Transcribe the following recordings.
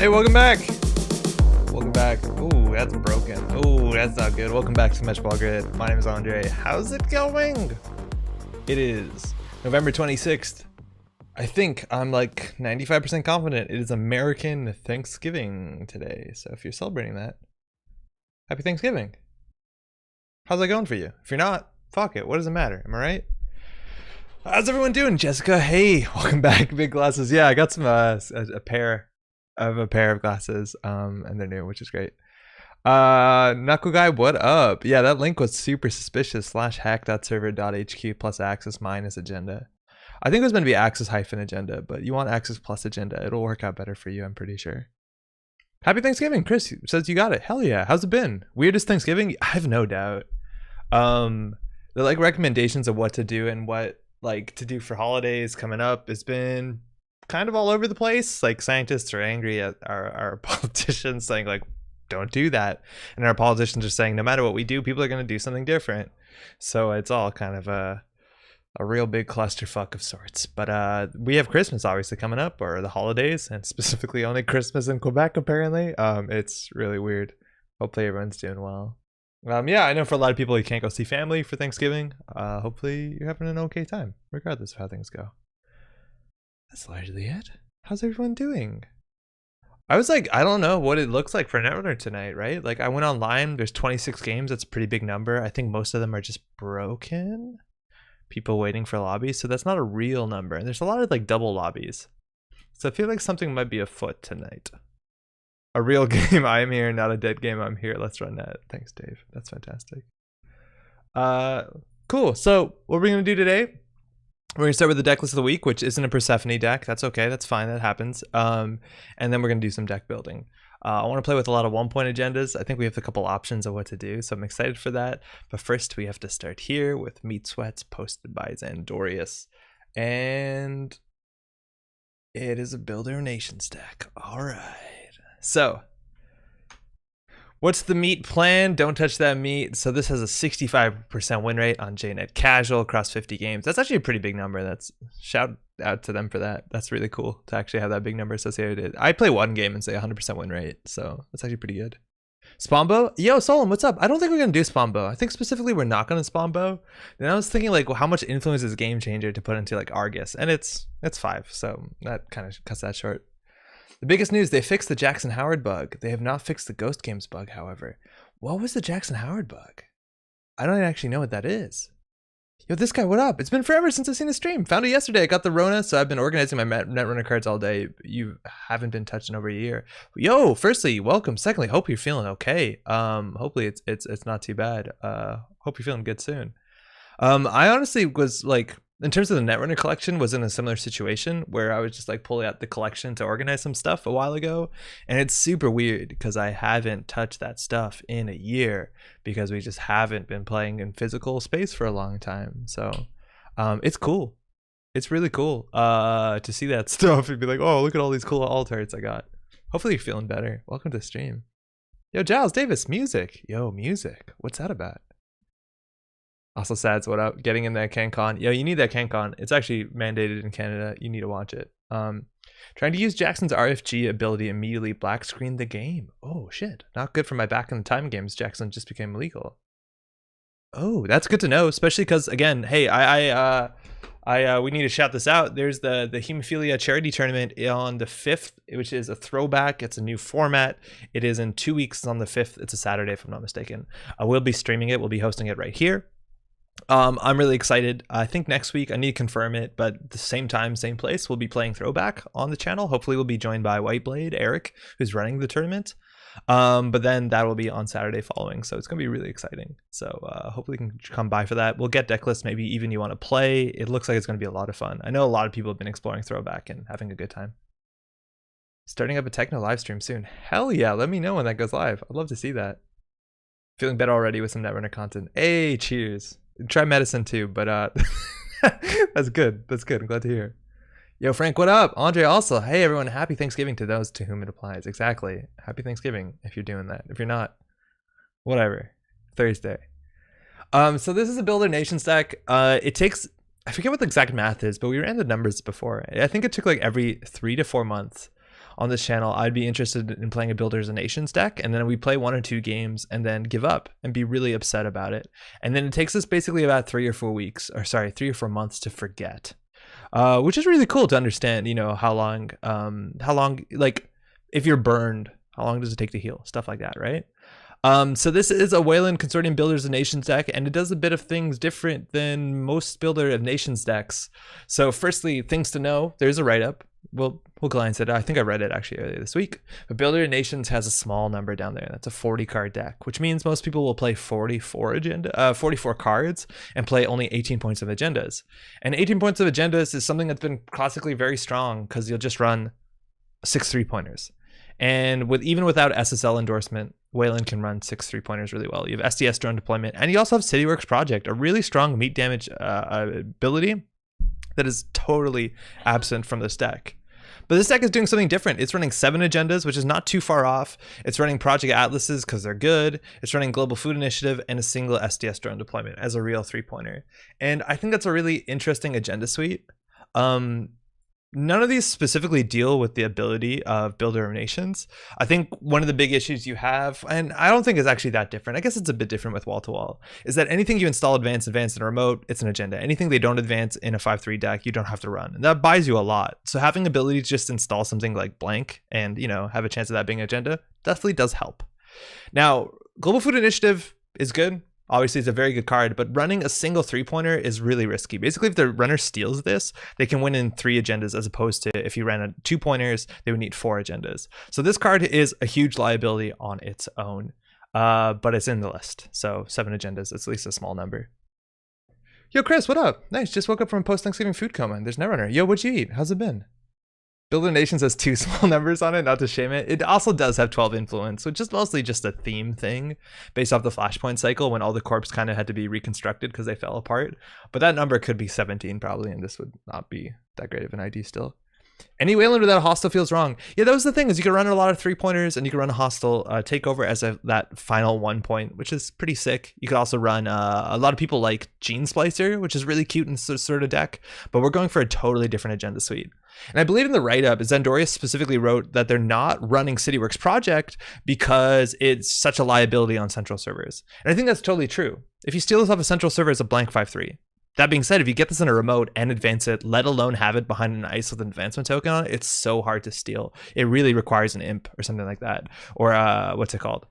Hey, welcome back. Welcome back. Ooh, that's broken. Ooh, that's not good. Welcome back to Matchball Grid. My name is Andre. How's it going? It is November 26th. I think I'm like 95% confident it is American Thanksgiving today. So if you're celebrating that, happy Thanksgiving. How's that going for you? If you're not, fuck it. What does it matter? Am I right? How's everyone doing? Jessica, hey, welcome back. Big glasses. Yeah, I got some a pair of glasses, and they're new, which is great. Knuckle Guy, what up? Yeah, that link was super suspicious. /hack.server.hq plus access minus agenda. I think it was meant to be access hyphen agenda, but you want access plus agenda. It'll work out better for you, I'm pretty sure. Happy Thanksgiving. Chris says you got it. Hell yeah. How's it been? Weirdest Thanksgiving? I have no doubt. The like recommendations of what to do and what like to do for holidays coming up has been kind of all over the place. Like scientists are angry at our politicians saying like don't do that, and our politicians are saying no matter what we do, people are going to do something different. So it's all kind of a real big clusterfuck of sorts. But we have Christmas obviously coming up, or the holidays, and specifically only Christmas in Quebec apparently. It's really weird. Hopefully everyone's doing well. Yeah, I know for a lot of people you can't go see family for Thanksgiving. Hopefully you're having an okay time regardless of how things go. That's largely it. How's everyone doing? I was like, I don't know what it looks like for Netrunner tonight, right? Like I went online, there's 26 games. That's a pretty big number. I think most of them are just broken. People waiting for lobbies. So that's not a real number. And there's a lot of like double lobbies. So I feel like something might be afoot tonight. A real game, I'm here, not a dead game, I'm here. Let's run that. Thanks, Dave. That's fantastic. Cool. So what we're going to do today, we're going to start with the deck list of the week, which isn't a Persephone deck. That's okay. That's fine. That happens. And then we're going to do some deck building. I want to play with a lot of 1-point agendas. I think we have a couple options of what to do, so I'm excited for that. But first, we have to start here with Meat Sweats posted by Xandorius. And it is a Builder Nations deck. All right. So, what's the meat plan? Don't touch that meat. So this has a 65% win rate on JNet Casual across 50 games. That's actually a pretty big number. That's shout out to them for that. That's really cool to actually have that big number associated. I play one game and say 100% win rate, so that's actually pretty good. Spombo? Yo, Solom, what's up? I don't think we're going to do Spombo. I think specifically we're not going to Spombo. And I was thinking like, well, how much influence is Game Changer to put into like Argus? And it's 5, so that kind of cuts that short. The biggest news, they fixed the Jackson Howard bug. They have not fixed the Ghost Games bug, however. What was the Jackson Howard bug? I don't actually know what that is. Yo, this guy, what up? It's been forever since I've seen a stream. Found it yesterday. I got the Rona, so I've been organizing my Netrunner cards all day. You haven't been touched in over a year. Yo, firstly, welcome. Secondly, hope you're feeling okay. Hopefully it's not too bad. Hope you're feeling good soon. I honestly was like, in terms of the Netrunner collection, was in a similar situation where I was just like pulling out the collection to organize some stuff a while ago, and it's super weird because I haven't touched that stuff in a year because we just haven't been playing in physical space for a long time. So it's cool. It's really cool to see that stuff and be like, oh, look at all these cool altars I got. Hopefully you're feeling better. Welcome to the stream. Yo, Giles Davis, music. Yo, music. What's that about? Also Sads, what up? Getting in that CanCon. Yo, you need that CanCon. It's actually mandated in Canada. You need to watch it. Trying to use Jackson's RFG ability immediately black screen the game. Oh shit. Not good for my back in the time games. Jackson just became illegal. Oh, that's good to know, especially because again, hey, we need to shout this out. There's the hemophilia charity tournament on the 5th, which is a throwback. It's a new format. It is in 2 weeks on the 5th. It's a Saturday if I'm not mistaken. We'll be streaming it. We'll be hosting it right here. I'm really excited. I think next week I need to confirm it, but at the same time, same place, we'll be playing Throwback on the channel. Hopefully we'll be joined by Whiteblade Eric, who's running the tournament. But then that will be on Saturday following, so it's gonna be really exciting. So hopefully you can come by for that. We'll get Decklist, maybe even you want to play. It looks like it's gonna be a lot of fun. I know a lot of people have been exploring Throwback and having a good time. Starting up a techno live stream soon. Hell yeah, let me know when that goes live. I'd love to see that. Feeling better already with some Netrunner content. Hey, cheers. Try medicine too, but that's good. That's good. I'm glad to hear. Yo, Frank, what up? Andre also. Hey, everyone. Happy Thanksgiving to those to whom it applies. Exactly. Happy Thanksgiving if you're doing that. If you're not, whatever. Thursday. So this is a Builder Nations deck. It takes, I forget what the exact math is, but we ran the numbers before. I think it took like every 3 to 4 months on this channel, I'd be interested in playing a Builders and Nations deck, and then we play 1 or 2 games and then give up and be really upset about it. And then it takes us basically about 3 or 4 months to forget, which is really cool to understand, you know, how long, like if you're burned, how long does it take to heal? Stuff like that, right? So this is a Wayland Consortium Builders of Nations deck, and it does a bit of things different than most Builder of Nations decks. So firstly, things to know, there's a write-up. We'll glance at it. I think I read it actually earlier this week. But Builder of Nations has a small number down there. That's a 40 card deck, which means most people will play 44 cards and play only 18 points of agendas. And 18 points of agendas is something that's been classically very strong because you'll just run 6 3-pointers. And even without SSL endorsement, Wayland can run 6 3-pointers really well. You have SDS drone deployment, and you also have CityWorks Project, a really strong meat damage ability that is totally absent from this deck. But this deck is doing something different. It's running 7 agendas, which is not too far off. It's running Project Atlases because they're good. It's running Global Food Initiative and a single SDS drone deployment as a real 3-pointer. And I think that's a really interesting agenda suite. None of these specifically deal with the ability of Builder of Nations. I think one of the big issues you have, and I don't think it's actually that different, I guess it's a bit different with Wall to Wall, is that anything you install advanced in a remote, it's an agenda. Anything they don't advance in a 5-3 deck, you don't have to run. And that buys you a lot. So having ability to just install something like blank and, you know, have a chance of that being an agenda definitely does help. Now, Global Food Initiative is good. Obviously, it's a very good card, but running a single 3-pointer is really risky. Basically, if the runner steals this, they can win in 3 agendas, as opposed to if you ran a 2-pointers, they would need 4 agendas. So this card is a huge liability on its own, but it's in the list. So 7 agendas, it's at least a small number. Yo, Chris, what up? Nice, just woke up from post-Thanksgiving food coma. There's Netrunner. Yo, what'd you eat? How's it been? Builder Nations has 2 small numbers on it, not to shame it. It also does have 12 influence, which is mostly just a theme thing based off the Flashpoint cycle when all the corps kind of had to be reconstructed because they fell apart. But that number could be 17 probably, and this would not be that great of an ID still. Any Wayland without a hostile feels wrong. Yeah, that was the thing, is you can run a lot of 3-pointers and you can run a hostile takeover as that final 1 point, which is pretty sick. You could also run a lot of people like Gene Splicer, which is really cute in sort of deck, but we're going for a totally different agenda suite. And I believe in the write-up, Zendorius specifically wrote that they're not running CityWorks Project because it's such a liability on central servers. And I think that's totally true. If you steal this off a central server, it's a blank 5-3. That being said, if you get this in a remote and advance it, let alone have it behind an ice with an advancement token on it, it's so hard to steal. It really requires an imp or something like that. Or what's it called?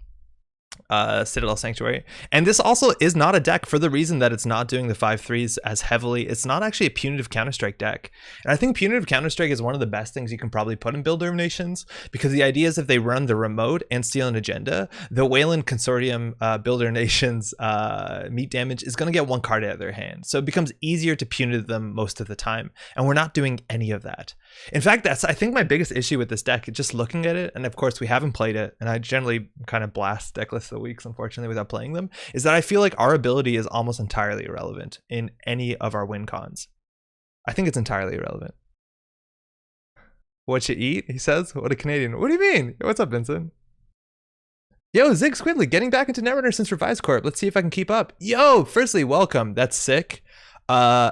Citadel Sanctuary. And this also is not a deck for the reason that it's not doing the 5-3s as heavily. It's not actually a punitive Counter-Strike deck. And I think punitive Counter-Strike is one of the best things you can probably put in Builder of Nations, because the idea is if they run the remote and steal an agenda, the Wayland Consortium Builder of Nations meat damage is going to get 1 card out of their hand. So it becomes easier to punitive them most of the time. And we're not doing any of that. In fact, that's, I think, my biggest issue with this deck, just looking at it, and of course we haven't played it, and I generally kind of blast Decklist of the weeks, unfortunately, without playing them, is that I feel like our ability is almost entirely irrelevant in any of our win cons. I think it's entirely irrelevant. What you eat, he says? What a Canadian. What do you mean? What's up, Vincent? Yo, Zig Squidly, getting back into Netrunner since Revised Corp. Let's see if I can keep up. Yo, firstly, welcome. That's sick.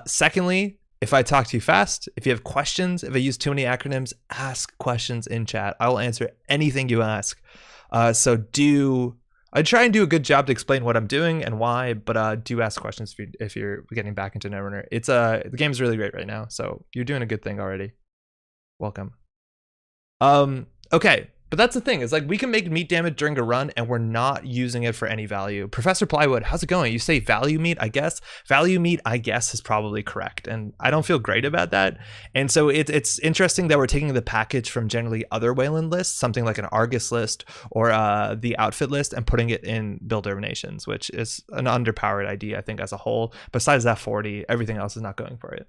Secondly, if I talk too fast, if you have questions, if I use too many acronyms, ask questions in chat. I will answer anything you ask. I try and do a good job to explain what I'm doing and why, but do ask questions if you're getting back into Netrunner. It's the game's really great right now, so you're doing a good thing already. Welcome. Okay. But that's the thing, is like we can make meat damage during a run and we're not using it for any value. Professor Plywood, how's it going? You say value meat, I guess. Value meat, I guess, is probably correct. And I don't feel great about that. And so it's interesting that we're taking the package from generally other Wayland lists, something like an Argus list or the outfit list, and putting it in Builder of Nations, which is an underpowered idea, I think, as a whole. Besides that 40, everything else is not going for it.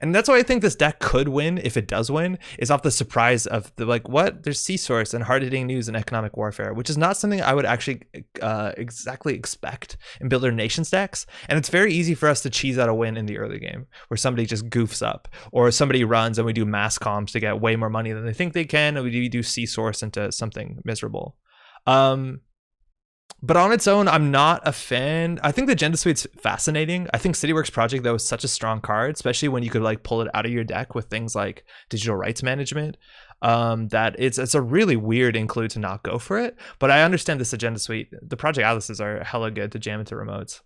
And that's why I think this deck could win, if it does win, is off the surprise of the, like, what? There's C-Source and hard-hitting news and economic warfare, which is not something I would actually exactly expect in Builder Nations decks. And it's very easy for us to cheese out a win in the early game, where somebody just goofs up, or somebody runs and we do mass comms to get way more money than they think they can, and we do C-Source into something miserable. But on its own, I'm not a fan. I think the Agenda Suite's fascinating. I think CityWorks Project, though, is such a strong card, especially when you could like pull it out of your deck with things like digital rights management. that it's a really weird include to not go for it. But I understand this agenda suite. The Project Atlases are hella good to jam into remotes.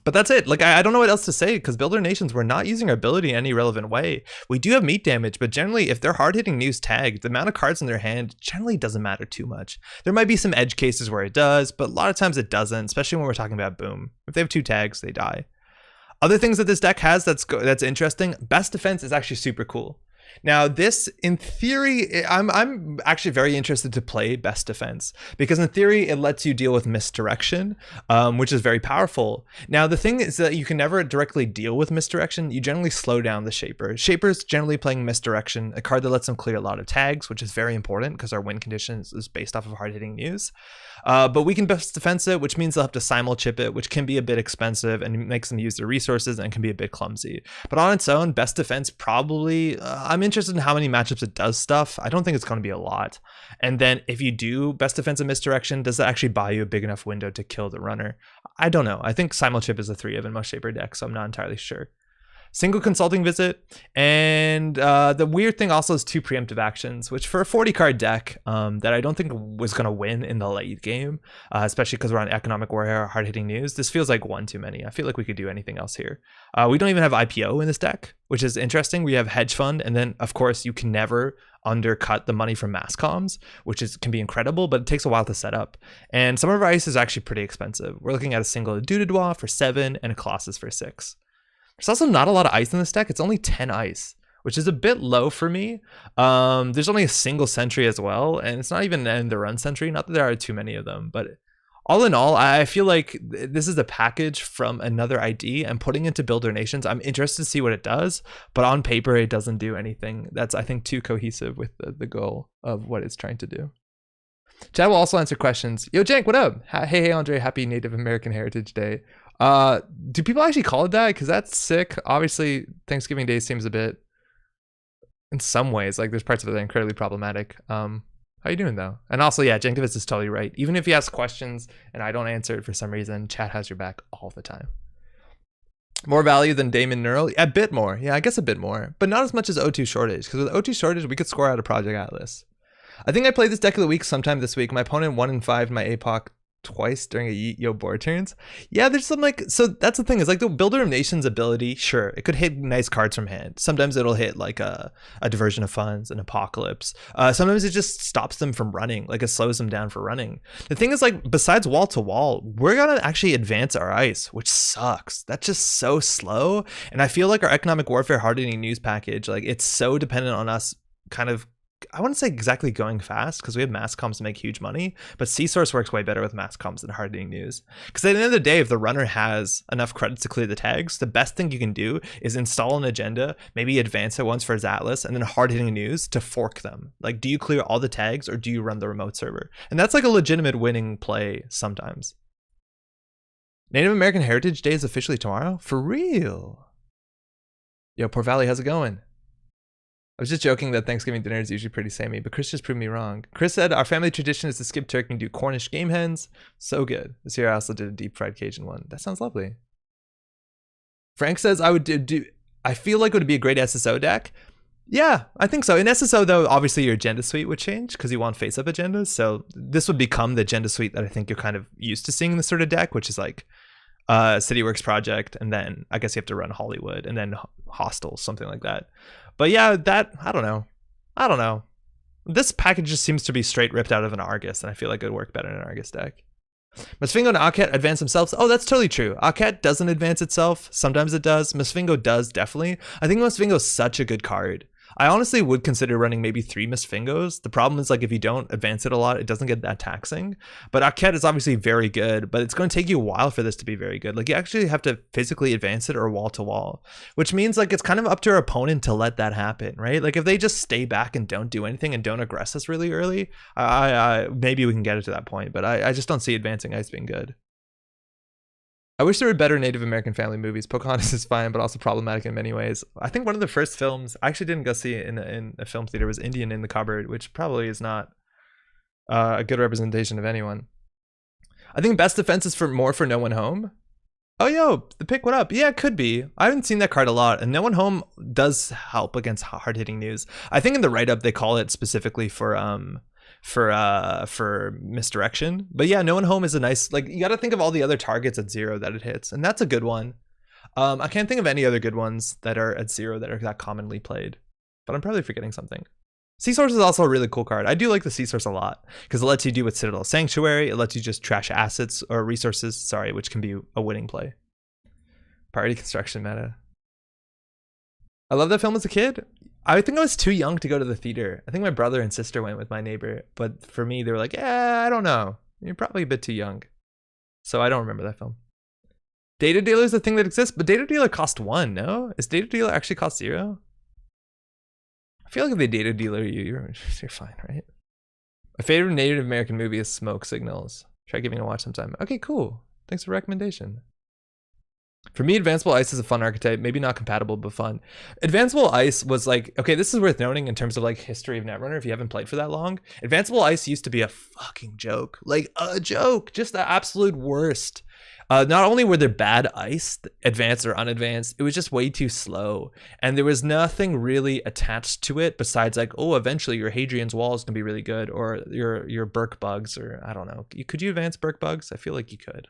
But that's it. Like, I don't know what else to say, because Builder Nations, we're not using our ability in any relevant way. We do have meat damage, but generally, if they're hard-hitting news tagged, the amount of cards in their hand generally doesn't matter too much. There might be some edge cases where it does, but a lot of times it doesn't, especially when we're talking about boom. If they have 2 tags, they die. Other things that this deck has that's interesting, Best Defense is actually super cool. Now this, in theory, I'm actually very interested to play Best Defense, because in theory it lets you deal with misdirection, which is very powerful. Now the thing is that you can never directly deal with misdirection. You generally slow down the Shaper. Shaper's generally playing misdirection, a card that lets them clear a lot of tags, which is very important because our win condition is based off of hard-hitting news. But we can Best Defense it, which means they'll have to simul chip it, which can be a bit expensive and makes them use their resources and can be a bit clumsy. But on its own, Best Defense probably, I'm interested in how many matchups it does stuff. I don't think it's going to be a lot. And then if you do Best Defense and misdirection, does that actually buy you a big enough window to kill the runner? I don't know. I think simul chip is a 3 of in most Shaper decks, so I'm not entirely sure. Single consulting visit, and the weird thing also is 2 preemptive actions, which for a 40 card deck that I don't think was going to win in the late game, especially because we're on economic warfare, hard hitting news, this feels like one too many. I feel like we could do anything else here. We don't even have IPO in this deck, which is interesting. We have hedge fund, and then of course you can never undercut the money from mass comms, which can be incredible, but it takes a while to set up. And some of our ice is actually pretty expensive. We're looking at a single Dudedois for 7 and a Colossus for 6. There's also not a lot of ice in this deck. It's only 10 ice, which is a bit low for me. There's only a single sentry as well, and it's not even in the run sentry. Not that there are too many of them, but all in all, I feel like this is a package from another ID and putting into Builder Nations. I'm interested to see what it does, but on paper, it doesn't do anything that's, I think, too cohesive with the goal of what it's trying to do. Chad will also answer questions. Yo, Jank, what up? Hey, Andre, happy Native American Heritage Day. Do people actually call it that? Because that's sick. Obviously, Thanksgiving Day seems a bit, in some ways, like there's parts of it that are incredibly problematic. How you doing though? And also, yeah, Jankovic is totally right. Even if you ask questions and I don't answer it for some reason, chat has your back all the time. More value than Damon Neural? A bit more. Yeah, I guess a bit more, but not as much as O2 Shortage. Because with O2 Shortage, we could score out a Project Atlas. I think I played this deck of the week sometime this week. My opponent 1 in 5 in my APOC twice during a Yeet Yo board turns. Yeah, there's some like, so that's the thing, is like the Builder of Nations ability, sure, it could hit nice cards from hand. Sometimes it'll hit like a Diversion of Funds, an Apocalypse. Sometimes it just stops them from running, like it slows them down for running. The thing is, like, besides wall to wall, we're gonna actually advance our ice, which sucks. That's just so slow. And I feel like our economic warfare hardening news package, like it's so dependent on us kind of, I wouldn't say exactly going fast, because we have mass comms to make huge money, but C-Source works way better with mass comms than hardening news. Because at the end of the day, if the runner has enough credits to clear the tags, the best thing you can do is install an agenda, maybe advance it once for his Atlas, and then hard-hitting news to fork them. Like, do you clear all the tags, or do you run the remote server? And that's like a legitimate winning play sometimes. Native American Heritage Day is officially tomorrow? For real? Yo, Port Valley, how's it going? I was just joking that Thanksgiving dinner is usually pretty samey, but Chris just proved me wrong. Chris said, our family tradition is to skip turkey and do Cornish game hens. So good. This year I also did a deep fried Cajun one. That sounds lovely. Frank says, I feel like it would be a great SSO deck. Yeah, I think so. In SSO though, obviously your agenda suite would change because you want face-up agendas. So this would become the agenda suite that I think you're kind of used to seeing in this sort of deck, which is like CityWorks Project, and then I guess you have to run Hollywood, and then Hostile, something like that. But yeah, that, I don't know. This package just seems to be straight ripped out of an Argus, and I feel like it would work better in an Argus deck. Musfingo and Aket advance themselves. Oh, that's totally true. Aket doesn't advance itself. Sometimes it does. Musfingo does, definitely. I think Musfingo is such a good card. I honestly would consider running maybe 3 Musfingos. The problem is, like, if you don't advance it a lot, it doesn't get that taxing. But Aket is obviously very good, but it's going to take you a while for this to be very good. Like, you actually have to physically advance it or wall to wall, which means like it's kind of up to your opponent to let that happen, right? Like if they just stay back and don't do anything and don't aggress us really early, maybe we can get it to that point, but I just don't see advancing ice being good. I wish there were better Native American family movies. Pocahontas is fine, but also problematic in many ways. I think one of the first films I actually didn't go see in a film theater was Indian in the Cupboard, which probably is not a good representation of anyone. I think Best Defense is more for No One Home. Oh, yo, the pick, what up? Yeah, it could be. I haven't seen that card a lot, and No One Home does help against hard-hitting news. I think in the write-up they call it specifically for misdirection. But yeah, No One Home is a nice, like, you got to think of all the other targets at 0 that it hits, and that's a good one. I can't think of any other good ones that are at 0 that are that commonly played, but I'm probably forgetting something. Sea Source is also a really cool card. I do like the Sea Source a lot because it lets you do with Citadel Sanctuary. It lets you just trash assets or resources, sorry, which can be a winning play. Party construction meta. I love that film as a kid. I think I was too young to go to the theater. I think my brother and sister went with my neighbor, but for me, they were like, yeah, I don't know. You're probably a bit too young. So I don't remember that film. Data Dealer is a thing that exists, but Data Dealer cost 1, no? Is Data Dealer actually cost 0? I feel like if they Data Dealer you, you're fine, right? My favorite Native American movie is Smoke Signals. Try giving it a watch sometime. Okay, cool. Thanks for the recommendation. For me, Advanceable Ice is a fun archetype. Maybe not compatible, but fun. Advanceable Ice was like, okay, this is worth noting in terms of like history of Netrunner if you haven't played for that long. Advanceable Ice used to be a fucking joke. Like a joke. Just the absolute worst. Not only were there bad ice, advanced or unadvanced, it was just way too slow. And there was nothing really attached to it besides like, oh, eventually your Hadrian's Wall is going to be really good, or your Burke Bugs, or I don't know. Could you advance Burke Bugs? I feel like you could.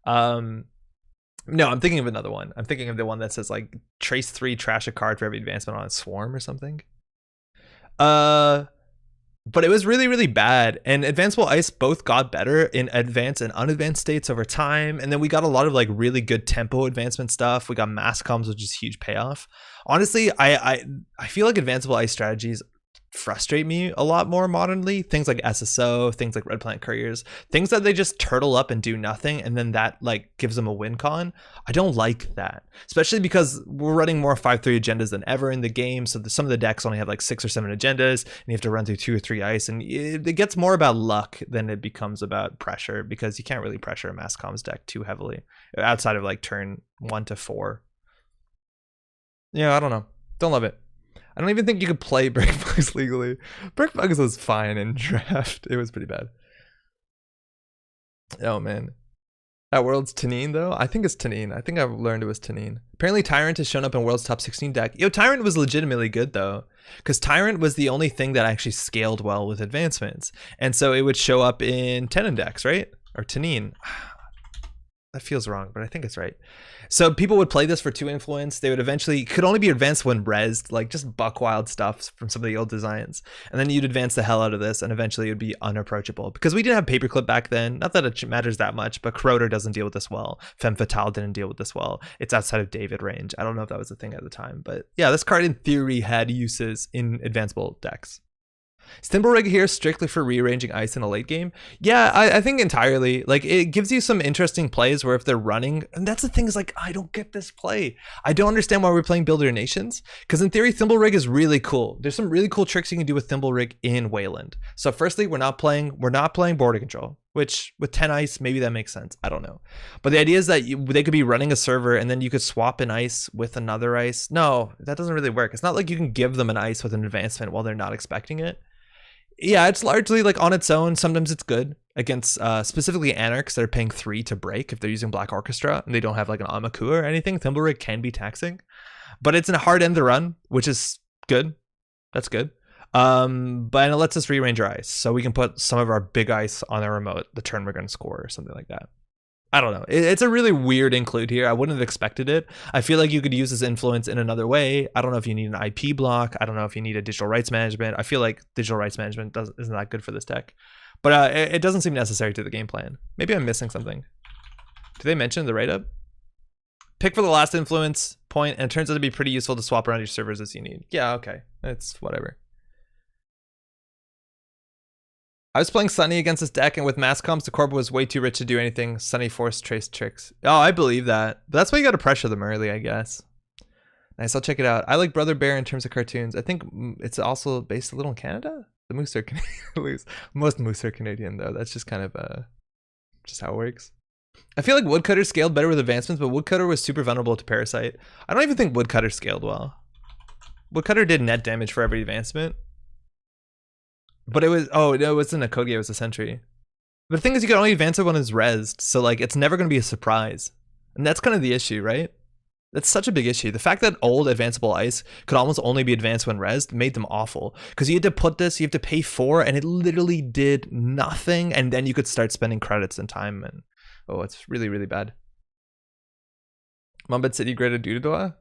No, I'm thinking of another one. I'm thinking of the one that says like trace 3, trash a card for every advancement on a swarm or something. But it was really, really bad. And Advanceable Ice both got better in advanced and unadvanced states over time. And then we got a lot of like really good tempo advancement stuff. We got mass comms, which is huge payoff. Honestly, I feel like Advanceable Ice strategies frustrate me a lot more modernly. Things like SSO, things like Red Planet Couriers, things that they just turtle up and do nothing, and then that like gives them a win con. I don't like that, especially because we're running more 5-3 agendas than ever in the game. So some of the decks only have like 6 or 7 agendas, and you have to run through 2 or 3 ice, and it gets more about luck than it becomes about pressure, because you can't really pressure a mass comms deck too heavily outside of like turn 1 to 4. Yeah, I don't know. Don't love it. I don't even think you could play Brick Bugs legally. Brick Bugs was fine in draft. It was pretty bad. Oh man. That World's Tanin though? I think it's Tanin. I think I've learned it was Tanin. Apparently Tyrant has shown up in World's top 16 deck. Yo, Tyrant was legitimately good though, because Tyrant was the only thing that actually scaled well with advancements. And so it would show up in Tenon decks, right? Or Tanin. That feels wrong, but I think it's right. So people would play this for 2 influence. They would eventually, could only be advanced when rezzed, like just buck wild stuff from some of the old designs. And then you'd advance the hell out of this, and eventually it would be unapproachable. Because we didn't have Paperclip back then. Not that it matters that much, but Corroder doesn't deal with this well. Femme Fatale didn't deal with this well. It's outside of David range. I don't know if that was a thing at the time. But yeah, this card in theory had uses in advanceable decks. Is Thimblerig here strictly for rearranging ice in a late game? Yeah, I think entirely. Like, it gives you some interesting plays where if they're running, and that's the thing, is like, I don't get this play. I don't understand why we're playing Builder Nations, because in theory, Thimblerig is really cool. There's some really cool tricks you can do with Thimblerig in Wayland. So firstly, we're not playing border control, which with 10 ice, maybe that makes sense. I don't know. But the idea is that they could be running a server and then you could swap an ice with another ice. No, that doesn't really work. It's not like you can give them an ice with an advancement while they're not expecting it. Yeah, it's largely like on its own. Sometimes it's good against specifically Anarchs that are paying 3 to break if they're using Black Orchestra and they don't have like an Amaku or anything. Thimblerig can be taxing, but it's a hard end to run, which is good. That's good. But it lets us rearrange our ice, so we can put some of our big ice on our remote the turn we're going to score or something like that. I don't know. It's a really weird include here. I wouldn't have expected it. I feel like you could use this influence in another way. I don't know if you need an IP block. I don't know if you need a digital rights management. I feel like digital rights management isn't that good for this deck. But it doesn't seem necessary to the game plan. Maybe I'm missing something. Do they mention the write-up? Pick for the last influence point, and it turns out to be pretty useful to swap around your servers as you need. Yeah, okay. It's whatever. I was playing Sunny against this deck, and with mass comms, the Corba was way too rich to do anything. Sunny forced trace tricks. Oh, I believe that. But that's why you got to pressure them early, I guess. Nice, I'll check it out. I like Brother Bear in terms of cartoons. I think it's also based a little in Canada. The moose are Canadian. Most moose are Canadian, though. That's just kind of just how it works. I feel like Woodcutter scaled better with advancements, but Woodcutter was super vulnerable to Parasite. I don't even think Woodcutter scaled well. Woodcutter did net damage for every advancement. But it was, oh, no, it wasn't a code game, it was a sentry. But the thing is, you can only advance it when it's rezzed, so like, it's never going to be a surprise. And that's kind of the issue, right? That's such a big issue. The fact that old advanceable ice could almost only be advanced when rezzed made them awful. Because you had to put this, you have to pay for, and it literally did nothing. And then you could start spending credits and time. And oh, it's really, really bad. Mumbet City graded Doodadua?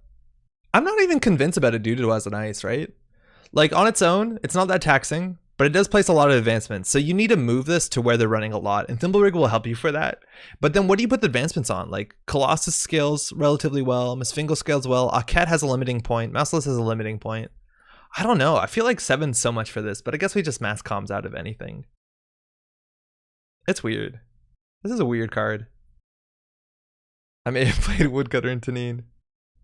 I'm not even convinced about a Doodadua as an ice, right? Like on its own, it's not that taxing, but it does place a lot of advancements. So you need to move this to where they're running a lot, and Thimblerig will help you for that. But then what do you put the advancements on? Like Colossus scales relatively well, Misfingo scales well, Aket has a limiting point, Mouseless has a limiting point. I don't know, I feel like 7's so much for this, but I guess we just mass comms out of anything. It's weird. This is a weird card. I may have played Woodcutter and Tanin.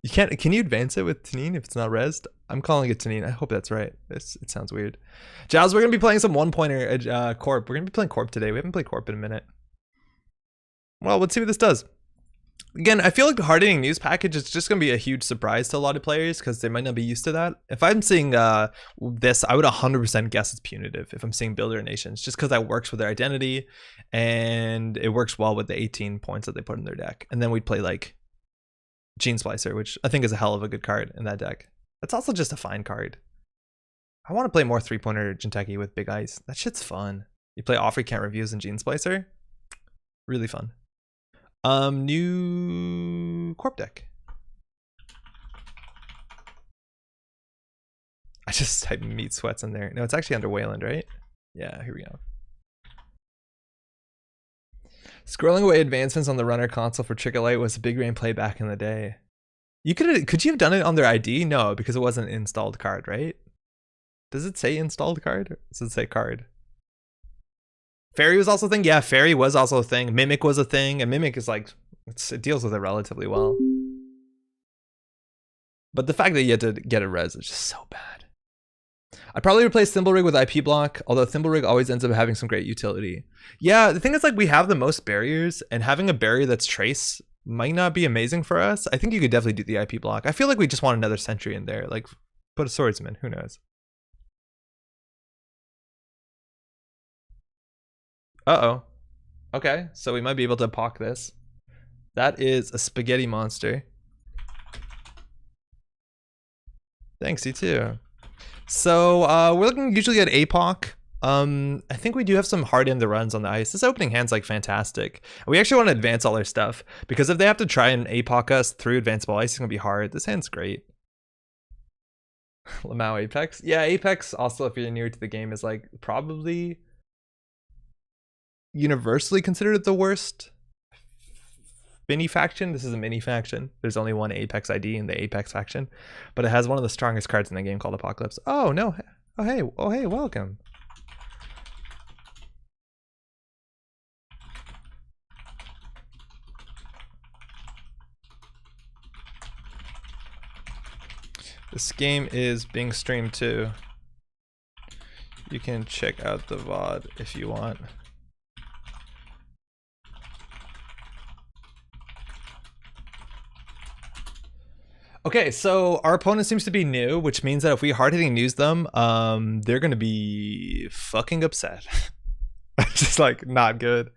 You can't, can you advance it with Tanin if it's not rezzed? I'm calling it Tanin. I hope that's right. It sounds weird. Giles, we're going to be playing some one-pointer Corp. We're going to be playing Corp today. We haven't played Corp in a minute. Well, let's see what this does. Again, I feel like the hard-hitting news package is just going to be a huge surprise to a lot of players because they might not be used to that. If I'm seeing this, I would 100% guess it's punitive if I'm seeing Builder Nations, just because that works with their identity and it works well with the 18 points that they put in their deck. And then we'd play like Gene Splicer, which I think is a hell of a good card in that deck. That's also just a fine card. I want to play more 3-pointer Jinteki with Big Ice. That shit's fun. You play Off Recount Reviews and Gene Splicer. Really fun. New Corp deck. I just typed Meat Sweats in there. No, it's actually under Wayland, right? Yeah, here we go. Scrolling away advancements on the runner console for Trick-O-Lite was a big brain play back in the day. You could you have done it on their ID? No, because it wasn't an installed card, right? Does it say installed card? Or does it say card? Fairy was also a thing? Yeah, Fairy was also a thing. Mimic was a thing, and Mimic is like, it deals with it relatively well. But the fact that you had to get a res is just so bad. I'd probably replace Thimblerig with IP block, although Thimblerig always ends up having some great utility. Yeah, the thing is like we have the most barriers, and having a barrier that's trace might not be amazing for us. I think you could definitely do the IP block. I feel like we just want another sentry in there, like put a swordsman, who knows. Uh-oh. Okay, so we might be able to pock this. That is a spaghetti monster. Thanks, you too. So we're looking usually at APOC. I think we do have some hard in the runs on the ice. This opening hand's like fantastic. We actually want to advance all our stuff because if they have to try and APOC us through advanceable ice, it's gonna be hard. This hand's great. Lamau Apex. Yeah, Apex also, if you're new to the game, is like probably universally considered the worst mini faction. This is a mini faction. There's only one Apex ID in the Apex faction, but it has one of the strongest cards in the game called Apocalypse. Oh no. Oh hey, welcome. This game is being streamed too. You can check out the VOD if you want. Okay, so our opponent seems to be new, which means that if we hard-hitting news them, they're gonna be fucking upset. Just like not good.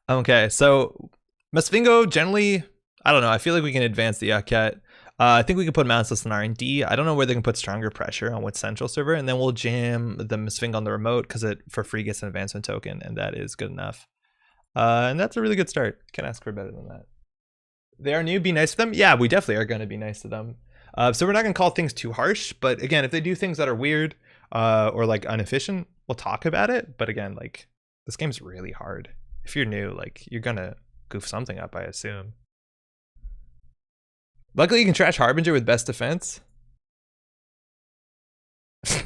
Okay, so Misfingo generally, I don't know. I feel like we can advance the Aket. I think we can put Mountless in R&D. I don't know where they can put stronger pressure on what central server, and then we'll jam the Misfingo on the remote because it for free gets an advancement token, and that is good enough. And that's a really good start. Can't ask for better than that. They are new, be nice to them. Yeah, we definitely are going to be nice to them. So we're not going to call things too harsh, but again, if they do things that are weird or like inefficient, we'll talk about it. But again, like this game's really hard. If you're new, like you're going to goof something up, I assume. Luckily, you can trash Harbinger with best defense.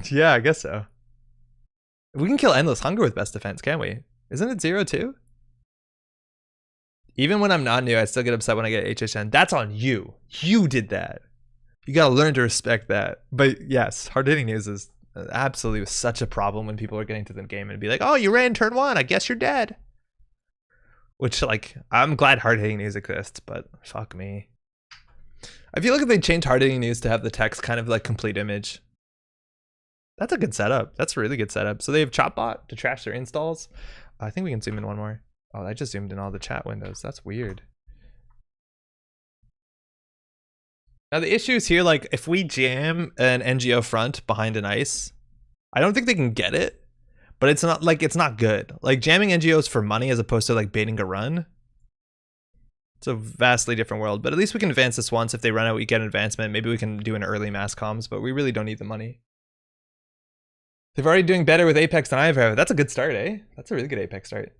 Yeah, I guess so. We can kill Endless Hunger with best defense, can't we? Isn't it 0 too? Even when I'm not new, I still get upset when I get HHN. That's on you. You did that. You gotta learn to respect that. But yes, hard hitting news is absolutely such a problem when people are getting to the game and be like, oh, you ran turn 1. I guess you're dead. Which, like, I'm glad hard hitting news exists, but fuck me. I feel like if they change hard hitting news to have the text kind of like complete image, that's a good setup. That's a really good setup. So they have Chopbot to trash their installs. I think we can zoom in one more. Oh, I just zoomed in all the chat windows. That's weird. Now the issue is here, like if we jam an NGO front behind an ice, I don't think they can get it, but it's not like it's not good. Like jamming NGOs for money as opposed to like baiting a run. It's a vastly different world, but at least we can advance this once. If they run out, we get an advancement. Maybe we can do an early mass comms, but we really don't need the money. They're already doing better with Apex than I have. That's a good start, eh? That's a really good Apex start.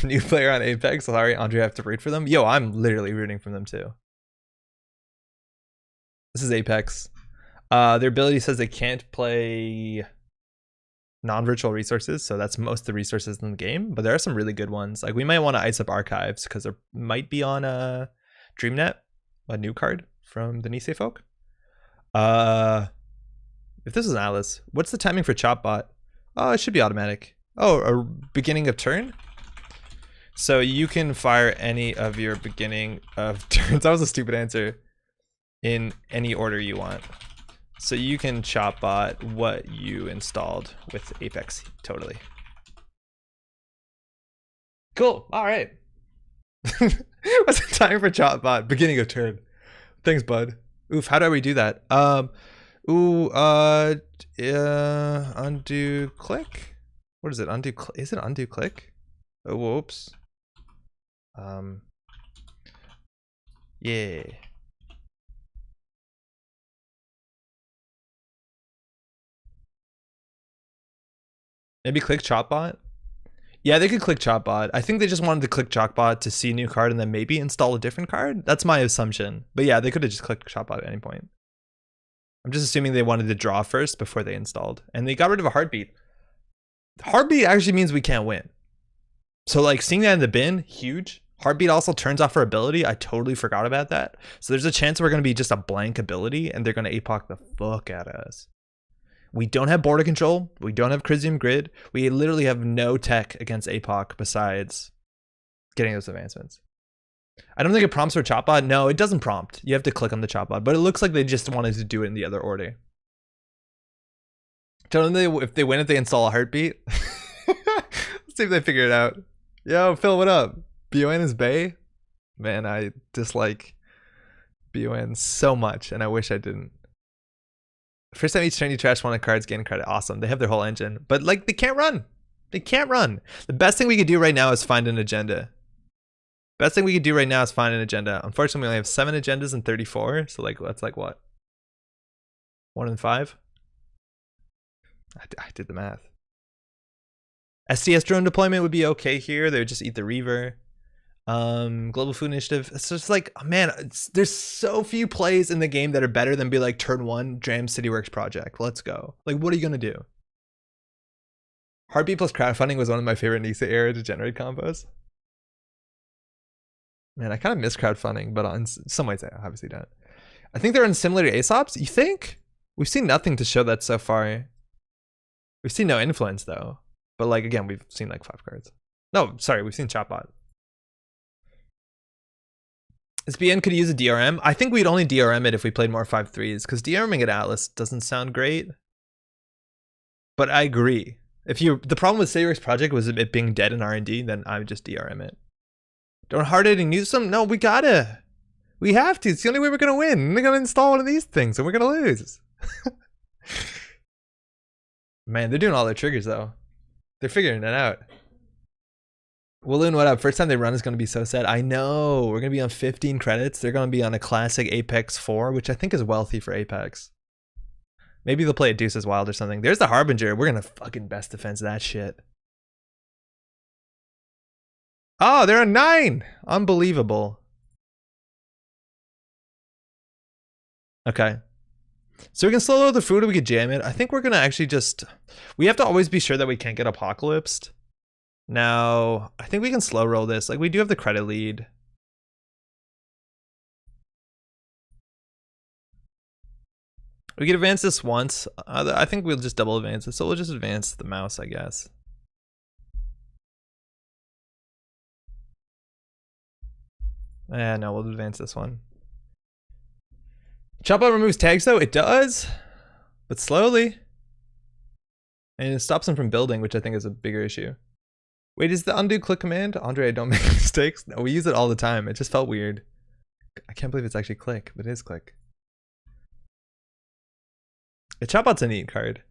New player on Apex. Sorry, Andre, I have to root for them. Yo, I'm literally rooting for them too. This is Apex. Their ability says they can't play non-virtual resources, so that's most of the resources in the game, but there are some really good ones. Like we might want to ice up archives because there might be on a DreamNet a new card from the Nisei folk. If this is an Alice, what's the timing for Chopbot? Oh, it should be automatic. Oh, a beginning of turn? So you can fire any of your beginning of turns. That was a stupid answer. In any order you want. So you can Chopbot what you installed with Apex, totally. Cool, all right. What's the time for Chopbot? Beginning of turn. Thanks, bud. Oof, how do we do that? Undo click? What is it, undo click? Is it undo click? Oh, whoops. Yeah. Maybe click Chopbot? Yeah, they could click Chopbot. I think they just wanted to click Chopbot to see a new card and then maybe install a different card. That's my assumption. But yeah, they could have just clicked Chopbot at any point. I'm just assuming they wanted to draw first before they installed. And they got rid of a heartbeat. Heartbeat actually means we can't win. So like seeing that in the bin, huge. Heartbeat also turns off our ability. I totally forgot about that. So there's a chance we're going to be just a blank ability and they're going to APOC the fuck out of us. We don't have border control. We don't have Crisium Grid. We literally have no tech against APOC besides getting those advancements. I don't think it prompts for Chopbot. No, it doesn't prompt. You have to click on the Chopbot, but it looks like they just wanted to do it in the other order. Tell them if they win it, they install a heartbeat. Let's see if they figure it out. Yo, Phil, what up? BON is Bay? Man, I dislike BON so much, and I wish I didn't. First time each turn you trash one of the cards, gain credit. Awesome. They have their whole engine. But like they can't run. They can't run. The best thing we could do right now is find an agenda. Best thing we could do right now is find an agenda. Unfortunately, we only have 7 agendas and 34. So like that's like what? 1 in 5? I did the math. STS drone deployment would be okay here. They would just eat the Reaver. Global Food Initiative. It's just like, man, there's so few plays in the game that are better than be like turn 1 Jam Cityworks project. Let's go. Like, what are you gonna do? Heartbeat plus crowdfunding was one of my favorite Nisei era degenerate combos. Man, I kind of miss crowdfunding, but on some ways I obviously don't. I think they're in similar to Aesops. You think? We've seen nothing to show that so far. We've seen no influence though. But like again, we've seen like 5 cards. No, sorry, we've seen Chopbot. SBN could use a DRM. I think we'd only DRM it if we played more 5/3s, because DRMing at Atlas doesn't sound great. But I agree. If you the problem with Cityworks project was it being dead in R&D, then I would just DRM it. Don't hard hitting use them? No, we gotta. We have to. It's the only way we're gonna win. They're gonna install one of these things and we're gonna lose. Man, they're doing all their triggers though. They're figuring it out. Willoon, what up? First time they run is going to be so sad. I know. We're going to be on 15 credits. They're going to be on a classic Apex 4, which I think is wealthy for Apex. Maybe they'll play a Deuces Wild or something. There's the Harbinger. We're going to fucking best defense that shit. Oh, they're on 9. Unbelievable. Okay. So we can slow load the food or we could jam it. I think we're going to actually just... We have to always be sure that we can't get apocalypsed. Now, I think we can slow roll this. Like, we do have the credit lead. We could advance this once. I think we'll just double advance it. So we'll just advance the mouse, I guess. Yeah, no, we'll advance this one. Chopbot removes tags though? It does, but slowly. And it stops them from building, which I think is a bigger issue. Wait, is the undo click command? Andre, I don't make mistakes. No, we use it all the time. It just felt weird. I can't believe it's actually click, but it is click. The Chopbot's a neat card.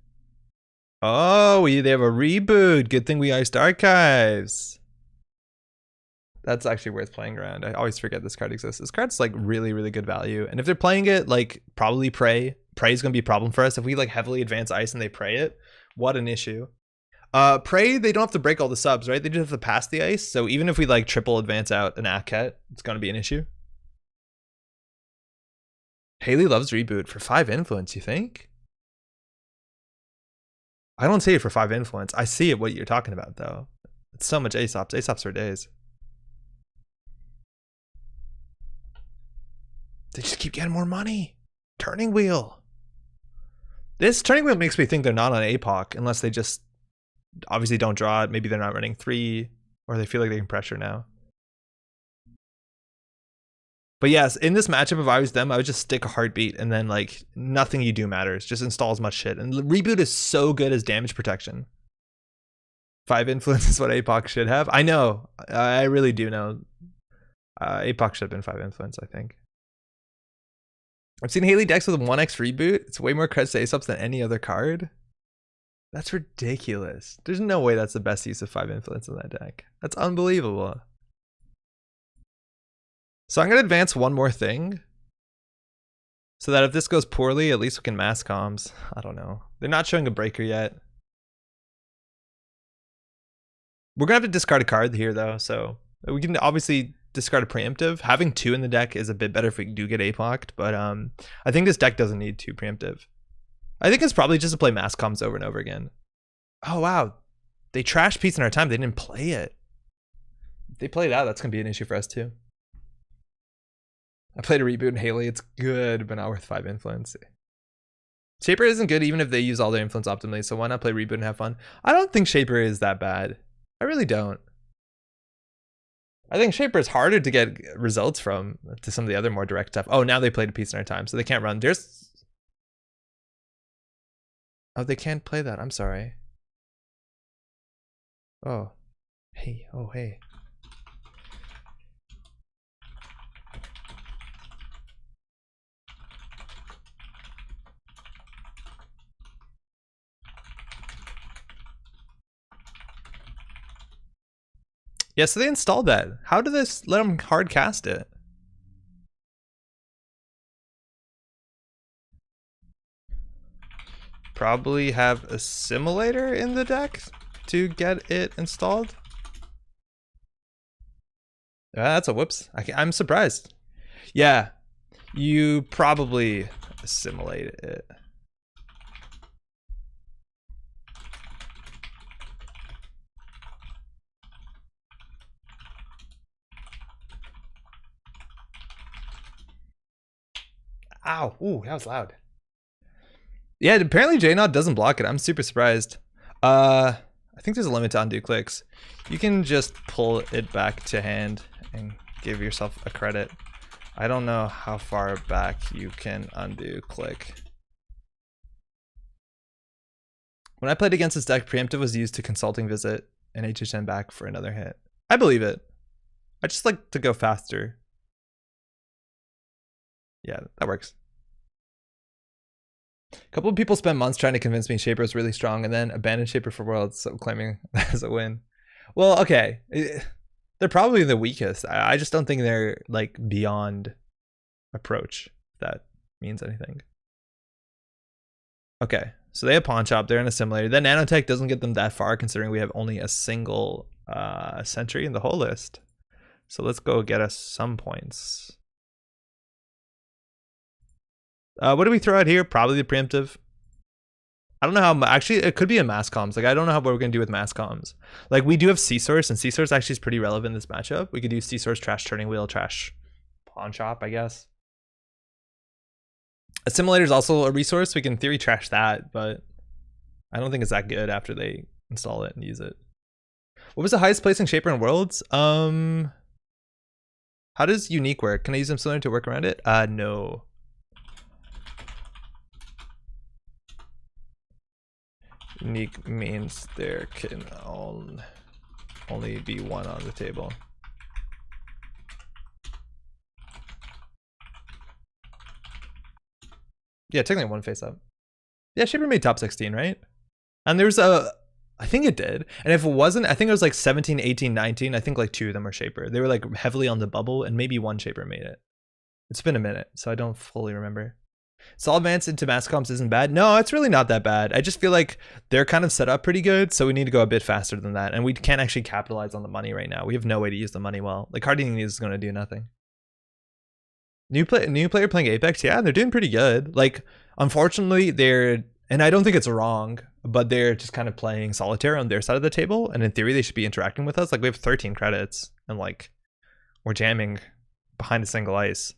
Oh, they have a reboot. Good thing we iced archives. That's actually worth playing around. I always forget this card exists. This card's like really, really good value. And if they're playing it, like probably Prey. Prey is gonna be a problem for us. If we like heavily advance ice and they Prey it, what an issue. Prey, they don't have to break all the subs, right? They just have to pass the ice. So even if we like triple advance out an Aket, it's gonna be an issue. Haley loves reboot for 5 influence, you think? I don't see it for 5 influence. I see it what you're talking about though. It's so much Aesops. Aesops for days. They just keep getting more money. Turning wheel. This turning wheel makes me think they're not on APOC unless they just obviously don't draw it. Maybe they're not running 3 or they feel like they can pressure now. But yes, in this matchup, if I was them, I would just stick a heartbeat and then like nothing you do matters. Just install as much shit. And reboot is so good as damage protection. 5 influence is what APOC should have. I know. I really do know. APOC should have been 5 influence, I think. I've seen Haley decks with a 1x reboot. It's way more credits to Aesops than any other card. That's ridiculous. There's no way that's the best use of 5 influence in that deck. That's unbelievable. So I'm going to advance one more thing. So that if this goes poorly, at least we can mass comms. I don't know. They're not showing a breaker yet. We're going to have to discard a card here though. So we can obviously discard a preemptive. Having 2 in the deck is a bit better if we do get APOC'd, but I think this deck doesn't need 2 preemptive. I think it's probably just to play mass comms over and over again. Oh wow, they trashed Peace in Our Time. They didn't play it. If they played it out, that's gonna be an issue for us too. I played a reboot in Haley. It's good, but not worth 5 influence. Shaper isn't good even if they use all their influence optimally, so why not play reboot and have fun? I don't think Shaper is that bad. I really don't. I think Shaper is harder to get results from to some of the other more direct stuff. Oh, now they played a Peace in Our Time, so they can't run. Oh, they can't play that. I'm sorry. Oh. Hey. Oh, hey. Yeah, so they installed that. How did this let them hard cast it? Probably have a simulator in the deck to get it installed. That's a whoops. I'm surprised. Yeah, you probably assimilate it. Ow, ooh, that was loud. Yeah, apparently JNOD doesn't block it. I'm super surprised. I think there's a limit to undo clicks. You can just pull it back to hand and give yourself a credit. I don't know how far back you can undo click. When I played against this deck, preemptive was used to consulting visit and HHN back for another hit. I believe it. I just like to go faster. Yeah, that works. A couple of people spent months trying to convince me Shaper is really strong and then abandoned Shaper for Worlds, so claiming that as a win. Well, okay. They're probably the weakest. I just don't think they're like beyond approach, if that means anything. Okay, so they have Pawn Shop, they're in a simulator. Then Nanotech doesn't get them that far considering we have only a single sentry in the whole list. So let's go get us some points. What do we throw out here? Probably the preemptive. I don't know how, actually it could be a mass comms. Like I don't know what we're gonna do with mass comms. Like we do have C-Source and C-Source actually is pretty relevant in this matchup. We could do C-Source, trash turning wheel, trash Pawn Shop, I guess. Assimilator is also a resource. We can in theory trash that, but I don't think it's that good after they install it and use it. What was the highest placing Shaper in Worlds? How does unique work? Can I use Assimilator to work around it? No. Unique means there can only be one on the table. Yeah, technically one face up. Yeah, Shaper made top 16, right? And there's a, I think it did. And if it wasn't, I think it was like 17, 18, 19. I think like 2 of them were Shaper. They were like heavily on the bubble and maybe 1 Shaper made it. It's been a minute, so I don't fully remember. Sol Advance into mass comps isn't bad. No, it's really not that bad. I just feel like they're kind of set up pretty good, so we need to go a bit faster than that. And we can't actually capitalize on the money right now. We have no way to use the money well. Like Hardening is going to do nothing. New player playing Apex, yeah, they're doing pretty good. Like, unfortunately, and I don't think it's wrong, but they're just kind of playing solitaire on their side of the table. And in theory, they should be interacting with us. Like, we have 13 credits, and like, we're jamming behind a single ice.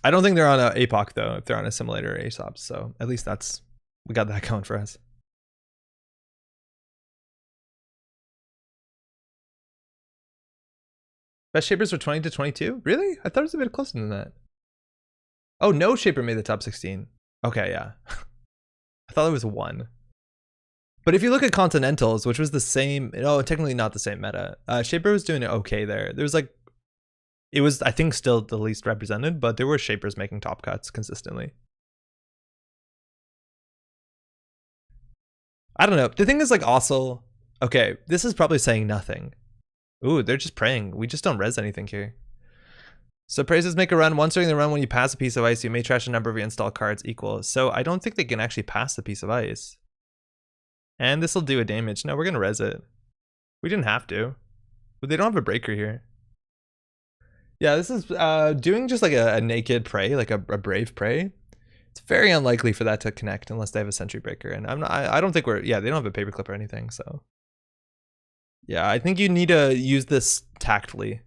I don't think they're on a APOC though, if they're on a simulator or ASOP. So at least we got that going for us. Best Shapers were 20 to 22? Really? I thought it was a bit closer than that. Oh, no Shaper made the top 16. Okay, yeah. I thought it was 1. But if you look at Continentals, which was the same, technically not the same meta, Shaper was doing it okay there. There was like, it was, I think, still the least represented, but there were Shapers making top cuts consistently. I don't know. The thing is, like, also, okay, this is probably saying nothing. Ooh, they're just praying. We just don't res anything here. So praises make a run. Once during the run, when you pass a piece of ice, you may trash a number of your install cards equal. So I don't think they can actually pass the piece of ice. And this will do a damage. No, we're going to res it. We didn't have to. But they don't have a breaker here. Yeah, this is doing just like a naked prey, like a brave prey. It's very unlikely for that to connect unless they have a sentry breaker. And I don't think they don't have a paperclip or anything, so. Yeah, I think you need to use this tactically.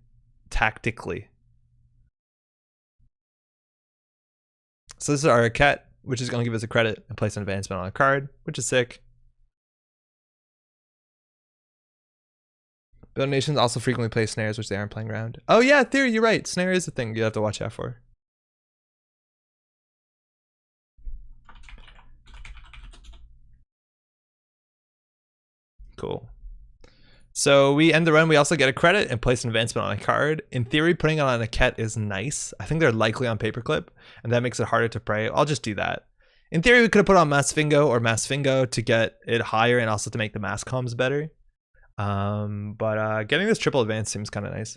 So this is our cat, which is going to give us a credit and place an advancement on a card, which is sick. Build nations also frequently play snares, which they aren't playing around. Oh yeah, Theory, you're right. Snare is a thing you have to watch out for. Cool. So we end the run. We also get a credit and place an advancement on a card. In theory, putting it on a cat is nice. I think they're likely on paperclip, and that makes it harder to pray. I'll just do that. In theory, we could have put on Masfingo or Masfingo to get it higher and also to make the mass comms better. But getting this triple advance seems kind of nice.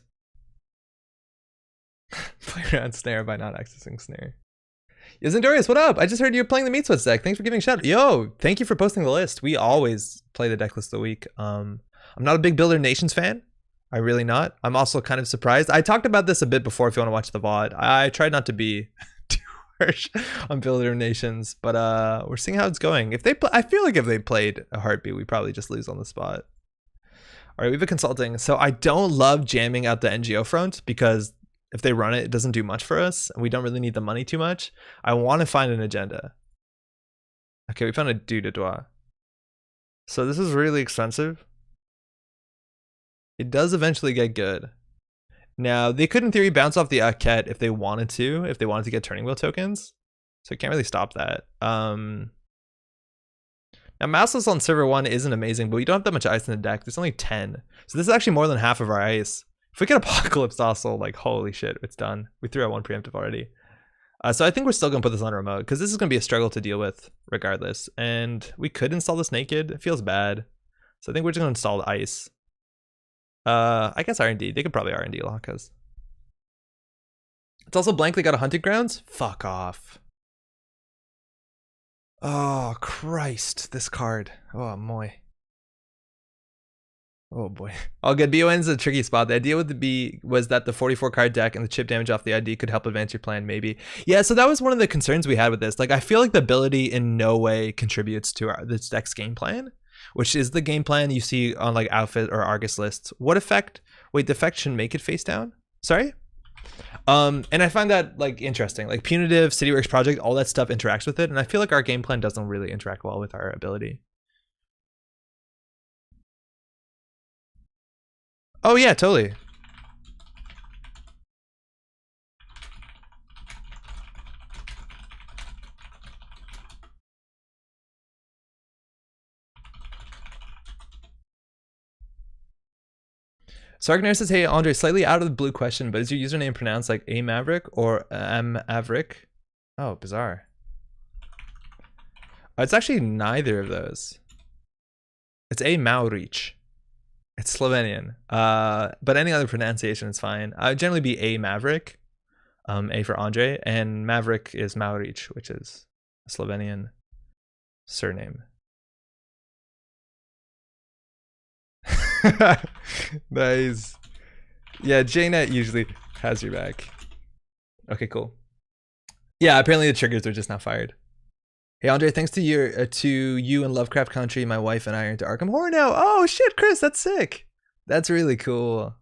Play around snare by not accessing snare. Yosendorius, what up? I just heard you're playing the Meat Sweats deck. Thanks for giving a shout. Yo, thank you for posting the list. We always play the deck list of the week. I'm not a big Builder Nations fan. I'm really not. I'm also kind of surprised. I talked about this a bit before if you want to watch the VOD. I tried not to be too harsh on Builder Nations, but we're seeing how it's going. If they I feel like if they played a Heartbeat, we probably just lose on the spot. All right, we have a consulting. So I don't love jamming out the NGO front because if they run it, it doesn't do much for us, and we don't really need the money too much. I want to find an agenda. Okay, we found a deux de doigt. So this is really expensive. It does eventually get good. Now, they could, in theory, bounce off the Ket if they wanted to get turning wheel tokens. So I can't really stop that. Now, Massless on server 1 isn't amazing, but we don't have that much ice in the deck. There's only 10. So this is actually more than half of our ice. If we get Apocalypse also, like, holy shit, it's done. We threw out 1 preemptive already. So I think we're still going to put this on remote, because this is going to be a struggle to deal with regardless. And we could install this naked. It feels bad. So I think we're just going to install the ice. I guess R&D. They could probably R&D lock us. It's also blank. They got a Hunting Grounds? Fuck off. Oh, Christ. This card. Oh, boy. Oh, boy. All good. BON's a tricky spot. The idea with the B was that the 44 card deck and the chip damage off the ID could help advance your plan, maybe. Yeah, so that was one of the concerns we had with this. Like, I feel like the ability in no way contributes to this deck's game plan, which is the game plan you see on like Outfit or Argus lists. What effect? Wait, the effect should make it face down? Sorry? And I find that like interesting. Like Punitive, CityWorks Project, all that stuff interacts with it, and I feel like our game plan doesn't really interact well with our ability. Oh yeah, totally. Sargner says, hey, Andre, slightly out of the blue question, but is your username pronounced like A Maverick or M Maverick? Oh, bizarre. It's actually neither of those. It's A Mauric. It's Slovenian. But any other pronunciation is fine. I would generally be A Maverick. A for Andre, and Maverick is Mauric, which is a Slovenian surname. Nice. Yeah, JNet usually has your back. Okay, cool. Yeah, apparently the triggers are just not fired. Hey Andre, thanks to you and Lovecraft Country, my wife and I are into Arkham Horror now. Oh shit, Chris, that's sick. That's really cool.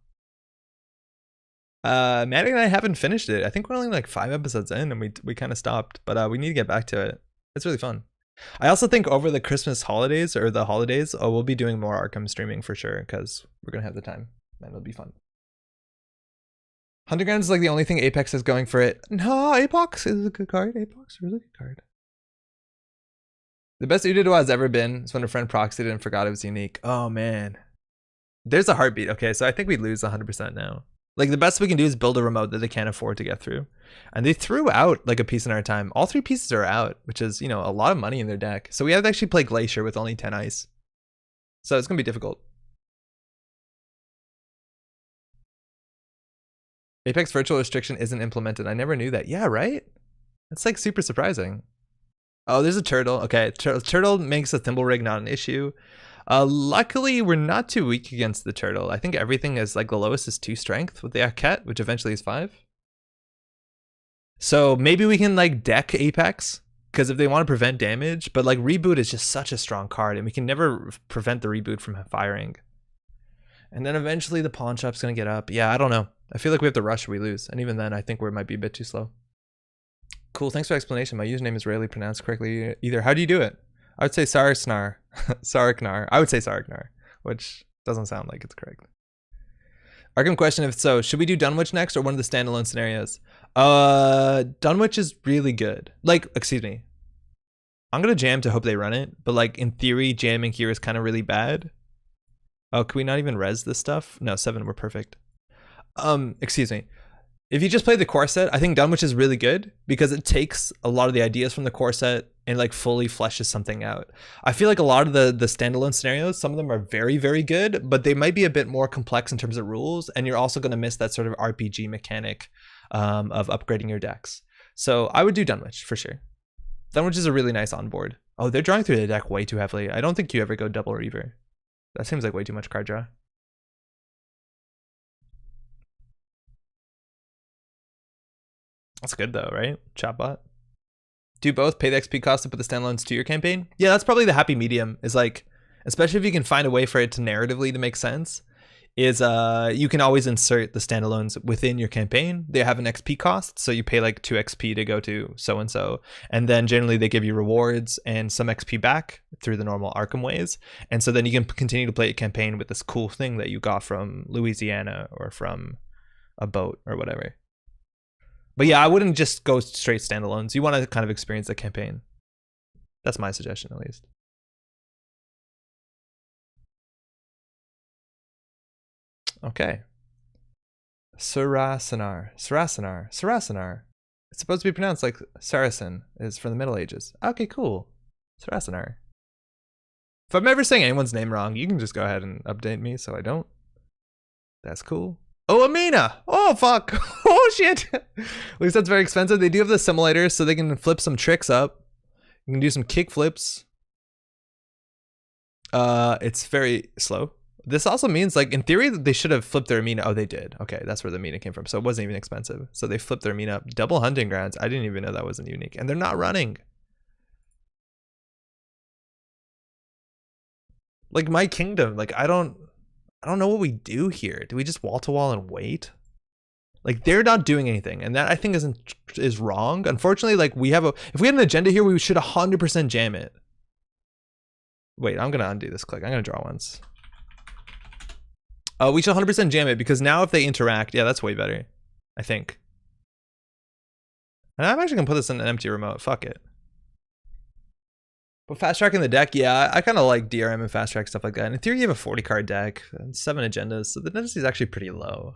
Maddie and I haven't finished it. I think we're only like 5 episodes in and we kind of stopped, but we need to get back to it. It's really fun. I also think over the Christmas holidays or the holidays, we'll be doing more Arkham streaming for sure because we're gonna have the time and it'll be fun. 100 Grounds is like the only thing Apex is going for it. No, Apex is a good card. Apex is a really good card. The best Udido has ever been is when a friend proxied it and forgot it was unique. Oh man. There's a heartbeat. Okay, so I think we lose 100% now. Like the best we can do is build a remote that they can't afford to get through. And they threw out like a piece in our time. All 3 pieces are out, which is, you know, a lot of money in their deck. So we have to actually play Glacier with only 10 ice. So it's going to be difficult. Apex virtual restriction isn't implemented. I never knew that. Yeah, right? That's like super surprising. Oh, there's a turtle. Okay, turtle makes a thimble rig not an issue. Luckily, we're not too weak against the turtle. I think everything is like the lowest is 2 strength with the Arquette, which eventually is 5. So maybe we can like deck Apex because if they want to prevent damage, but like reboot is just such a strong card and we can never prevent the reboot from firing. And then eventually the pawn shop's going to get up. Yeah, I don't know. I feel like we have to rush or we lose. And even then, I think we might be a bit too slow. Cool, thanks for the explanation. My username is rarely pronounced correctly either. How do you do it? I would say Saraknar. Saraknar. I would say Saraknar, which doesn't sound like it's correct. Arkham question, if so, should we do Dunwich next or one of the standalone scenarios? Dunwich is really good. Like, excuse me. I'm going to jam to hope they run it, but like in theory, jamming here is kind of really bad. Oh, can we not even res this stuff? No, 7, we're perfect. Excuse me. If you just play the core set, I think Dunwich is really good because it takes a lot of the ideas from the core set and like fully fleshes something out. I feel like a lot of the standalone scenarios, some of them are very, very good, but they might be a bit more complex in terms of rules. And you're also going to miss that sort of RPG mechanic of upgrading your decks. So I would do Dunwich for sure. Dunwich is a really nice onboard. Oh, they're drawing through the deck way too heavily. I don't think you ever go double Reaver. That seems like way too much card draw. That's good though, right? Chatbot. Do both, pay the XP cost to put the standalones to your campaign? Yeah, that's probably the happy medium, is like, especially if you can find a way for it to narratively to make sense, is you can always insert the standalones within your campaign. They have an XP cost, so you pay like 2 XP to go to so-and-so, and then generally they give you rewards and some XP back through the normal Arkham ways, and so then you can continue to play a campaign with this cool thing that you got from Louisiana or from a boat or whatever. But yeah, I wouldn't just go straight standalones. You want to kind of experience the campaign. That's my suggestion, at least. Okay. Sarasanar. It's supposed to be pronounced like Saracen is from the Middle Ages. Okay, cool. Sarasanar. If I'm ever saying anyone's name wrong, you can just go ahead and update me so I don't. That's cool. Oh, Amina! Oh, fuck! Oh, shit! At least that's very expensive. They do have the simulators, so they can flip some tricks up. You can do some kick flips. It's very slow. This also means, like, in theory, they should have flipped their Amina. Oh, they did. Okay, that's where the Amina came from. So it wasn't even expensive. So they flipped their Amina up. Double hunting grounds. I didn't even know that wasn't unique. And they're not running. Like, my kingdom. Like, I don't know what we do here. Do we just wall to wall and wait? Like, they're not doing anything, and that I think is wrong. Unfortunately, like, if we had an agenda here, we should 100% jam it. Wait, I'm gonna undo this click. I'm gonna draw once. We should 100% jam it because now if they interact, yeah, that's way better, I think. And I'm actually gonna put this in an empty remote. Fuck it. But fast tracking the deck, yeah, I kind of like DRM and fast track stuff like that. And in theory, you have a 40 card deck and 7 agendas, so the density is actually pretty low.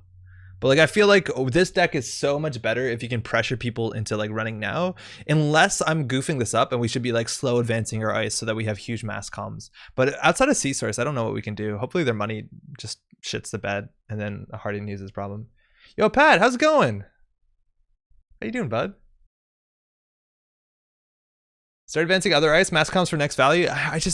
But like I feel like this deck is so much better if you can pressure people into like running now, unless I'm goofing this up and we should be like slow advancing our ice so that we have huge mass comms. But outside of C-Source, I don't know what we can do. Hopefully their money just shits the bed and then Hardy news his problem. Yo, Pat, how's it going? How you doing, bud? Start advancing other ice, mass comms for next value.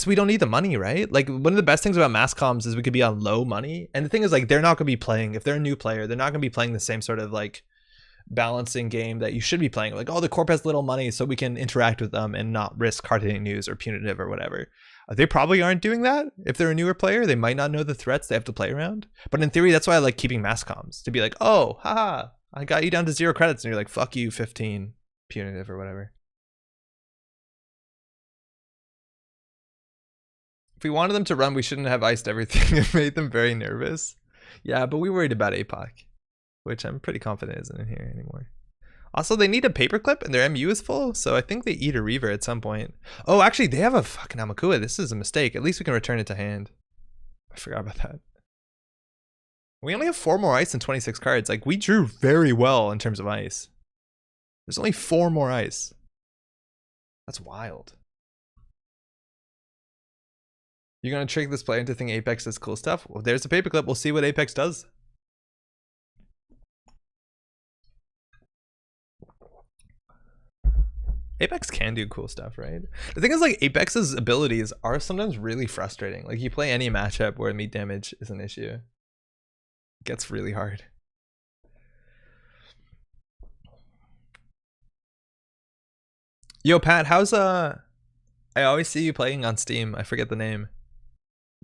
We don't need the money, right? Like one of the best things about mass comms is we could be on low money. And the thing is like, they're not gonna be playing, if they're a new player, they're not gonna be playing the same sort of like balancing game that you should be playing. Like, oh, the corp has little money so we can interact with them and not risk hard-hitting news or punitive or whatever. They probably aren't doing that. If they're a newer player, they might not know the threats they have to play around. But in theory, that's why I like keeping mass comms, to be like, oh, haha, I got you down to 0 credits. And you're like, fuck you, 15 punitive or whatever. If we wanted them to run, we shouldn't have iced everything. It made them very nervous. Yeah, but we worried about APOC, which I'm pretty confident isn't in here anymore. Also, they need a paperclip and their MU is full, so I think they eat a Reaver at some point. Oh, actually, they have a fucking Amakua. This is a mistake. At least we can return it to hand. I forgot about that. We only have 4 more ice and 26 cards. Like, we drew very well in terms of ice. There's only 4 more ice. That's wild. You're going to trick this player into thinking Apex does cool stuff? Well, there's a paperclip. We'll see what Apex does. Apex can do cool stuff, right? The thing is, like, Apex's abilities are sometimes really frustrating. Like, you play any matchup where meat damage is an issue. It gets really hard. Yo, Pat, how's I always see you playing on Steam. I forget the name.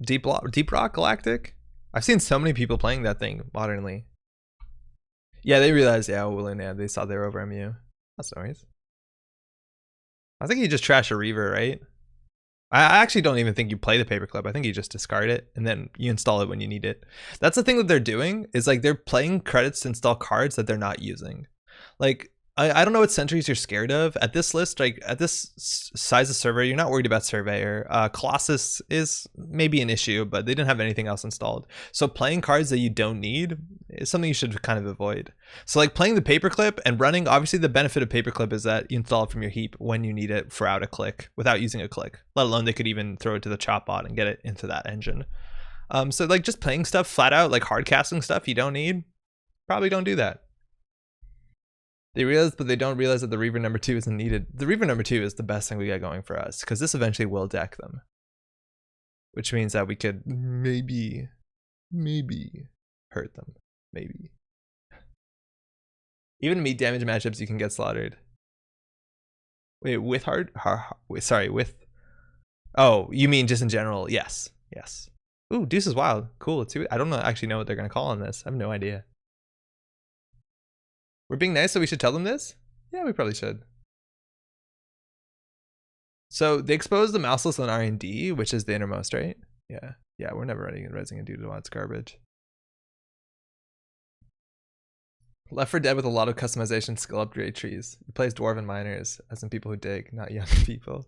Deep Rock Galactic? I've seen so many people playing that thing modernly. Yeah, they realized, yeah, they saw they were over MU. That's no worries. I think you just trash a Reaver, right? I actually don't even think you play the paperclip. I think you just discard it and then you install it when you need it. That's the thing that they're doing, is like they're playing credits to install cards that they're not using. Like, I don't know what sentries you're scared of. At this list, like at this size of server, you're not worried about Surveyor. Colossus is maybe an issue, but they didn't have anything else installed. So playing cards that you don't need is something you should kind of avoid. So like playing the paperclip and running, obviously the benefit of paperclip is that you install it from your heap when you need it for out a click without using a click. Let alone they could even throw it to the chop bot and get it into that engine. So like just playing stuff flat out, like hard casting stuff you don't need, probably don't do that. They realize, but they don't realize that the Reaver number 2 isn't needed. The Reaver number 2 is the best thing we got going for us, because this eventually will deck them. Which means that we could maybe hurt them. Maybe. Even in meat damage matchups, you can get slaughtered. Wait, with with... Oh, you mean just in general? Yes. Yes. Ooh, Deuce is wild. Cool, let's see. I don't actually know what they're going to call on this. I have no idea. We're being nice, so we should tell them this? Yeah, we probably should. So they exposed the mouseless on R&D, which is the innermost, right? Yeah. Yeah, we're never running and resing and due to it's garbage. Left 4 Dead with a lot of customization skill upgrade trees. It plays dwarven miners, as in people who dig, not young people.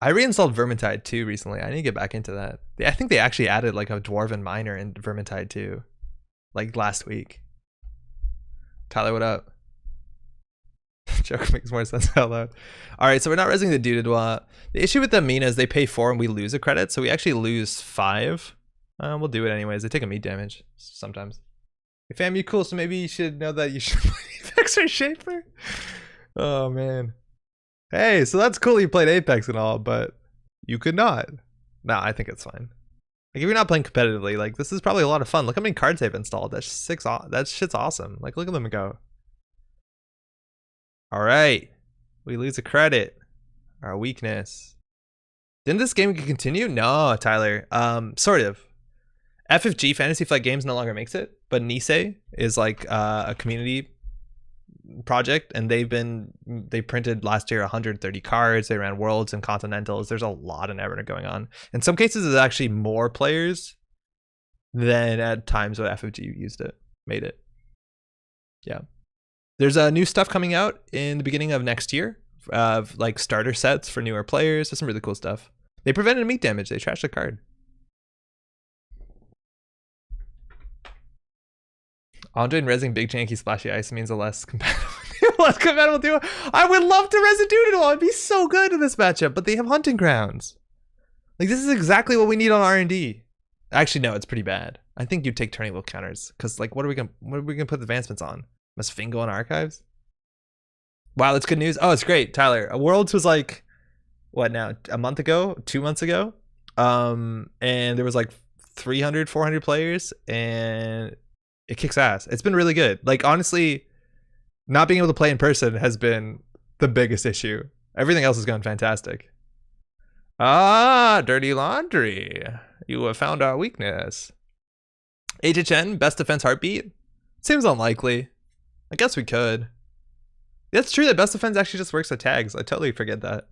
I reinstalled Vermintide 2 recently. I need to get back into that. I think they actually added like a dwarven miner in Vermintide 2, like last week. Tyler, what up? Joke makes more sense out loud. All right, so we're not resing the Dudedois. The issue with the Mina is they pay 4 and we lose a credit, so we actually lose 5. We'll do it anyways. They take a meat damage sometimes. Hey fam, you cool, so maybe you should know that you should play Apex or Schaefer. Oh man. Hey, so that's cool you played Apex and all, but you could not. Nah, I think it's fine. Like if you're not playing competitively, like this is probably a lot of fun. Look how many cards they've installed. That shit's awesome. Like look at them go. All right, we lose a credit. Our weakness. Didn't this game continue? No, Tyler. Sort of. FFG Fantasy Flight Games no longer makes it, but Nisei is like a community project, and they printed last year 130 cards. They ran worlds and continentals. There's a lot of Netrunner going on. In some cases, there's actually more players than at times when FFG made it. Yeah. There's new stuff coming out in the beginning of next year like starter sets for newer players. There's some really cool stuff. They prevented meat damage. They trashed the card. Andre and Resing Big Janky Splashy Ice means a less compatible duo. I would love to Res a Doodle. It'd be so good in this matchup, but they have hunting grounds. Like, this is exactly what we need on R&D. Actually, no, it's pretty bad. I think you'd take turning wheel counters, because like, what are we gonna put advancements on? Must Fingo on archives? Wow, that's good news. Oh, it's great, Tyler. Worlds was like, what now? A month ago, 2 months ago, and there was like 300, 400 players, and it kicks ass. It's been really good. Like, honestly, not being able to play in person has been the biggest issue. Everything else has gone fantastic. Ah, dirty laundry. You have found our weakness. HHN, best defense heartbeat? Seems unlikely. I guess we could. That's true that best defense actually just works with tags. I totally forget that.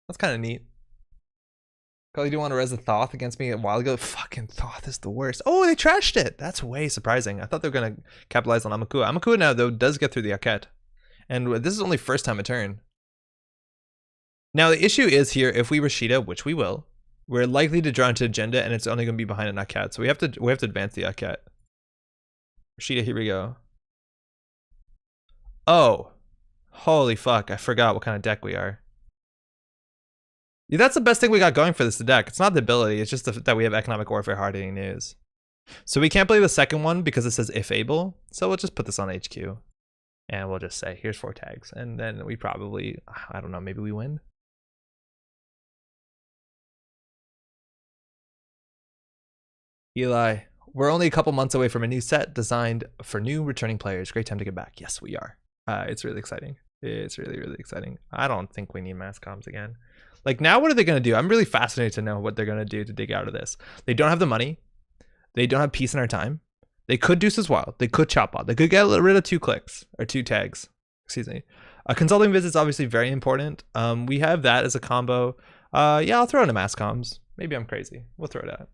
That's kind of neat. Probably do want to res a Thoth against me a while ago. Fucking Thoth is the worst. Oh, they trashed it. That's way surprising. I thought they were going to capitalize on Amakua. Amakua now, though, does get through the Aket. And this is only first time a turn. Now, the issue is here, if we Rashida, which we will, we're likely to draw into agenda, and it's only going to be behind an Aket. So we have to advance the Aket. Rashida, here we go. Oh. Holy fuck. I forgot what kind of deck we are. Yeah, that's the best thing we got going for this deck. It's not the ability, it's just that we have Economic Warfare hard-hitting news. So we can't play the second one because it says if able. So we'll just put this on HQ. And we'll just say, here's 4 tags. And then we probably, I don't know, maybe we win? Eli, we're only a couple months away from a new set designed for new returning players. Great time to get back. Yes, we are. It's really exciting. It's really, really exciting. I don't think we need mass comms again. Like, now what are they going to do? I'm really fascinated to know what they're going to do to dig out of this. They don't have the money. They don't have peace in our time. They could Deuce as Wild. They could Chop Bot. They could get rid of 2 clicks or 2 tags. Excuse me. A consulting visit is obviously very important. We have that as a combo. Yeah, I'll throw in a mass comms. Maybe I'm crazy. We'll throw it out.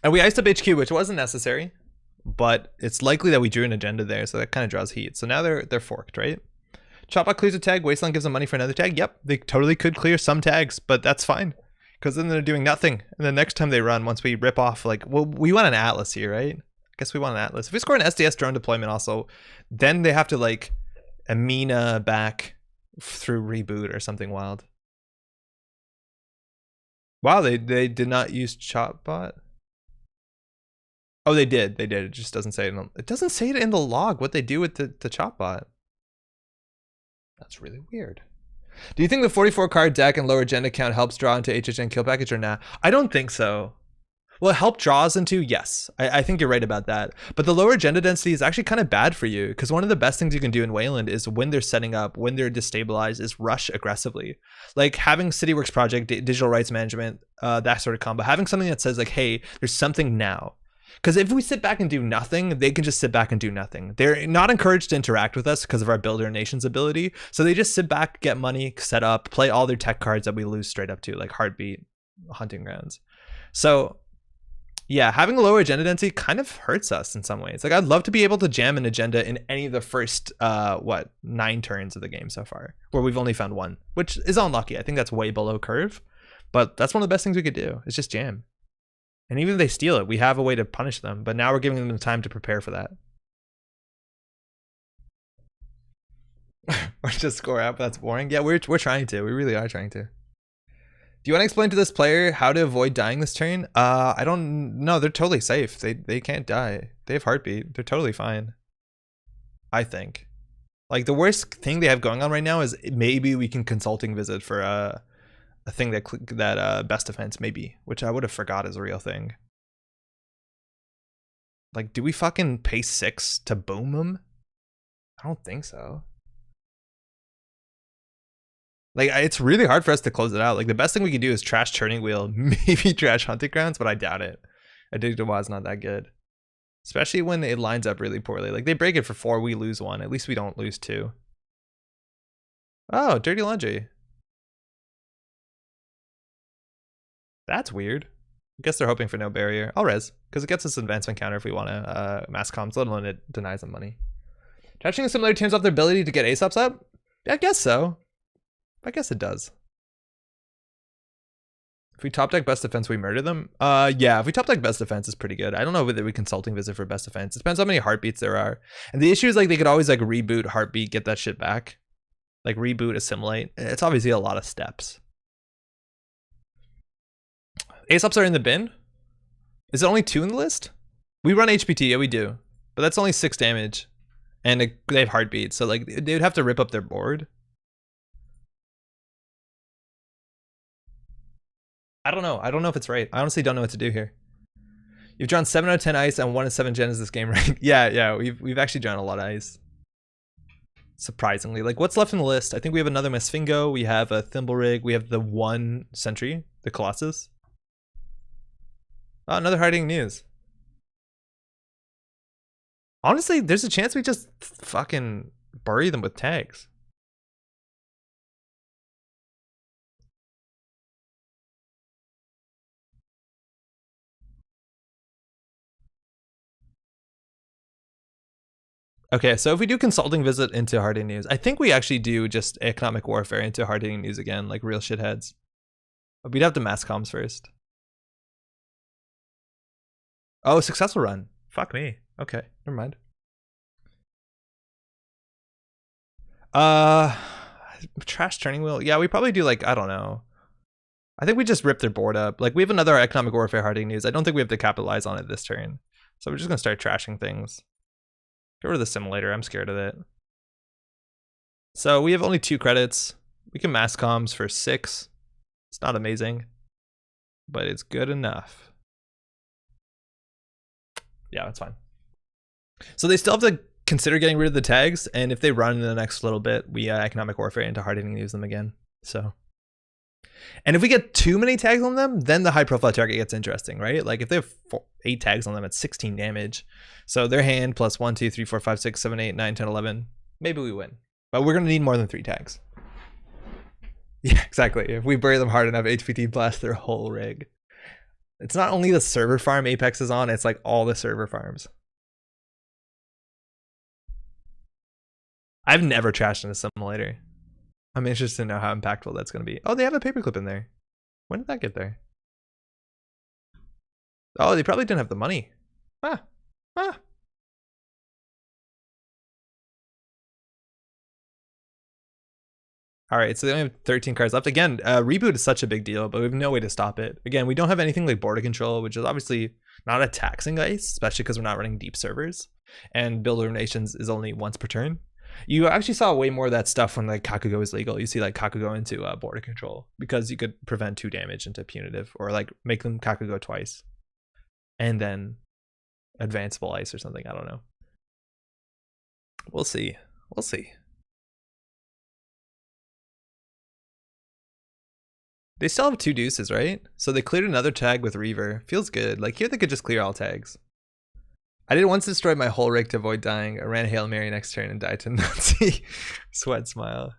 And we iced up HQ, which wasn't necessary, but it's likely that we drew an agenda there, so that kind of draws heat. So now they're forked, right? Chopbot clears a tag, Wasteland gives them money for another tag. Yep, they totally could clear some tags, but that's fine. Because then they're doing nothing. And the next time they run, once we rip off, like, well, we want an Atlas here, right? I guess we want an Atlas. If we score an SDS drone deployment also, then they have to, like, Amina back through reboot or something wild. Wow, they did not use Chopbot? Oh, they did. They did. It just doesn't say it. It doesn't say it in the log what they do with the Chopbot. That's really weird. Do you think the 44 card deck and lower agenda count helps draw into HHN kill package or not? I don't think so. Well, help draws into, yes. I think you're right about that. But the lower agenda density is actually kind of bad for you, because one of the best things you can do in Wayland is when they're setting up, when they're destabilized, is rush aggressively. Like having CityWorks Project, digital rights management, that sort of combo. Having something that says like, hey, there's something now. Because if we sit back and do nothing, they can just sit back and do nothing. They're not encouraged to interact with us because of our Builder Nations ability. So they just sit back, get money, set up, play all their tech cards that we lose straight up to, like Heartbeat, Hunting Grounds. So yeah, having a lower agenda density kind of hurts us in some ways. Like, I'd love to be able to jam an agenda in any of the first, 9 turns of the game so far, where we've only found 1, which is unlucky. I think that's way below curve, but that's one of the best things we could do. It's just jam. And even if they steal it, we have a way to punish them. But now we're giving them the time to prepare for that. Or just score out, but that's boring. Yeah, we're trying to. We really are trying to. Do you want to explain to this player how to avoid dying this turn? I don't know. They're totally safe. They can't die. They have Heartbeat. They're totally fine. I think. Like, the worst thing they have going on right now is maybe we can consulting visit for a thing that best defense maybe, which I would have forgot is a real thing. Like, do we fucking pay 6 to boom them? I don't think so. Like, it's really hard for us to close it out. Like, the best thing we can do is trash Turning Wheel, maybe trash Hunting Grounds, but I doubt it. Addicted Was not that good, especially when it lines up really poorly. Like, they break it for 4, we lose 1. At least we don't lose 2. Oh, Dirty Laundry. That's weird. I guess they're hoping for no barrier. I'll res, because it gets us advancement counter if we want to mass comms, let alone it denies them money. Trashing a simulator turns off their ability to get ace-ups up? I guess so. I guess it does. If we top deck best defense, we murder them? Yeah, if we top deck best defense, it's pretty good. I don't know whether we consulting visit for best defense. It depends how many heartbeats there are. And the issue is like they could always like reboot, heartbeat, get that shit back. Like reboot, assimilate. It's obviously a lot of steps. Ace-ups are in the bin? Is it only 2 in the list? We run HPT, yeah we do. But that's only 6 damage. And they have heartbeats, so like they would have to rip up their board. I don't know. I don't know if it's right. I honestly don't know what to do here. You've drawn 7 out of 10 ice and 1 in 7 gens this game, right? Yeah, we've actually drawn a lot of ice. Surprisingly. Like, what's left in the list? I think we have another Mesfingo, we have a Thimble Rig, we have the 1 Sentry, the Colossus. Oh, another Hard-Hitting News. Honestly, there's a chance we just fucking bury them with tags. Okay, so if we do consulting visit into Hard-Hitting News, I think we actually do just economic warfare into Hard-Hitting News again, like real shitheads. But we'd have to mass comms first. Oh, successful run. Fuck me. Okay, never mind. Trash turning wheel. Yeah, we probably do like, I don't know. I think we just rip their board up. Like we have another economic warfare Hard-Hitting News. I don't think we have to capitalize on it this turn. So we're just gonna start trashing things. Get rid of the simulator. I'm scared of it. So we have only 2 credits. We can mass comms for 6. It's not amazing, but it's good enough. Yeah, that's fine. So they still have to consider getting rid of the tags, and if they run in the next little bit, we economic warfare into Hard-Hitting News them again. So, and if we get too many tags on them, then the high profile target gets interesting, right? Like if they have 8 tags on them, it's 16 damage. So their hand plus 1, 2, 3, 4, 5, 6, 7, 8, 9, 10, 11. Maybe we win, but we're gonna need more than 3 tags. Yeah, exactly. If we bury them hard enough, HPT blast their whole rig. It's not only the server farm Apex is on, it's like all the server farms. I've never trashed in a simulator. I'm interested to know how impactful that's going to be. Oh, they have a paperclip in there. When did that get there? Oh, they probably didn't have the money. Ah. All right, so they only have 13 cards left. Again, reboot is such a big deal, but we have no way to stop it. Again, we don't have anything like border control, which is obviously not a taxing ice, especially because we're not running deep servers. And build eliminations is only once per turn. You actually saw way more of that stuff when like Kakugo is legal. You see like Kakugo into border control because you could prevent 2 damage into punitive, or like make them Kakugo twice and then advanceable ice or something. I don't know. We'll see. We'll see. They still have 2 deuces, right? So they cleared another tag with Reaver. Feels good. Like here they could just clear all tags. I did once destroy my whole rig to avoid dying. I ran a Hail Mary next turn and died to Nazi. Sweat smile.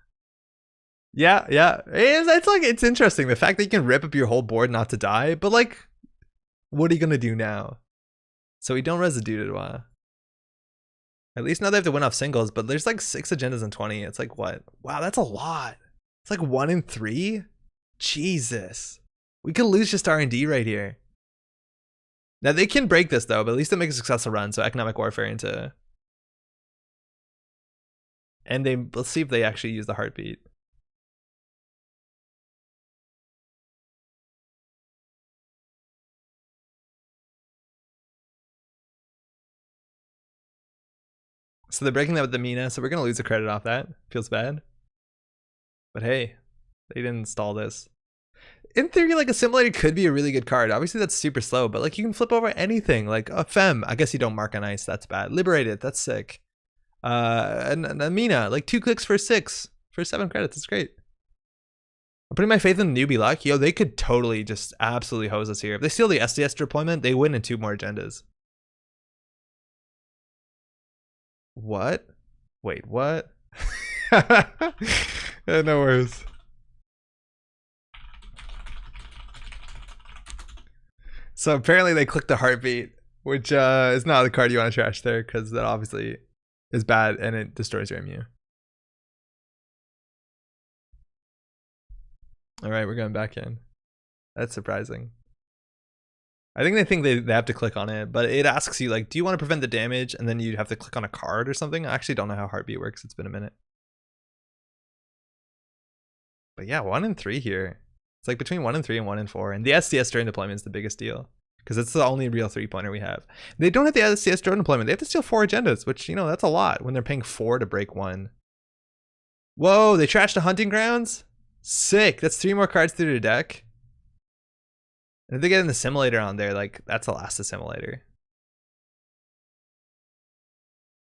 Yeah. It's like, it's interesting. The fact that you can rip up your whole board not to die, but like, what are you gonna do now? So we don't residue it. At least now they have to win off singles, but there's like 6 agendas in 20. It's like what? Wow, that's a lot. It's like 1 in 3. Jesus. We could lose just R&D right here. Now they can break this though, but at least they make a successful run. So economic warfare into, and let's see if they actually use the heartbeat. So they're breaking that with the Mina, so we're gonna lose a credit off that. Feels bad. But hey, they didn't install this. In theory, like a simulator could be a really good card. Obviously that's super slow, but like you can flip over anything. Like a Fem, I guess you don't mark on ice, that's bad. Liberated, that's sick. And a Mina, like 2 clicks for 6 for 7 credits, it's great. I'm putting my faith in the newbie luck. Yo, they could totally just absolutely hose us here. If they steal the SDS deployment, they win in 2 more agendas. What? Wait, what? No worries. So apparently they clicked the heartbeat, which is not the card you want to trash there, because that obviously is bad and it destroys your MU. All right, we're going back in. That's surprising. I think they have to click on it, but it asks you like, do you want to prevent the damage? And then you'd have to click on a card or something. I actually don't know how Heartbeat works. It's been a minute. But yeah, 1 and 3 here. It's like between 1 and 3 and 1 and 4. And the SDS drone deployment is the biggest deal because it's the only real 3-pointer we have. They don't have the SDS drone deployment. They have to steal 4 agendas, which, you know, that's a lot when they're paying 4 to break 1. Whoa, they trashed the hunting grounds? Sick. That's 3 more cards through the deck. And if they get in the simulator on there, like, that's the last assimilator.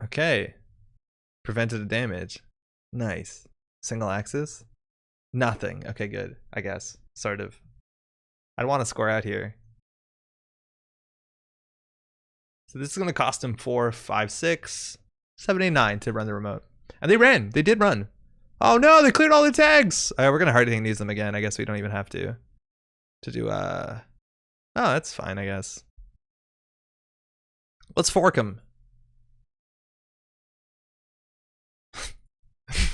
Okay. Prevented the damage. Nice. Single axis? Nothing. Okay, good. I guess. Sort of. I'd want to score out here. So this is going to cost him 4, 5, 6, 7, 8, 9 to run the remote. And they ran. They did run. Oh no, they cleared all the tags. All right, we're going to hard hitting these them again. I guess we don't even have to do oh, that's fine, I guess. Let's fork him.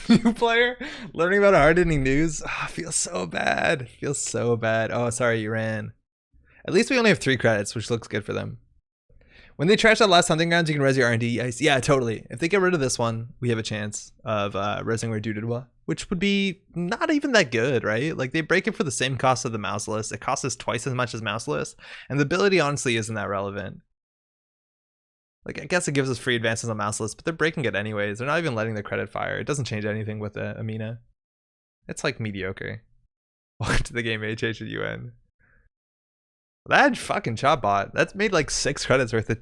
New player learning about hard hitting news. Oh, feels so bad. Feels so bad. Oh, sorry, you ran. At least we only have 3 credits, which looks good for them. When they trash that last hunting grounds, you can res your R&D. Yeah, totally. If they get rid of this one, we have a chance of resing where Dudidwa, which would be not even that good, right? Like, they break it for the same cost of the Mouseless. It costs us twice as much as Mouseless, and the ability honestly isn't that relevant. Like, I guess it gives us free advances on Mouseless, but they're breaking it anyways. They're not even letting the credit fire. It doesn't change anything with Amina. It's like mediocre. Welcome to the game, HH and UN. That fucking chop bot. That's made like 6 credits worth of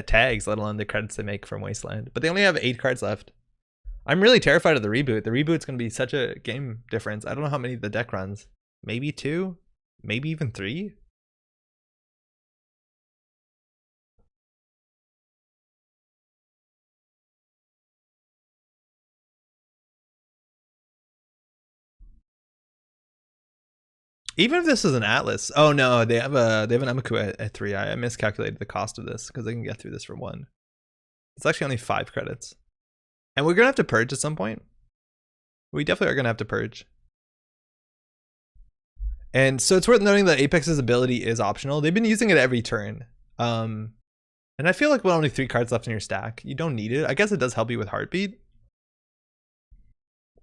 tags, let alone the credits they make from Wasteland. But they only have 8 cards left. I'm really terrified of the reboot. The reboot's going to be such a game difference. I don't know how many the deck runs. Maybe 2? Maybe even 3? Even if this is an Atlas. Oh no, they have an Emiku at 3. I miscalculated the cost of this because they can get through this for 1. It's actually only 5 credits. And we're going to have to purge at some point. We definitely are going to have to purge. And so it's worth noting that Apex's ability is optional. They've been using it every turn. And I feel like with only 3 cards left in your stack, you don't need it. I guess it does help you with Heartbeat.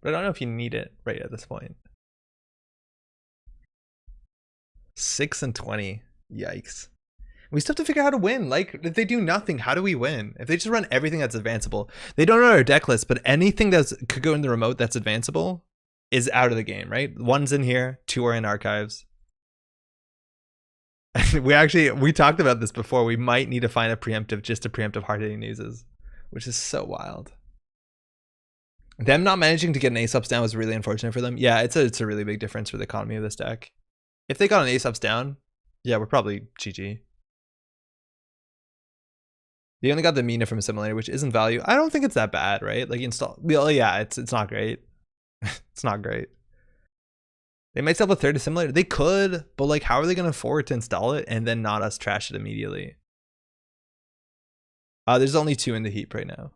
But I don't know if you need it right at this point. 6 and 20. Yikes. We still have to figure out how to win. Like, if they do nothing, how do we win? If they just run everything that's advanceable. They don't know our deck list, but anything that could go in the remote that's advanceable is out of the game, right? 1's in here, 2 are in archives. we talked about this before. We might need to find a preemptive just to preemptive hard-hitting newses, which is so wild. Them not managing to get an ace ups down was really unfortunate for them. Yeah, it's a really big difference for the economy of this deck. If they got an ace ups down, yeah, we're probably GG. They only got the Mina from a simulator, which isn't value. I don't think it's that bad, right? Like install. Well, yeah, it's not great. It's not great. They might still have a 3rd assimilator. They could, but like, how are they going to afford to install it and then not us trash it immediately? There's only 2 in the heap right now.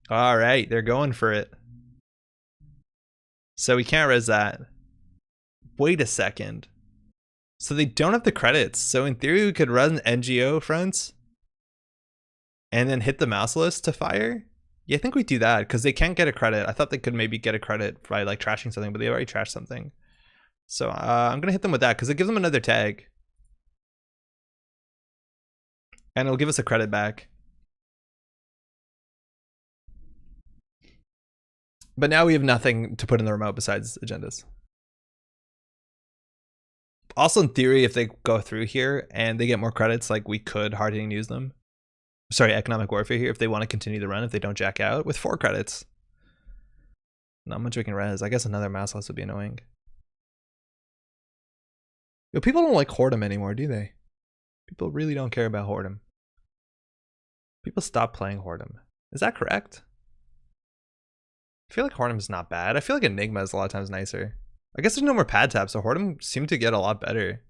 All right, they're going for it. So we can't res that. Wait a second. So they don't have the credits. So in theory, we could run NGO fronts and then hit the Mouseless to fire. Yeah, I think we do that because they can't get a credit. I thought they could maybe get a credit by like trashing something, but they already trashed something. So I'm going to hit them with that because it gives them another tag. And it'll give us a credit back. But now we have nothing to put in the remote besides agendas. Also, in theory, if they go through here and they get more credits, like we could hard-hitting use them. Sorry, economic warfare here if they want to continue the run, if they don't jack out with 4 credits. Not much we can res. I guess another Mouseless would be annoying. Yo, people don't like Hordem anymore, do they? People really don't care about Hordem. People stop playing Hordem. Is that correct? I feel like Hordem is not bad. I feel like Enigma is a lot of times nicer. I guess there's no more pad tap, so Hordem seemed to get a lot better.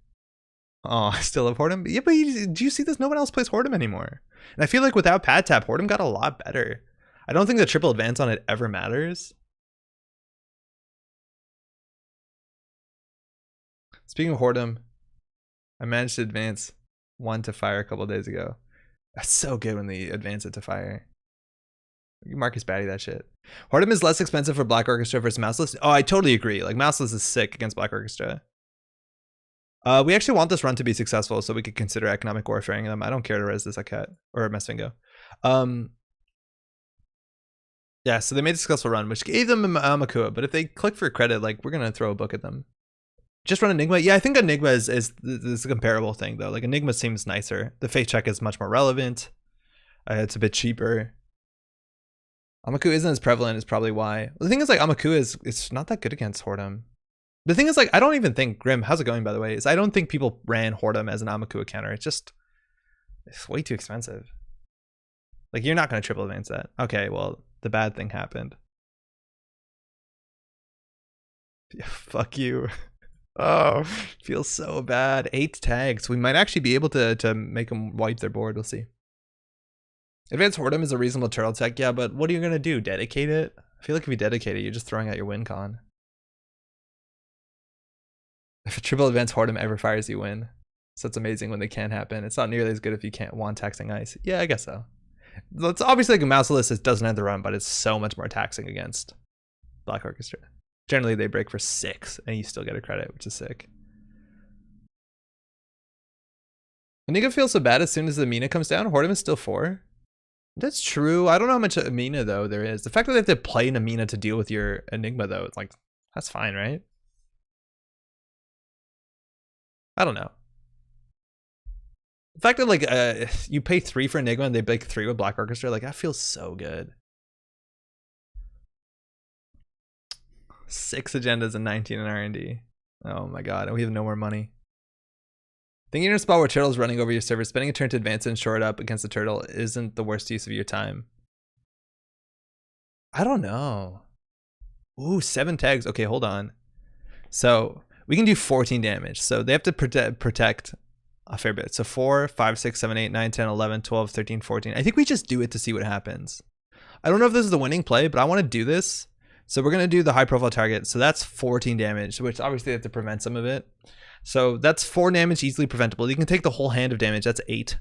Oh, I still love Hordem. Yeah, but do you see this? No one else plays Hordem anymore. And I feel like without pad tap, Hortum got a lot better. I don't think the triple advance on it ever matters. Speaking of Hortum, I managed to advance 1 to fire a couple days ago. That's so good when they advance it to fire. You Marcus Batty that shit. Hortum is less expensive for Black Orchestra versus Mouseless. Oh, I totally agree. Like, Mouseless is sick against Black Orchestra. We actually want this run to be successful so we could consider economic warfaring them. I don't care to res this Aket or Mesfingo. Yeah, so they made a successful run, which gave them Amakua. But if they click for credit, like, we're going to throw a book at them. Just run Enigma. Yeah, I think Enigma is a comparable thing, though. Like, Enigma seems nicer. The face check is much more relevant. It's a bit cheaper. Amakua isn't as prevalent is probably why. The thing is, like, Amakua it's not that good against Hortum. The thing is, like, I don't even think, Grim, how's it going, by the way, is I don't think people ran Hortum as an Amakua counter. It's way too expensive. Like, you're not going to triple advance that. Okay, well, the bad thing happened. Yeah, fuck you. Oh, feels so bad. 8 tags. We might actually be able to make them wipe their board. We'll see. Advanced Hortum is a reasonable turtle tech. Yeah, but what are you going to do? Dedicate it? I feel like if you dedicate it, you're just throwing out your win con. If a triple advanced Hortum ever fires, you win. So it's amazing when they can't happen. It's not nearly as good if you can't one taxing ice. Yeah, I guess so. It's obviously like a Mouseless that doesn't have the run, but it's so much more taxing against Black Orchestra. Generally, they break for 6, and you still get a credit, which is sick. Iniga feels so bad as soon as the Mina comes down. Hortum is still 4. That's true. I don't know how much Amina, though, there is. The fact that they have to play an Amina to deal with your Enigma, though, it's like, that's fine, right? I don't know. The fact that, like, you pay 3 for Enigma and they break 3 with Black Orchestra, like, that feels so good. 6 agendas and 19 in R&D. Oh my god, and we have no more money. Thinking you're in a spot where Turtle's running over your server, spending a turn to advance and short up against the Turtle isn't the worst use of your time. I don't know. Ooh, 7 tags. Okay, hold on. So we can do 14 damage. So they have to protect a fair bit. So 4, 5, 6, 7, 8, 9, 10, 11, 12, 13, 14. I think we just do it to see what happens. I don't know if this is the winning play, but I want to do this. So we're going to do the high profile target. So that's 14 damage, which obviously they have to prevent some of it. So that's 4 damage easily preventable. You can take the whole hand of damage. That's 8.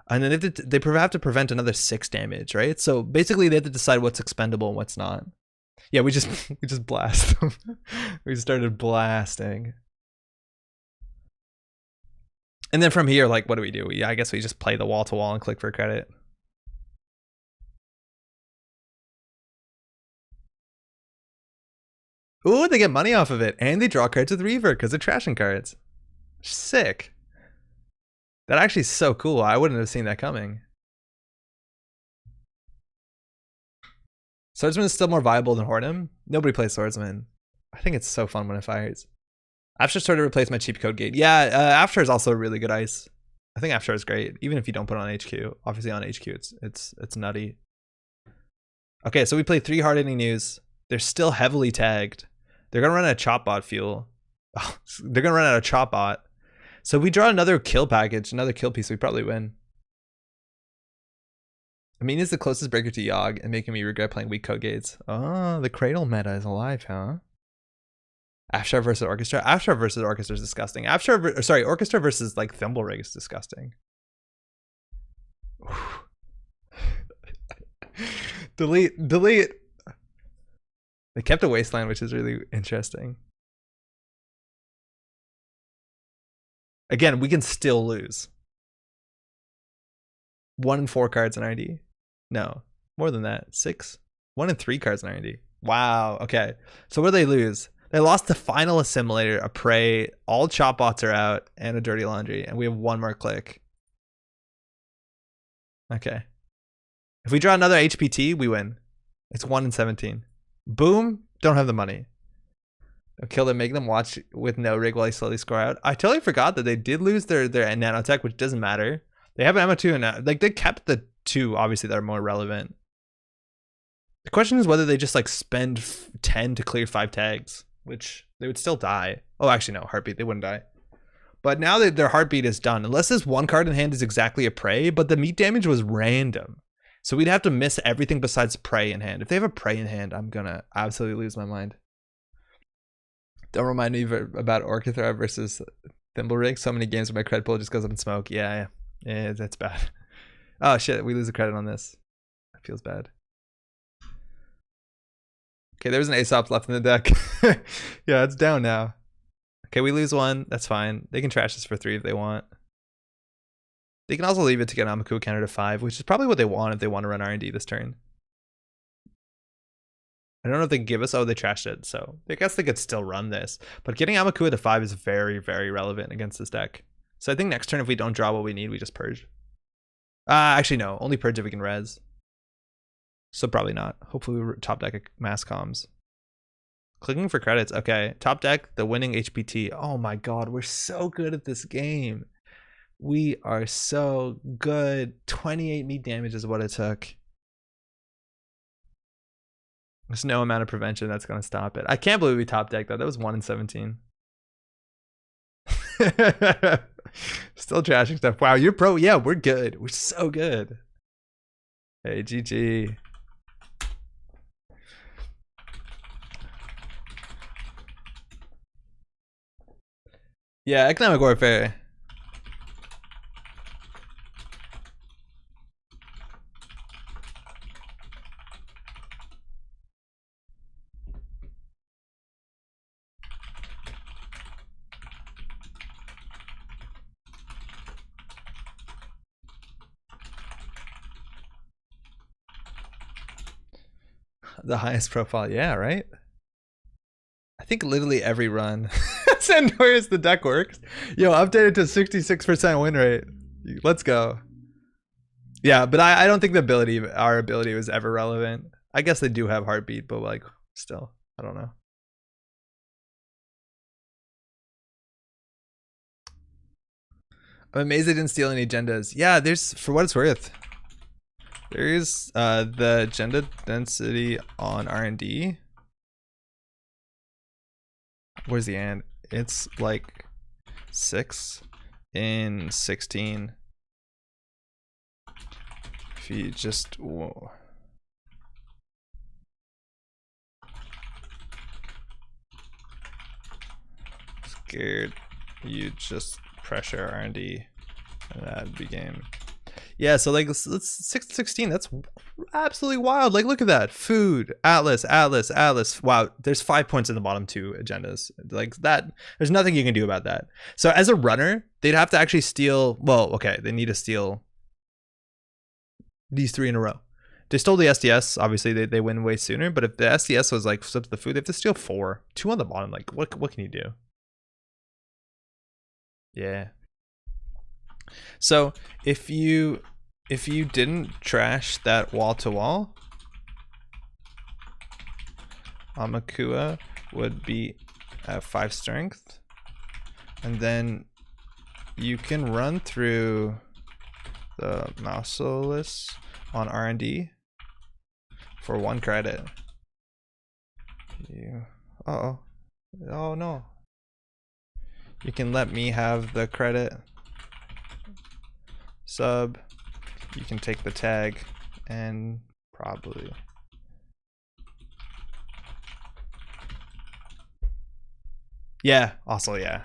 And then they have to prevent another 6 damage, right? So basically they have to decide what's expendable and what's not. Yeah, we just blast them. We started blasting. And then from here, like, what do we do? Yeah, I guess we just play the wall to wall and click for credit. Ooh, they get money off of it. And they draw cards with Reaver because they're trashing cards. Sick. That actually is so cool. I wouldn't have seen that coming. Swordsman is still more viable than Hortum. Nobody plays Swordsman. I think it's so fun when it fires. After started to replace my cheap code gate. Yeah, After is also a really good ice. I think After is great, even if you don't put it on HQ. Obviously on HQ, it's nutty. Okay, so we play 3 hard hitting news. They're still heavily tagged. They're gonna run out of chop bot fuel. Oh, they're gonna run out of chop bot. So if we draw another kill package, another kill piece, we probably win. Amin is the closest breaker to Yogg and making me regret playing weak code gates. Oh, the Cradle meta is alive, huh? Afshar versus Orchestra. Afshar versus Orchestra is disgusting. Orchestra versus like Thimblerig is disgusting. delete. They kept a Wasteland, which is really interesting. Again, we can still lose. 1 in 4 cards in RD. No, more than that. 6. 1 in 3 cards in RD. Wow. Okay. So where do they lose? They lost the final assimilator, a prey, all chop bots are out, and a dirty laundry, and we have 1 more click. Okay. If we draw another HPT, we win. It's 1 in 17. Boom. Don't have the money. I'll kill them, make them watch with no rig while they slowly score out. I totally forgot that they did lose their nanotech, which doesn't matter. They have an MO2 and like they kept the 2, obviously, that are more relevant. The question is whether they just like spend 10 to clear 5 tags, which they would still die. Oh, actually no, Heartbeat, they wouldn't die. But now that their heartbeat is done, unless this one card in hand is exactly a prey, but the meat damage was random. So we'd have to miss everything besides prey in hand. If they have a prey in hand, I'm gonna absolutely lose my mind. Don't remind me about Orchithra versus Thimblerig. So many games where my credit pool just goes up in smoke. Yeah, that's bad. Oh shit, we lose a credit on this. That feels bad. Okay, there's an Aesop left in the deck. Yeah, it's down now. Okay, we lose one. That's fine. They can trash this for 3 if they want. They can also leave it to get Amakua counter to 5, which is probably what they want if they want to run R&D this turn. I don't know if they can give us... Oh, they trashed it, so I guess they could still run this. But getting Amakua to 5 is very, very relevant against this deck. So I think next turn, if we don't draw what we need, we just purge. Actually, no. Only purge if we can res. So probably not. Hopefully we top deck mass comms. Clicking for credits. Okay. Top deck, the winning HPT. Oh my god, we're so good at this game. We are so good. 28 meat damage is what it took. There's no amount of prevention that's going to stop it. I can't believe we top decked that. That was 1 in 17. Still trashing stuff. Wow, you're pro. Yeah, we're good. We're so good. Hey, GG. Yeah, economic warfare. The highest profile, yeah, right? I think literally every run. Sandorius, the deck works. Yo, updated to 66% win rate. Let's go. Yeah, but I don't think our ability was ever relevant. I guess they do have heartbeat, but like still, I don't know. I'm amazed they didn't steal any agendas. Yeah, there's, for what it's worth, there is the agenda density on R&D. Where's the and? It's like 6 in 16. If you just, whoa. Scared, you just pressure R&D and that'd be game. Yeah, so like let's 6-16, that's absolutely wild. Like look at that. Food, Atlas. Wow, there's 5 points in the bottom 2 agendas. Like that, there's nothing you can do about that. So as a runner, they'd have to actually steal, well, okay, they need to steal these 3 in a row. They stole the SDS, obviously they win way sooner, but if the SDS was like flips the food, they have to steal 4. 2 on the bottom, like what can you do? Yeah. So if you didn't trash that wall to wall, Amakua would be at 5 strength, and then you can run through the Mausolus on R&D for 1 credit. Oh no. You can let me have the credit. Sub, you can take the tag, and probably. Yeah, also, yeah.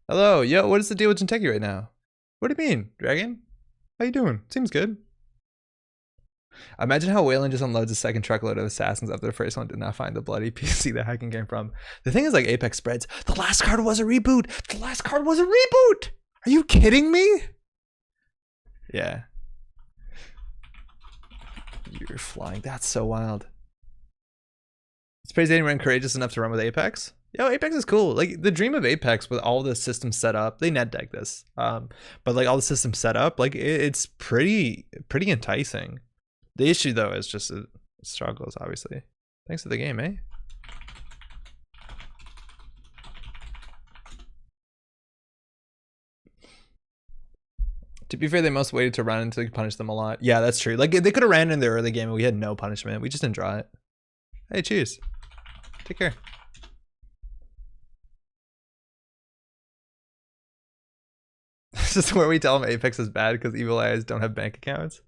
Hello, yo, what is the deal with Jinteki right now? What do you mean, Dragon? How you doing? Seems good. Imagine how Wayland just unloads a second truckload of assassins after the first one did not find the bloody PC the hacking came from. The thing is, like, Apex spreads. The last card was a reboot. The last card was a reboot. Are you kidding me? Yeah. You're flying. That's so wild. Is Praise anyone courageous enough to run with Apex? Yo, Apex is cool. Like the dream of Apex with all the systems set up. They net deck this, but like all the systems set up, like it's pretty enticing. The issue though is just it struggles, obviously. Thanks to the game, eh? To be fair, they most waited to run until you punish them a lot. Yeah, that's true. Like they could have ran in the early game and we had no punishment. We just didn't draw it. Hey, cheers. Take care. This is where we tell them Apex is bad because evil eyes don't have bank accounts.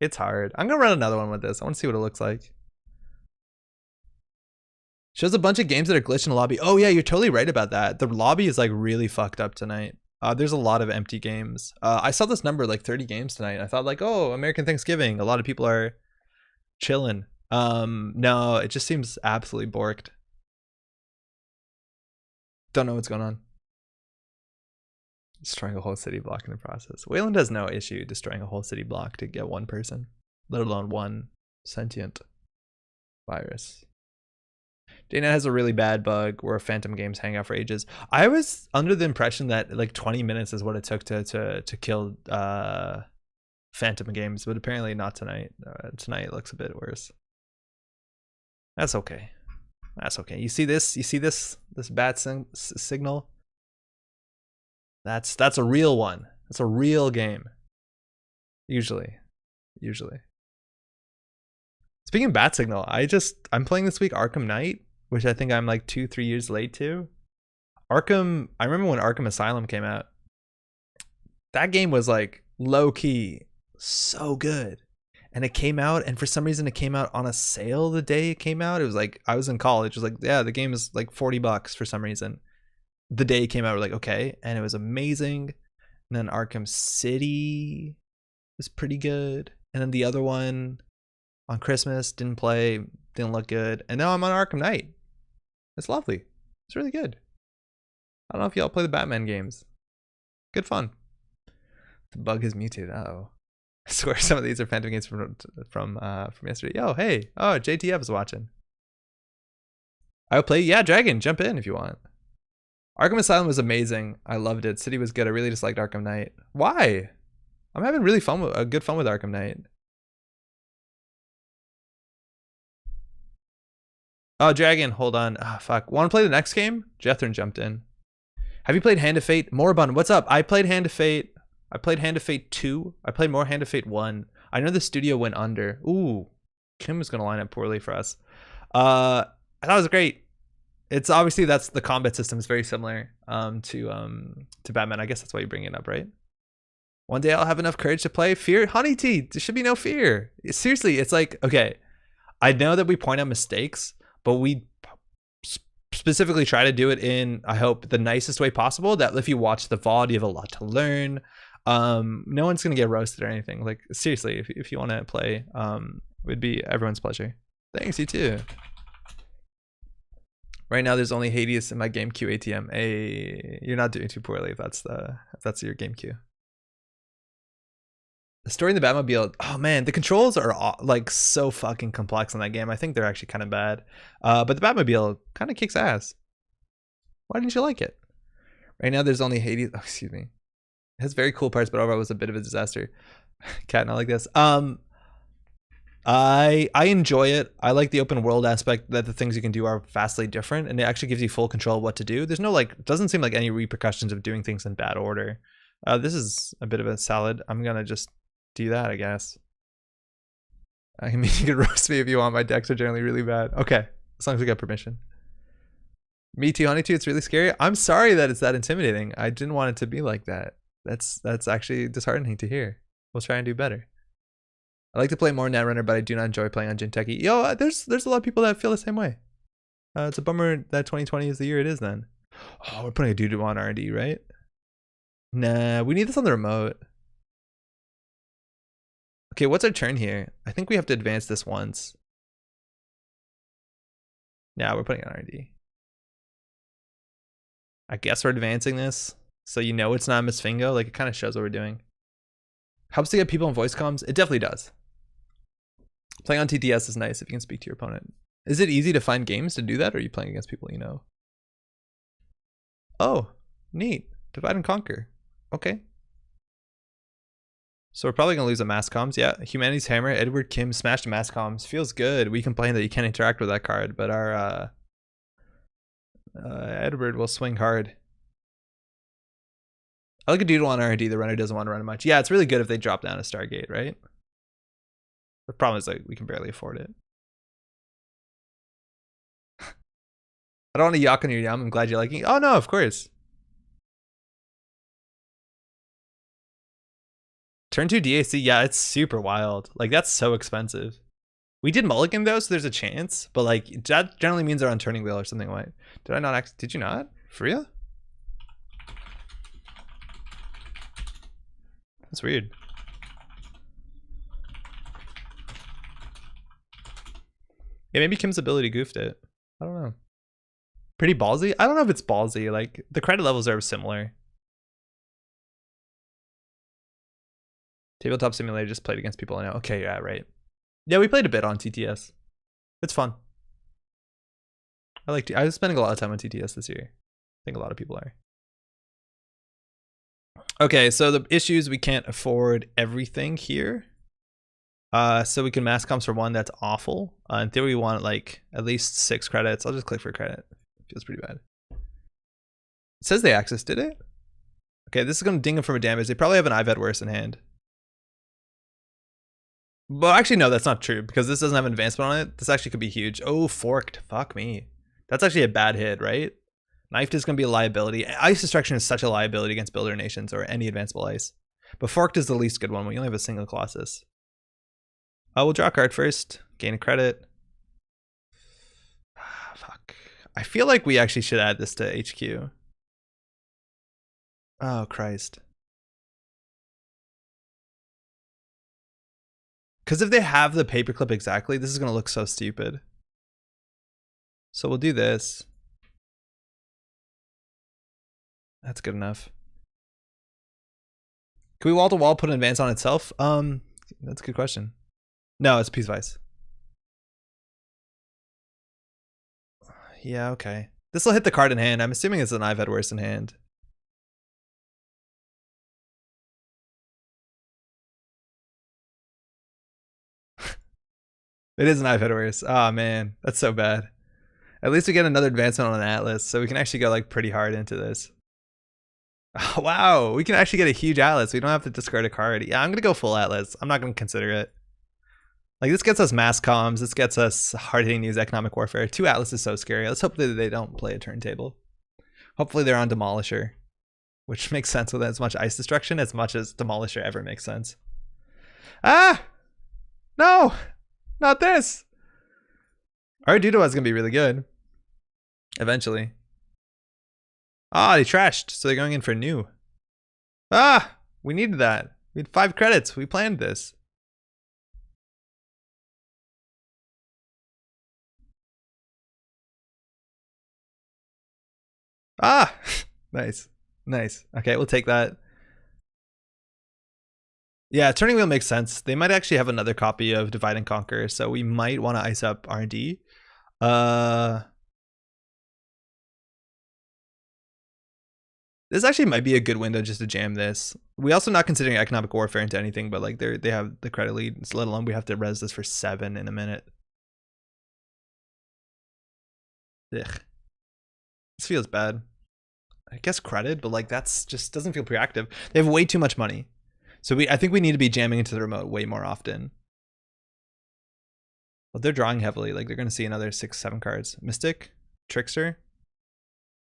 It's hard. I'm gonna run another one with this. I want to see what it looks like. Shows a bunch of games that are glitched in the lobby. Oh yeah, you're totally right about that. The lobby is like really fucked up tonight. There's a lot of empty games. I saw this number like 30 games tonight. I thought like, oh, American Thanksgiving. A lot of people are chilling. No, it just seems absolutely borked. Don't know what's going on. Destroying a whole city block in the process. Wayland has no issue destroying a whole city block to get one person, let alone one sentient virus. Dana has a really bad bug where Phantom games hang out for ages. I was under the impression that like 20 minutes is what it took to kill Phantom games, but apparently not tonight. Tonight it looks a bit worse. That's okay. That's okay. You see this? You see this bat signal? That's a real one. That's a real game. Usually. Speaking of bat signal, I'm playing this week Arkham Knight, which I think I'm like 2-3 years late to. Arkham, I remember when Arkham Asylum came out. That game was like low key, so good. And it came out, and for some reason it came out on a sale the day it came out. It was like, I was in college. It was like, yeah, the game is like $40 for some reason. The day it came out, we're like, okay. And it was amazing. And then Arkham City was pretty good. And then the other one on Christmas, didn't play, didn't look good. And now I'm on Arkham Knight. It's lovely. It's really good. I don't know if y'all play the Batman games. Good fun. The bug is muted. Uh-oh. I swear some of these are Phantom games from yesterday. Yo, hey. Oh, JTF is watching. I'll play. Yeah, Dragon, jump in if you want. Arkham Asylum was amazing. I loved it. City was good. I really just liked Arkham Knight. Why? I'm having really fun with good fun with Arkham Knight. Oh, Dragon, hold on. Ah, fuck. Want to play the next game? Jethrin jumped in. Have you played Hand of Fate? Moribund, what's up? I played Hand of Fate. I played Hand of Fate 2. I played more Hand of Fate 1. I know the studio went under. Ooh, Kim is going to line up poorly for us. I thought it was great. It's obviously that's the combat system is very similar to Batman. I guess that's why you bring it up, right? One day I'll have enough courage to play. Fear, honey tea. There should be no fear. Seriously, it's like, okay, I know that we point out mistakes, but we specifically try to do it in, I hope, the nicest way possible. That if you watch the VOD, you have a lot to learn. No one's gonna get roasted or anything. Like seriously, if you want to play, it would be everyone's pleasure. Thanks, you too. Right now, there's only Hades in my game queue ATM. Hey, you're not doing too poorly if that's your game queue. The story in the Batmobile. Oh man, the controls are like so fucking complex in that game. I think they're actually kind of bad. But the Batmobile kind of kicks ass. Why didn't you like it? Right now, there's only Hades. Oh, excuse me. It has very cool parts, but overall it was a bit of a disaster. Cat, not like this. I enjoy it. I like the open world aspect, that the things you can do are vastly different, and it actually gives you full control of what to do. There's no like, doesn't seem like any repercussions of doing things in bad order. This is a bit of a salad. I'm gonna just do that, I guess. I mean, you can roast me if you want. My decks are generally really bad. Okay, as long as we get permission. Me too, honey too. It's really scary. I'm sorry that it's that intimidating. I didn't want it to be like that. That's actually disheartening to hear. We'll try and do better. I like to play more Netrunner, but I do not enjoy playing on Jinteki. Yo, there's a lot of people that feel the same way. It's a bummer that 2020 is the year it is then. Oh, we're putting a dude on R&D, right? Nah, we need this on the remote. Okay, what's our turn here? I think we have to advance this once. Yeah, we're putting it on R&D. I guess we're advancing this, so you know it's not Miss Fingo. Like, it kind of shows what we're doing. Helps to get people in voice comms. It definitely does. Playing on TTS is nice if you can speak to your opponent. Is it easy to find games to do that, or are you playing against people you know? Oh, neat. Divide and conquer. Okay. So we're probably going to lose a mass comms. Yeah, Humanity's Hammer, Edward Kim smashed mass comms. Feels good. We complain that you can't interact with that card, but our Edward will swing hard. I like a doodle on R&D. The runner doesn't want to run it much. Yeah, it's really good if they drop down a Stargate, right? The problem is like we can barely afford it. I don't want to yuck on your yum. I'm glad you're liking it. Oh, no, of course. Turn 2 DAC. Yeah, it's super wild. Like, that's so expensive. We did mulligan, though, so there's a chance. But, like, that generally means they're on turning wheel or something like that. Did I not actually? Did you not? For real? That's weird. Yeah, maybe Kim's ability goofed it. I don't know. Pretty ballsy? I don't know if it's ballsy. Like, the credit levels are similar. Tabletop Simulator just played against people I know. Okay, yeah, right. Yeah, we played a bit on TTS. It's fun. I was spending a lot of time on TTS this year. I think a lot of people are. Okay, so the issues, we can't afford everything here. So we can mass comps for one, that's awful. In theory, we want like at least 6 credits. I'll just click for credit. It feels pretty bad. It says they access, did it? Okay, this is gonna ding them from a damage. They probably have an I've had worse in hand. Well, actually, no, that's not true because this doesn't have an advancement on it. This actually could be huge. Oh, forked. Fuck me. That's actually a bad hit, right? Knifed is going to be a liability. Ice Destruction is such a liability against Builder Nations or any advanceable ice. But forked is the least good one. We only have a single Colossus. We'll draw a card first. Gain a credit. Fuck. I feel like we actually should add this to HQ. Oh, Christ. Because if they have the paperclip exactly, this is going to look so stupid. So we'll do this. That's good enough. Can we wall-to-wall put an advance on itself? That's a good question. No, it's a piece of ice. Yeah, okay. This will hit the card in hand. I'm assuming it's an I've had worse in hand. It is an I've had worse. Oh man, that's so bad. At least we get another advancement on an Atlas, so we can actually go like pretty hard into this. Oh, wow, we can actually get a huge Atlas. We don't have to discard a card. Yeah, I'm gonna go full Atlas. I'm not gonna consider it. Like this gets us mass comms. This gets us hard-hitting news, economic warfare. 2 Atlas is so scary. Let's hope that they don't play a turntable. Hopefully they're on Demolisher, which makes sense with as much ice destruction as much as Demolisher ever makes sense. Ah, no, not this. Our Dudo is gonna be really good. Eventually. Ah, they trashed, so they're going in for new. Ah, we needed that. We had 5 credits. We planned this. Ah, nice. Nice. Okay, we'll take that. Yeah, turning wheel makes sense. They might actually have another copy of Divide and Conquer, so we might want to ice up R&D. This actually might be a good window just to jam this. We also not considering economic warfare into anything, but like they have the credit lead, let alone we have to res this for 7 in a minute. Ugh. This feels bad. I guess credit, but like that's just doesn't feel proactive. They have way too much money. So I think we need to be jamming into the remote way more often. Well, they're drawing heavily. Like they're going to see another 6, 7 cards. Mystic, Trickster.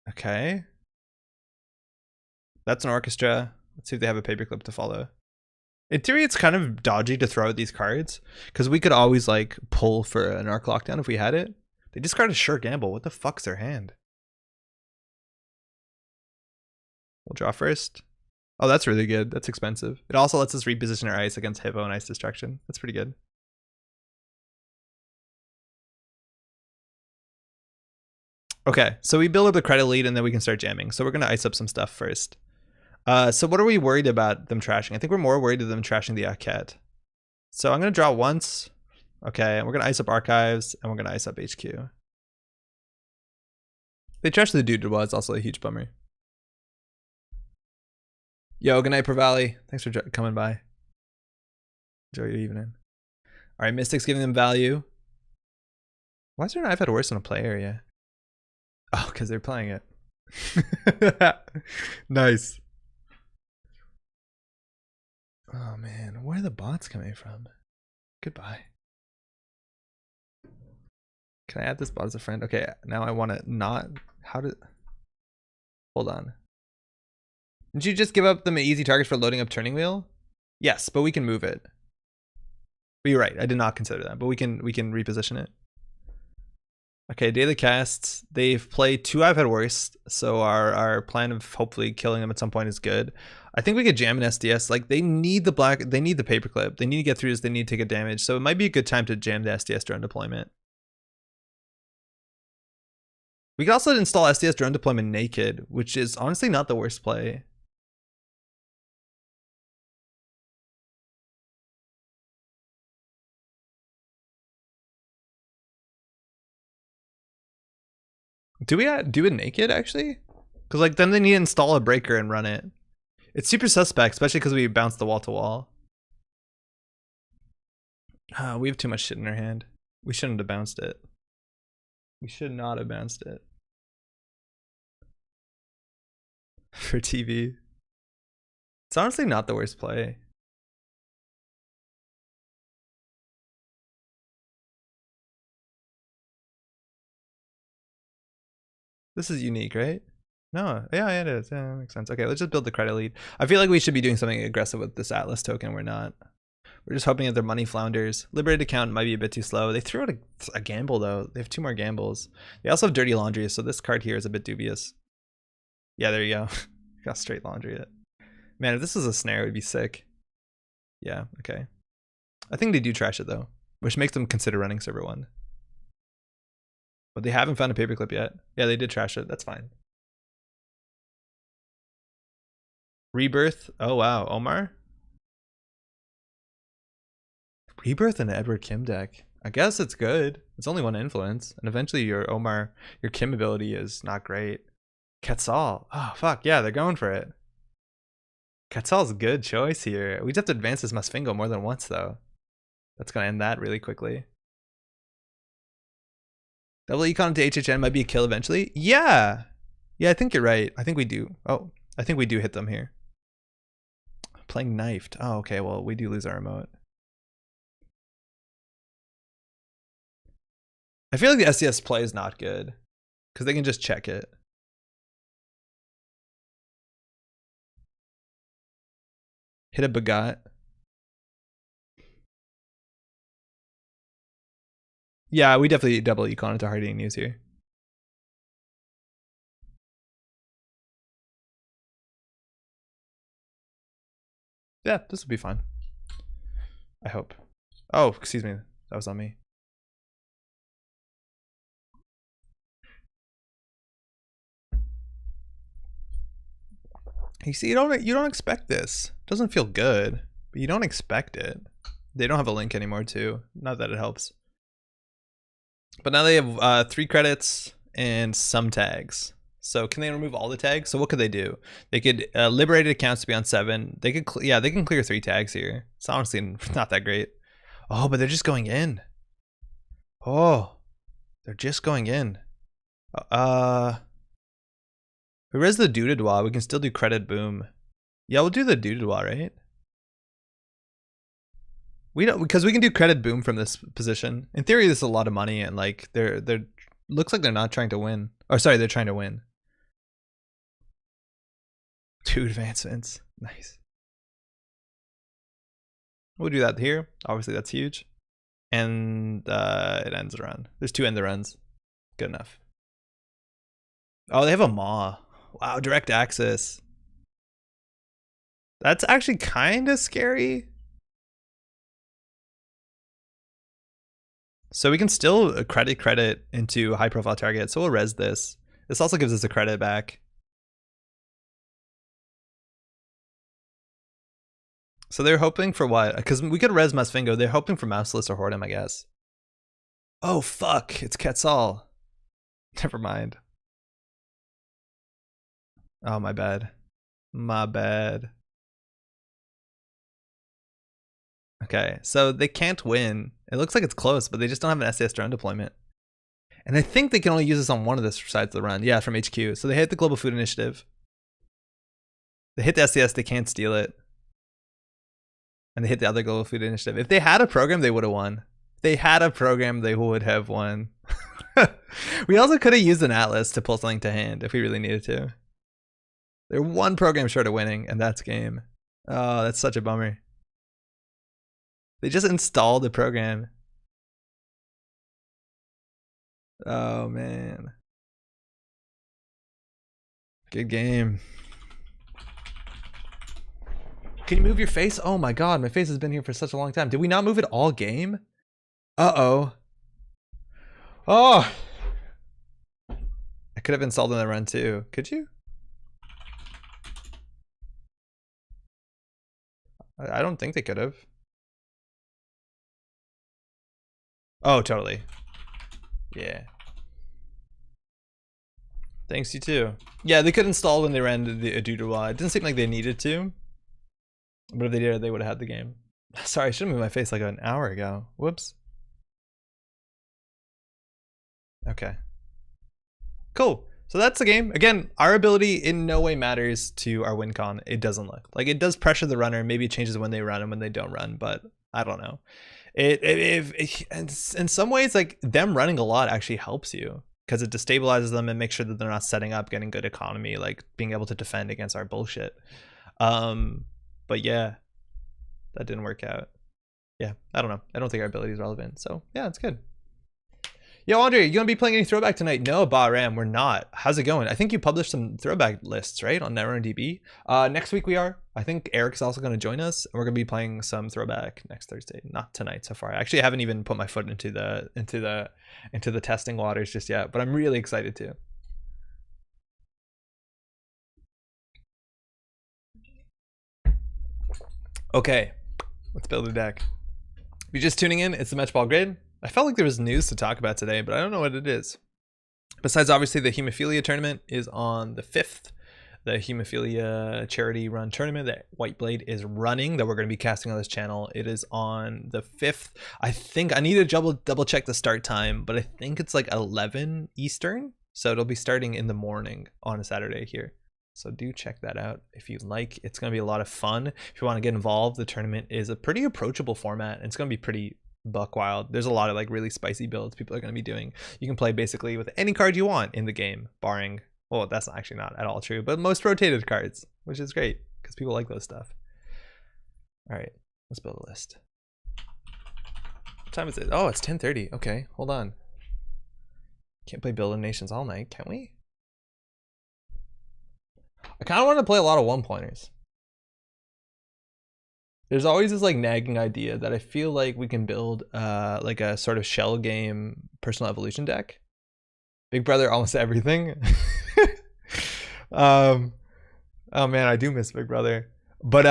Okay. That's an orchestra. Let's see if they have a paperclip to follow. In theory, it's kind of dodgy to throw out these cards because we could always like pull for an arc lockdown if we had it. They discard a sure gamble. What the fuck's their hand? We'll draw first. Oh, that's really good. That's expensive. It also lets us reposition our ice against Hippo and Ice Destruction. That's pretty good. Okay, so we build up the credit lead and then we can start jamming. So we're going to ice up some stuff first. So what are we worried about them trashing? I think we're more worried of them trashing the Aket. So I'm going to draw once. Okay, and we're going to ice up Archives and we're going to ice up HQ. They trashed the Dude was also a huge bummer. Yo, good night, Per Valley. Thanks for coming by. Enjoy your evening. All right, Mystics giving them value. Why is there an I've had worse in a play area? Oh, because they're playing it. Nice. Oh man, where are the bots coming from? Goodbye. Can I add this bot as a friend? Okay, now I want to not. How did? Hold on. Did you just give up them an easy target for loading up turning wheel? Yes, but we can move it. But you're right. I did not consider that, but we can reposition it. Okay, daily casts. They've played 2 I've had worse, so our plan of hopefully killing them at some point is good. I think we could jam an SDS. Like they need the paperclip. They need to get through this. They need to take a damage. So it might be a good time to jam the SDS drone deployment. We could also install SDS drone deployment naked, which is honestly not the worst play. Do we do it naked actually? Because like then they need to install a breaker and run it. It's super suspect, especially because we bounced the wall to wall. We have too much shit in our hand. We shouldn't have bounced it. We should not have bounced it. For TV. It's honestly not the worst play. This is unique, right? No, yeah, it is. Yeah, that makes sense. Okay, let's just build the credit lead. I feel like we should be doing something aggressive with this Atlas token. We're not. We're just hoping that their money flounders. Liberated account might be a bit too slow. They threw out a gamble though. They have 2 more gambles. They also have dirty laundry, so this card here is a bit dubious. Yeah, there you go. Got straight laundry it. Man, if this was a snare, it would be sick. Yeah, okay. I think they do trash it though, which makes them consider running server 1. But they haven't found a paperclip yet. Yeah, they did trash it. That's fine. Rebirth. Oh wow, Omar. Rebirth and Edward Kim deck. I guess it's good. It's only 1 influence, and eventually your Kim ability is not great. Quetzal. Oh fuck yeah, they're going for it. Quetzal's a good choice here. We just have to advance this Masfingo more than once though. That's gonna end that really quickly. Double econ to HHN might be a kill eventually. Yeah. Yeah, I think you're right. I think we do. Oh, I think we do hit them here. Playing knifed. Oh, okay. Well, we do lose our remote. I feel like the SDS play is not good because they can just check it. Hit a Bagat. Yeah, we definitely double econ into hard hitting news here. Yeah, this will be fine. I hope. Oh, excuse me. That was on me. You see, you don't expect this. It doesn't feel good, but you don't expect it. They don't have a link anymore too. Not that it helps. But now they have 3 credits and some tags. So can they remove all the tags? So what could they do? They could liberated accounts to be on 7. They could they can clear 3 tags here. It's honestly not that great. Oh, but they're just going in. Oh, they're just going in. We res the Doodadwa, we can still do credit boom. Yeah, we'll do the Doodadwa, right? We don't, because we can do credit boom from this position. In theory, this is a lot of money, and like they're looks like they're not trying to win. Or sorry, they're trying to win. 2 advancements. Nice. We'll do that here. Obviously, that's huge. And it ends the run. There's 2 end the runs. Good enough. Oh, they have a Maw. Wow, direct access. That's actually kind of scary. So we can still credit into high profile target. So we'll res this. This also gives us a credit back. So they're hoping for what? Because we could res Masfingo. They're hoping for Mouseless or Hordem, I guess. Oh, fuck. It's Quetzal. Never mind. Oh, my bad. My bad. Okay, so they can't win. It looks like it's close, but they just don't have an SDS drone deployment. And I think they can only use this on one of the sides of the run. Yeah, from HQ. So they hit the Global Food Initiative. They hit the SDS, they can't steal it. And they hit the other Global Food Initiative. If they had a program, they would have won. they had a program, they would have won. We also could have used an atlas to pull something to hand if we really needed to. They're one program short of winning, and that's game. Oh, that's such a bummer. They just installed the program. Oh, man. Good game. Can you move your face? Oh my god, my face has been here for such a long time. Did we not move it all game? Uh-oh. Oh! I could have installed in the run too. Could you? I don't think they could have. Oh, totally. Yeah. Thanks, you too. Yeah, they could install when they ran the Adudawa. It didn't seem like they needed to. But if they did, they would have had the game. Sorry, I should have moved my face like an hour ago. Whoops. Okay. Cool. So that's the game. Again, our ability in no way matters to our win con. It doesn't look like it does pressure the runner. Maybe it changes when they run and when they don't run, but I don't know. In some ways, like them running a lot actually helps you because it destabilizes them and makes sure that they're not setting up, getting good economy, like being able to defend against our bullshit. But yeah, that didn't work out. Yeah, I don't know. I don't think our ability is relevant. So yeah, it's good. Yo, Andre, you gonna be playing any throwback tonight? No, Bahram, we're not. How's it going? I think you published some throwback lists, right, on Netrunner DB. Next week we are. I think Eric's also gonna join us, and we're gonna be playing some throwback next Thursday. Not tonight so far. I actually haven't even put my foot into the testing waters just yet, but I'm really excited to. Okay, let's build a deck. If you're just tuning in, it's the Matchball Grid. I felt like there was news to talk about today, but I don't know what it is. Besides, obviously, the Hemophilia tournament is on the 5th. The Hemophilia charity run tournament that White Blade is running, that we're going to be casting on this channel, it is on the 5th. I think I need to double check the start time, but I think it's like 11 Eastern. So it'll be starting in the morning on a Saturday here. So do check that out if you'd like. It's going to be a lot of fun. If you want to get involved, the tournament is a pretty approachable format. And it's going to be pretty buck wild. There's a lot of like really spicy builds people are going to be doing. You can play basically with any card you want in the game, barring, well, that's actually not at all true, but most rotated cards, which is great because people like those stuff. All right, let's build a list. What time is it? Oh, it's 10:30. Okay, hold on. Can't play Build of Nations all night, can we? I kind of want to play a lot of one-pointers. There's always this like nagging idea that I feel like we can build like a sort of shell game personal evolution deck. Big Brother almost everything. Oh man, I do miss Big Brother. But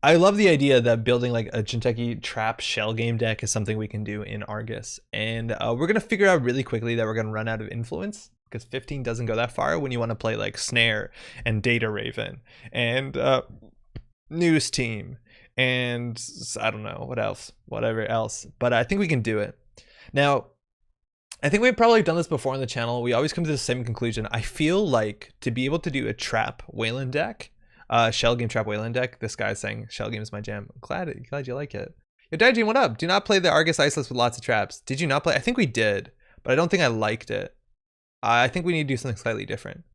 I love the idea that building like a Jinteki trap shell game deck is something we can do in Argus. And we're gonna figure out really quickly that we're gonna run out of influence, because 15 doesn't go that far when you want to play like Snare and Data Raven and News Team and I don't know what else, whatever else, but I think we can do it. Now, I think we've probably done this before on the channel. We always come to the same conclusion. I feel like to be able to do a trap Wayland deck, shell game trap Wayland deck, this guy's saying shell game is my jam. I'm glad you like it. Yo, Daijin, what up? Do not play the Argus Iceless with lots of traps. Did you not play? I think we did, but I don't think I liked it. I think we need to do something slightly different.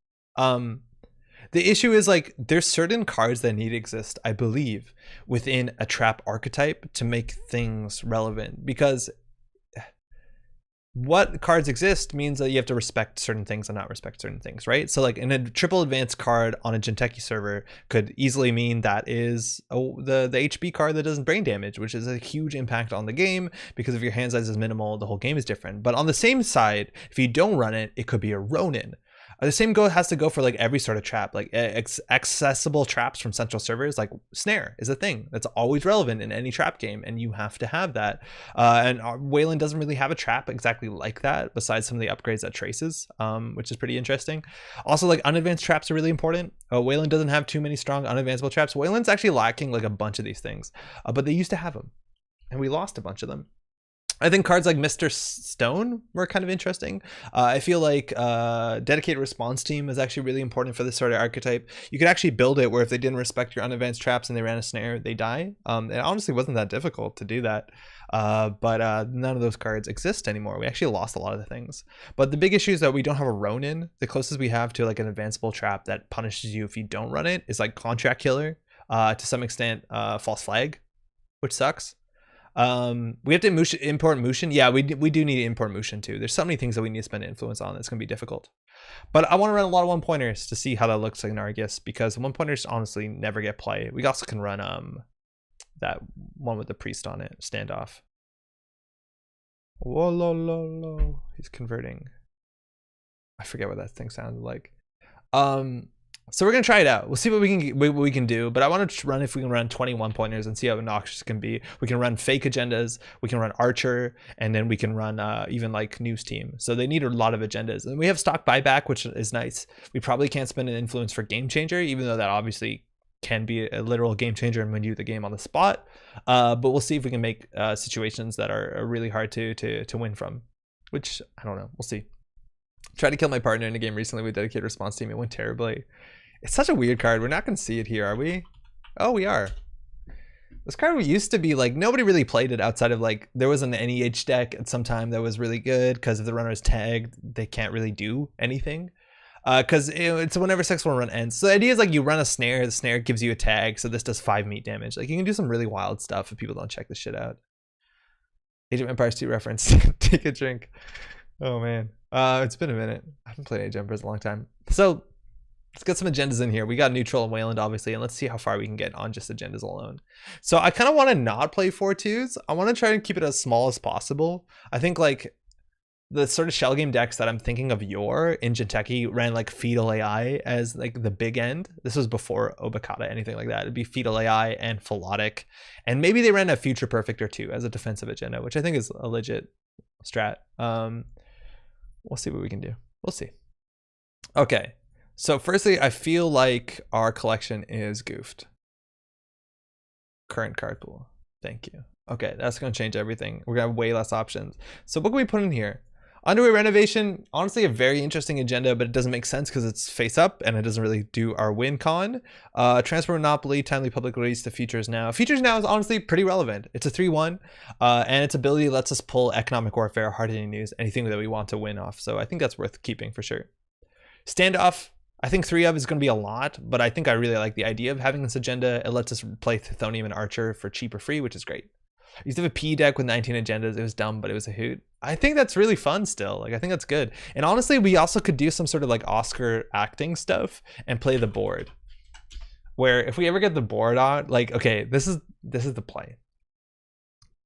The issue is like there's certain cards that need to exist, I believe, within a trap archetype to make things relevant, because what cards exist means that you have to respect certain things and not respect certain things, right? So like in a triple advanced card on a Jinteki server could easily mean that is the HB card that doesn't brain damage, which is a huge impact on the game, because if your hand size is minimal, the whole game is different. But on the same side, if you don't run it, it could be a Ronin. The same has to go for like every sort of trap, like accessible traps from central servers. Like Snare is a thing that's always relevant in any trap game, and you have to have that. And Wayland doesn't really have a trap exactly like that, besides some of the upgrades that traces, which is pretty interesting. Also, like unadvanced traps are really important. Wayland doesn't have too many strong unadvanceable traps. Wayland's actually lacking like a bunch of these things, but they used to have them, and we lost a bunch of them. I think cards like Mr. Stone were kind of interesting. I feel like dedicated response team is actually really important for this sort of archetype. You could actually build it where if they didn't respect your unadvanced traps and they ran a snare, they die. It honestly wasn't that difficult to do that. But none of those cards exist anymore. We actually lost a lot of the things. But the big issue is that we don't have a Ronin. The closest we have to like an advanceable trap that punishes you if you don't run it is like Contract Killer, to some extent False Flag, which sucks. We have to import Mushin. Yeah, we do need to import Mushin too. There's so many things that we need to spend influence on. It's gonna be difficult. But I want to run a lot of 1-pointers to see how that looks like in Argus, because 1-pointers honestly never get play. We also can run that one with the priest on it, standoff. Whoa, lo, lo, lo. He's converting. I forget what that thing sounded like. So we're gonna try it out. We'll see what we can do. But I want to run if we can run 21-pointers and see how obnoxious it can be. We can run fake agendas. We can run Archer, and then we can run even like News Team. So they need a lot of agendas. And we have stock buyback, which is nice. We probably can't spend an influence for Game Changer, even though that obviously can be a literal game changer and win you the game on the spot. But we'll see if we can make situations that are really hard to win from. Which I don't know. We'll see. Tried to kill my partner in a game recently with dedicated response team. It went terribly. It's such a weird card. We're not going to see it here, are we? Oh, we are. This card used to be like, nobody really played it outside of like, there was an NEH deck at some time that was really good because if the runner is tagged, they can't really do anything. Because it's whenever 6-1 run ends. So the idea is like you run a snare, the snare gives you a tag, so this does 5 meat damage. Like you can do some really wild stuff if people don't check this shit out. Age of Empires 2 reference. Take a drink. Oh man. It's been a minute. I haven't played Age of Empires in a long time. So let's get some agendas in here. We got Neutral and Wayland, obviously, and let's see how far we can get on just agendas alone. So I kind of want to not play 4-2s. I want to try and keep it as small as possible. I think like the sort of shell game decks that I'm thinking of in Jinteki ran like Fetal AI as like the big end. This was before Obakata, anything like that. It'd be Fetal AI and Philotic. And maybe they ran a Future Perfect or 2 as a defensive agenda, which I think is a legit strat. We'll see what we can do. We'll see. Okay. So firstly, I feel like our collection is goofed. Current card pool. Thank you. Okay, that's going to change everything. We're going to have way less options. So what can we put in here? Underway Renovation, honestly a very interesting agenda, but it doesn't make sense because it's face up and it doesn't really do our win con. Transfer Monopoly, timely public release to Futures Now. Futures Now is honestly pretty relevant. It's a 3-1, and its ability lets us pull Economic Warfare, hard-hitting news, anything that we want to win off. So I think that's worth keeping for sure. Standoff, I think 3 of is going to be a lot, but I think I really like the idea of having this agenda. It lets us play Thethonium and Archer for cheap or free, which is great. I used to have a P deck with 19 agendas. It was dumb, but it was a hoot. I think that's really fun still. Like, I think that's good. And honestly, we also could do some sort of like Oscar acting stuff and play the board. Where if we ever get the board on, like, okay, this is the play.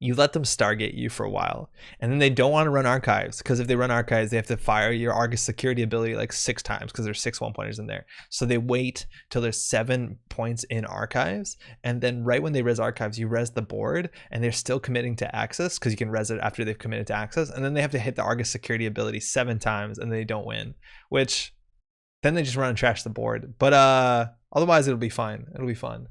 You let them Stargate you for a while, and then they don't want to run archives, because if they run archives, they have to fire your Argus security ability like 6 times because there's 6 1-pointers in there. So they wait till there's 7 points in archives, and then right when they res archives, you res the board, and they're still committing to access because you can res it after they've committed to access, and then they have to hit the Argus security ability 7 times, and they don't win, which then they just run and trash the board. But otherwise, it'll be fine. It'll be fun.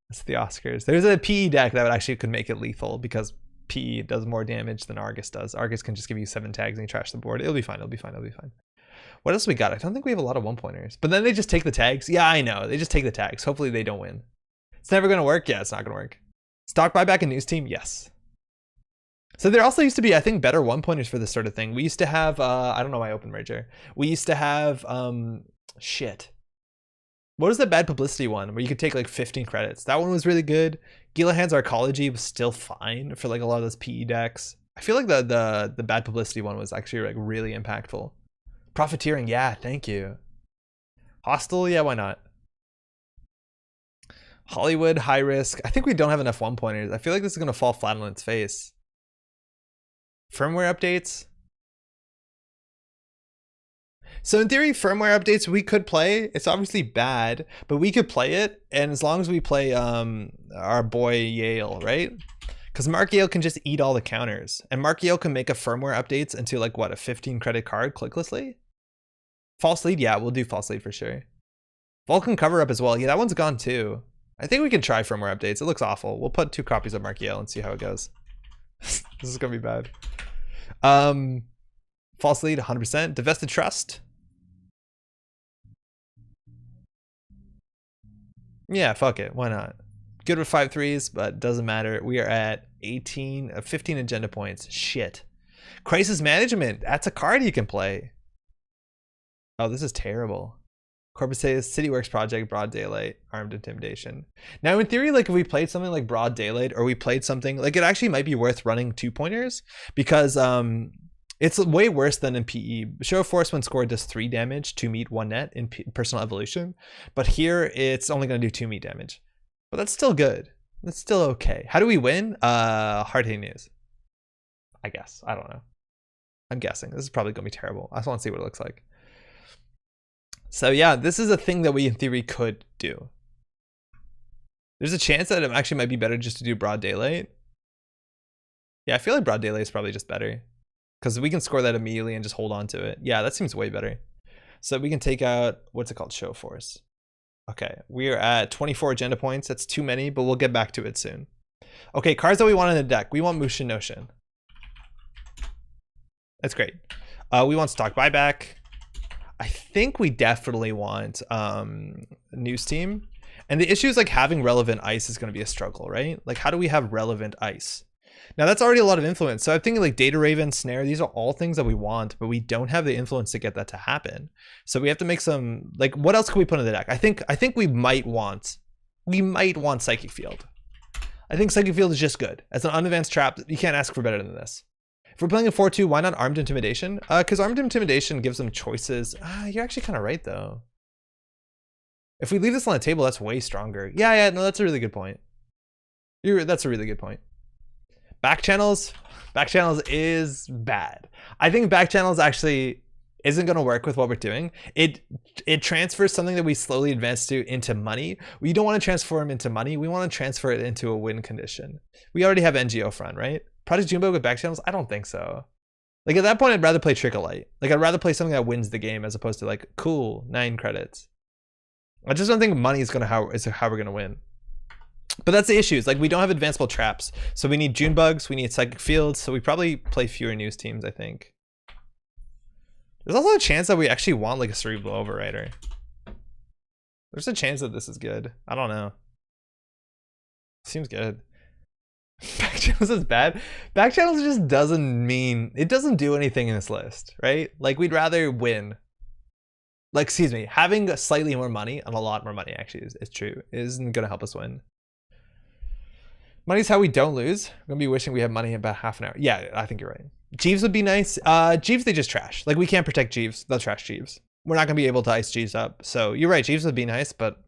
That's the Oscars. There's a PE deck that actually could make it lethal because PE does more damage than Argus does. Argus can just give you 7 tags and you trash the board. It'll be fine. It'll be fine. It'll be fine. What else we got? I don't think we have a lot of 1-pointers. But then they just take the tags. Yeah, I know. They just take the tags. Hopefully they don't win. It's never going to work. Yeah, it's not going to work. Stock buyback and news team? Yes. So there also used to be, I think, better 1-pointers for this sort of thing. We used to have, I don't know why I opened merger. We used to have, shit. What was the bad publicity one where you could take like 15 credits? That one was really good. Gilahan's Arcology was still fine for like a lot of those PE decks. I feel like the bad publicity one was actually like really impactful. Profiteering, yeah, thank you. Hostile, yeah, why not? Hollywood, high risk. I think we don't have enough 1-pointers. I feel like this is gonna fall flat on its face. Firmware updates. So in theory, firmware updates we could play. It's obviously bad, but we could play it. And as long as we play our boy Yale, right? Because Mark Yale can just eat all the counters. And Mark Yale can make a firmware updates into like what, a 15 credit card clicklessly? False lead, yeah, we'll do false lead for sure. Vulcan cover up as well. Yeah, that one's gone too. I think we can try firmware updates. It looks awful. We'll put 2 copies of Mark Yale and see how it goes. This is gonna be bad. False lead, 100%. Divested trust. Yeah, fuck it. Why not? Good with 5-3s, but doesn't matter. We are at 15 agenda points. Shit. Crisis management. That's a card he can play. Oh, this is terrible. Corbusier, City Works Project, Broad Daylight, Armed Intimidation. Now, in theory, like if we played something like Broad Daylight, or we played something like, it actually might be worth running 2-pointers because it's way worse than in PE. Show of Force when scored does 3 damage, 2 meat, 1 net in Personal Evolution, but here it's only going to do 2 meat damage. But that's still good. That's still okay. How do we win? Hard-hitting news. I guess. I don't know. I'm guessing. This is probably going to be terrible. I just want to see what it looks like. So yeah, this is a thing that we in theory could do. There's a chance that it actually might be better just to do Broad Daylight. Yeah, I feel like Broad Daylight is probably just better. Because we can score that immediately and just hold on to it. Yeah, that seems way better. So we can take out, what's it called? Show Force. Okay, we are at 24 agenda points. That's too many, but we'll get back to it soon. Okay, cards that we want in the deck. We want Mushin Notion. That's great. We want Stock Buyback. I think we definitely want News Team. And the issue is like having relevant ice is going to be a struggle, right? Like how do we have relevant ice? Now that's already a lot of influence. So I'm thinking like Data Raven, Snare, these are all things that we want, but we don't have the influence to get that to happen. So we have to make some, like what else can we put in the deck? I think we might want Psychic Field. I think Psychic Field is just good. As an unadvanced trap, you can't ask for better than this. If we're playing a 4-2, why not Armed Intimidation? Because Armed Intimidation gives them choices. You're actually kind of right though. If we leave this on the table, that's way stronger. Yeah, no, that's a really good point. That's a really good point. Back channels is bad. I think back channels actually isn't going to work with what we're doing. It transfers something that we slowly advance to into money. We don't want to transform into money. We want to transfer it into a win condition. We already have NGO front, right? Project Jumbo with back channels? I don't think so. Like at that point, I'd rather play Trick or Light. Like I'd rather play something that wins the game as opposed to like, cool, 9 credits. I just don't think money is how we're going to win. But that's the issue. It's like we don't have advanceable traps. So we need June Bugs, we need Psychic Fields, so we probably play fewer news teams, I think. There's also a chance that we actually want like a Cerebral Overrider. There's a chance that this is good. I don't know. Seems good. Back channels is bad. Back channels just doesn't do anything in this list, right? Like we'd rather win. Like, excuse me, having slightly more money and a lot more money actually is true. Isn't gonna help us win. Money's how we don't lose. I'm gonna be wishing we had money in about half an hour. Yeah, I think you're right. Jeeves would be nice. Jeeves, they just trash. Like we can't protect Jeeves. They'll trash Jeeves. We're not gonna be able to ice Jeeves up. So you're right, Jeeves would be nice, but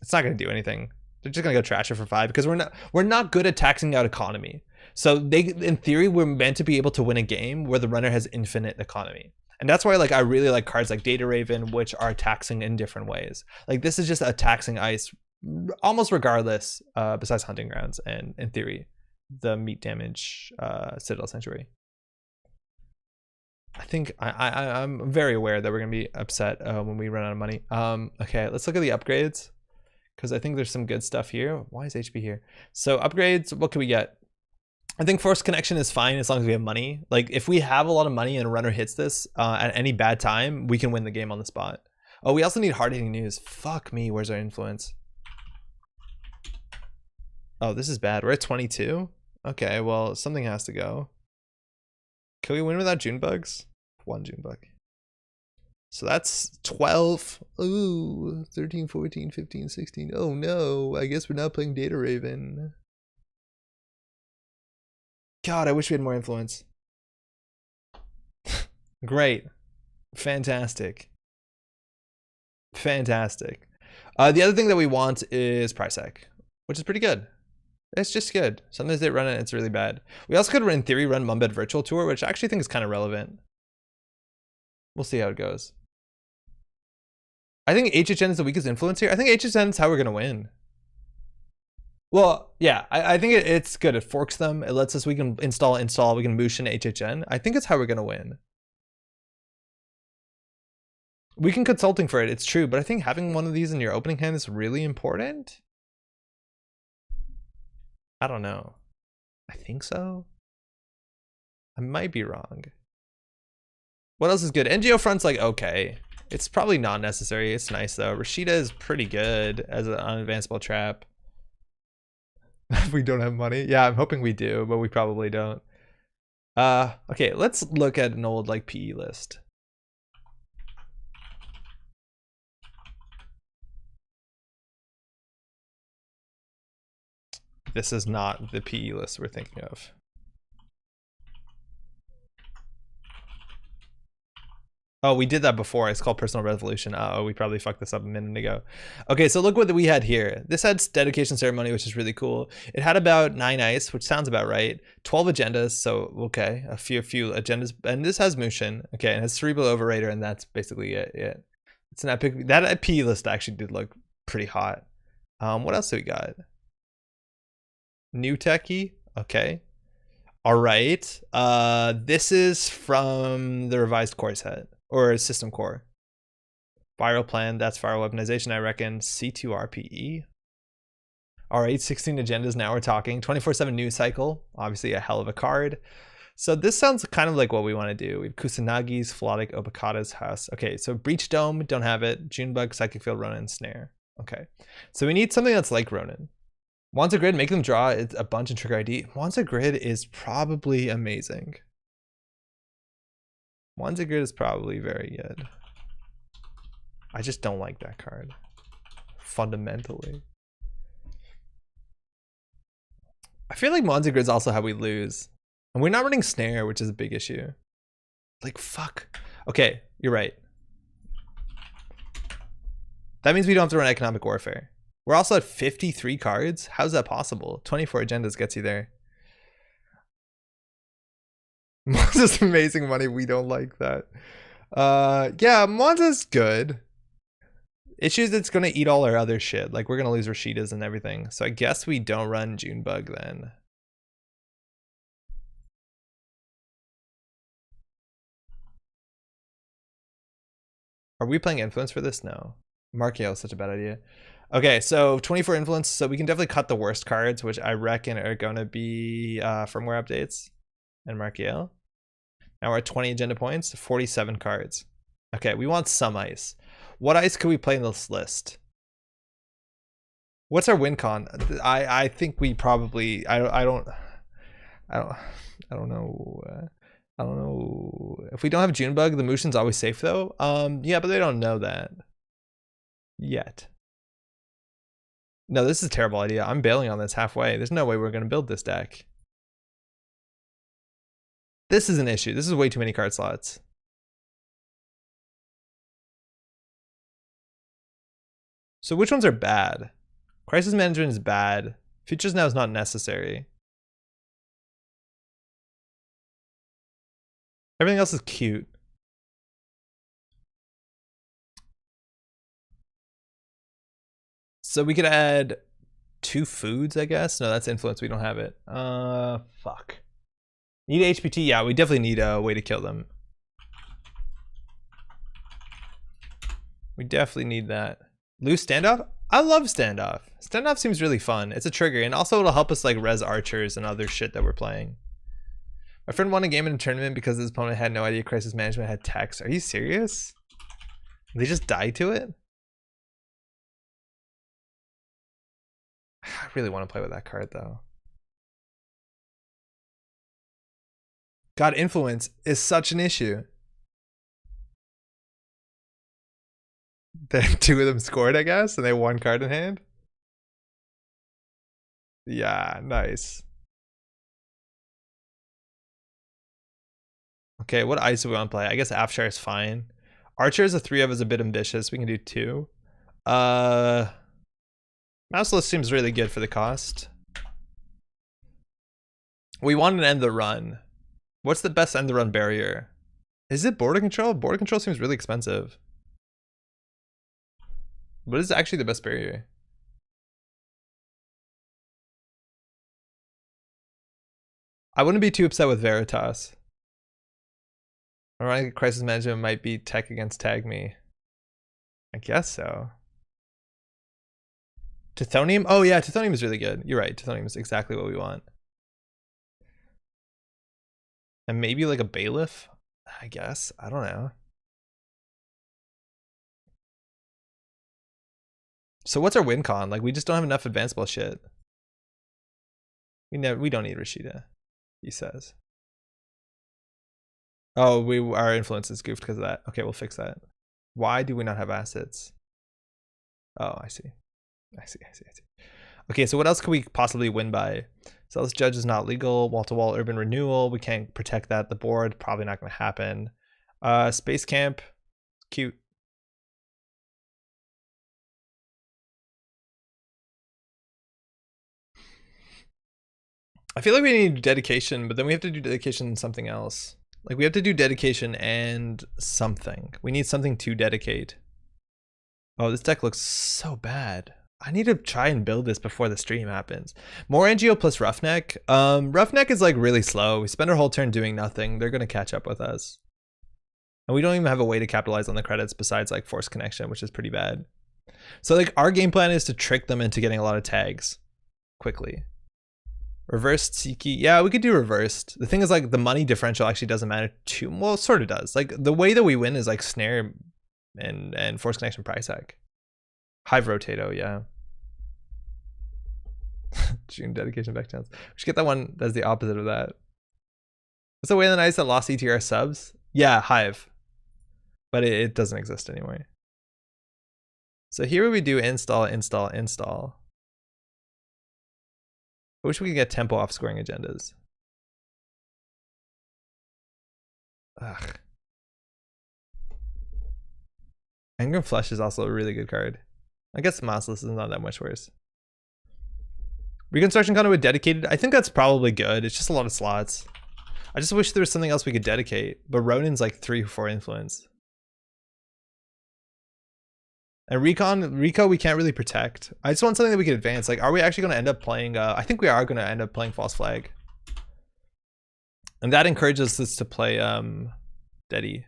it's not gonna do anything. They're just gonna go trash it for 5 because we're not good at taxing out economy. So in theory, we're meant to be able to win a game where the runner has infinite economy. And that's why like I really like cards like Data Raven, which are taxing in different ways. Like this is just a taxing ice almost regardless, besides Hunting Grounds and in theory, the meat damage Citadel Sanctuary. I think I'm very aware that we're gonna be upset when we run out of money. Okay, let's look at the upgrades because I think there's some good stuff here. Why is HP here? So upgrades, what can we get? I think Force Connection is fine as long as we have money. Like if we have a lot of money and a runner hits this at any bad time, we can win the game on the spot. Oh, we also need hard-hitting news. Fuck me, where's our influence? Oh, this is bad. We're at 22. Okay, well, something has to go. Can we win without June Bugs? 1 June Bug. So that's 12. Ooh, 13, 14, 15, 16. Oh no, I guess we're not playing Data Raven. God, I wish we had more influence. Great. Fantastic. Fantastic. The other thing that we want is Prisec, which is pretty good. It's just good. Sometimes they run it, it's really bad. We also could, in theory, run Mumbed Virtual Tour, which I actually think is kind of relevant. We'll see how it goes. I think HHN is the weakest influence here. I think HHN is how we're going to win. Well, yeah, I think it's good. It forks them. It lets us, we can install, we can moosh into HHN. I think it's how we're going to win. We can consulting for it, it's true, but I think having one of these in your opening hand is really important. I don't know. I think so. I might be wrong. What else is good? NGO Front's like okay. It's probably not necessary. It's nice though. Rashida is pretty good as an unadvanceable trap. We don't have money. Yeah, I'm hoping we do, but we probably don't. Okay, let's look at an old like PE list. This is not the PE list we're thinking of. Oh, we did that before. It's called Personal Revolution. Oh, we probably fucked this up a minute ago. Okay, so look what we had here. This had dedication ceremony, which is really cool. It had about 9 ice, which sounds about right. 12 agendas, so okay, a few agendas. And this has Mushin. Okay, and it has Cerebral Overrater, and that's basically it. Yeah. It's an epic. That PE list actually did look pretty hot. What else do we got? New techie. Okay. All right. This is from the revised core set or system core. Viral plan. That's viral weaponization, I reckon. C2RPE. All right. 16 agendas. Now we're talking. 24/7 news cycle. Obviously a hell of a card. So this sounds kind of like what we want to do. We have Kusanagi's, Philotic, Obakata's house. Okay. So Breach Dome. Don't have it. Junebug, Psychic Field, Ronin, Snare. Okay. So we need something that's like Ronin. Wanza Grid, make them draw a bunch in trigger ID. Wanza Grid is probably amazing. Wanza Grid is probably very good. I just don't like that card. Fundamentally. I feel like Wanza Grid is also how we lose. And we're not running Snare, which is a big issue. Like, fuck. Okay, you're right. That means we don't have to run Economic Warfare. We're also at 53 cards. How's that possible? 24 agendas gets you there. Monza's amazing money. We don't like that. Yeah, Monza's good. Issues it's gonna eat all our other shit. Like we're gonna lose Rashidas and everything. So I guess we don't run Junebug then. Are we playing influence for this? No. Markiel is such a bad idea. Okay, so 24 influence, so we can definitely cut the worst cards, which I reckon are gonna be firmware updates and Markiel. Now we're at 20 agenda points, 47 cards. Okay, we want some ice. What ice could we play in this list? What's our win con? I think we probably I don't know. I don't know. If we don't have Junebug, the Mushin's always safe though. Yeah, but they don't know that yet. No, this is a terrible idea. I'm bailing on this halfway. There's no way we're going to build this deck. This is an issue. This is way too many card slots. So which ones are bad? Crisis Management is bad. Futures Now is not necessary. Everything else is cute. So we could add 2 foods, I guess. No, that's influence. We don't have it. Fuck. Need HPT? Yeah, we definitely need a way to kill them. We definitely need that. Lose standoff? I love standoff. Standoff seems really fun. It's a trigger, and also it'll help us like res archers and other shit that we're playing. My friend won a game in a tournament because his opponent had no idea Crisis Management had text. Are you serious? They just died to it? I really want to play with that card though. God, influence is such an issue. Then 2 of them scored, I guess, and they had 1 card in hand. Yeah, nice. Okay, what ice do we want to play? I guess Afshar is fine. Archer is a 3 of is a bit ambitious. We can do 2. Mouseless seems really good for the cost. We want to end the run. What's the best end the run barrier? Is it border control? Border control seems really expensive. What is actually the best barrier? I wouldn't be too upset with Veritas. Ironic Crisis Management might be tech against Tag Me. I guess so. Tithonium? Oh yeah, Tithonium is really good. You're right, Tithonium is exactly what we want. And maybe like a bailiff, I guess. I don't know. So what's our win con? Like we just don't have enough advanceable shit. We don't need Rashida, he says. Oh, our influence is goofed because of that. Okay, we'll fix that. Why do we not have assets? Oh, I see. Okay, so what else could we possibly win by? Zealous Judge is not legal. Wall-to-wall urban renewal. We can't protect that. The board, probably not going to happen. Space camp, cute. I feel like we need dedication, but then we have to do dedication and something else. Like we have to do dedication and something. We need something to dedicate. Oh, this deck looks so bad. I need to try and build this before the stream happens. More NGO plus Roughneck. Roughneck is like really slow. We spend our whole turn doing nothing. They're gonna catch up with us. And we don't even have a way to capitalize on the credits besides like Force Connection, which is pretty bad. So like our game plan is to trick them into getting a lot of tags quickly. Reversed Seiki. Yeah, we could do reversed. The thing is like the money differential actually doesn't matter too, well, it sort of does. Like the way that we win is like snare and Force Connection price hack. Hive Rotato, yeah. June dedication back chance. We should get that one that's the opposite of that. What's the way in the nice that lost ETR subs? Yeah, Hive. But it doesn't exist anymore. So here we do install. I wish we could get tempo off scoring agendas. Ugh. Engram Flush is also a really good card. I guess Mouseless is not that much worse. Reconstruction Conduit dedicated. I think that's probably good. It's just a lot of slots. I just wish there was something else we could dedicate. But Ronin's like 3 or 4 influence. And Rico we can't really protect. I just want something that we can advance. Like, are we actually going to end up playing? I think we are going to end up playing False Flag. And that encourages us to play Deddy.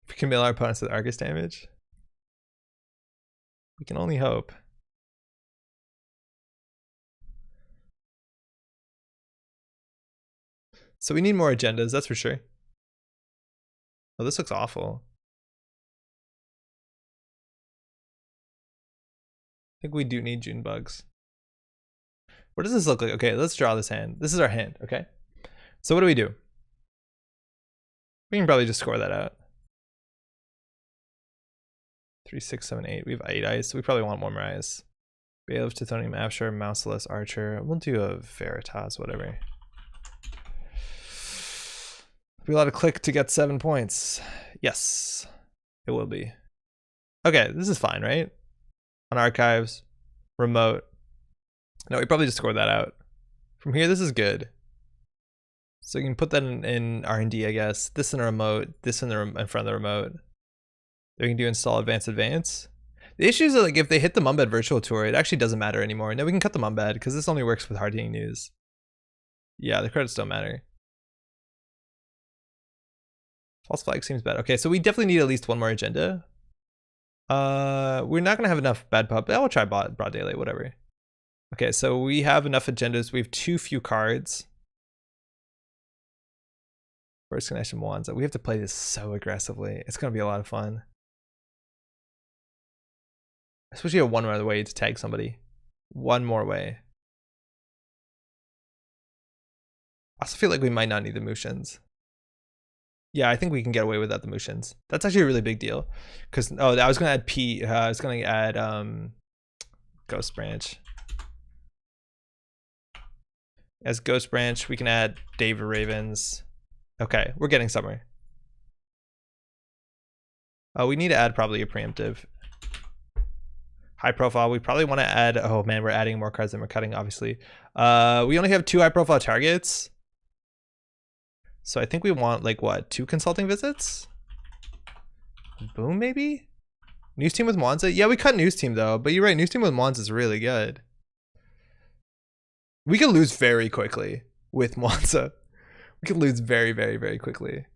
We can mill our opponents with Argus damage. We can only hope. So we need more agendas, that's for sure. Oh, this looks awful. I think we do need June bugs. What does this look like? Okay, let's draw this hand. This is our hand, okay? So what do? We can probably just score that out. 3, 6, 7, 8. We have 8 ice. We probably want more ice. Bailiff, Tithonium, Abshur, Mouseless, Archer. We'll do a Veritas, whatever. Be a lot of click to get 7 points. Yes, it will be. Okay, this is fine, right? On archives, remote. No, we probably just scored that out. From here, this is good. So you can put that in R&D, I guess. This in a remote, this in front of the remote. We can do install advance. The issue is that like if they hit the Mumbad virtual tour, it actually doesn't matter anymore. No, we can cut the Mumbad because this only works with hard hitting news. Yeah, the credits don't matter. False Flag seems bad. Okay, so we definitely need at least one more agenda. We're not gonna have enough bad pub. I will try broad daylight, whatever. Okay, so we have enough agendas. We have too few cards. First Connection Wanza. We have to play this so aggressively. It's gonna be a lot of fun. Especially a one more way to tag somebody. One more way. I also feel like we might not need the Motions. Yeah, I think we can get away without the Motions. That's actually a really big deal. Because, oh, I was going to add P. I was going to add Ghost Branch. As Ghost Branch, we can add David Ravens. Okay, we're getting somewhere. Oh, we need to add probably a preemptive. High profile, we probably want to add, oh man, we're adding more cards than we're cutting, obviously. We only have 2 high profile targets. So I think we want like what, 2 consulting visits? Boom, maybe? News team with Mwanza? Yeah, we cut news team though, but you're right, news team with Mwanza is really good. We could lose very quickly with Mwanza. We could lose very, very, very quickly.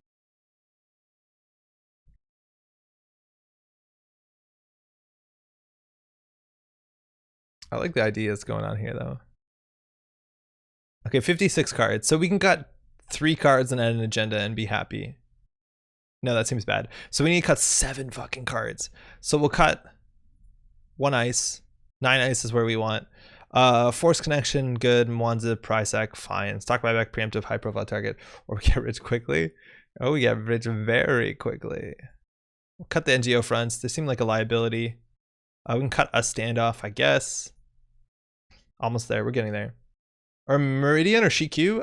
I like the ideas going on here though. Okay, 56 cards. So we can cut 3 cards and add an agenda and be happy. No, that seems bad. So we need to cut 7 fucking cards. So we'll cut 1 ice. 9 ice is where we want. Force connection, good. Mwanza, Prysac, fine. Stock buyback, preemptive, high profile target. Or we get rich quickly. Oh, we get rich very quickly. We'll cut the NGO fronts. They seem like a liability. We can cut a standoff, I guess. Almost there. We're getting there. Or Meridian or Shiku?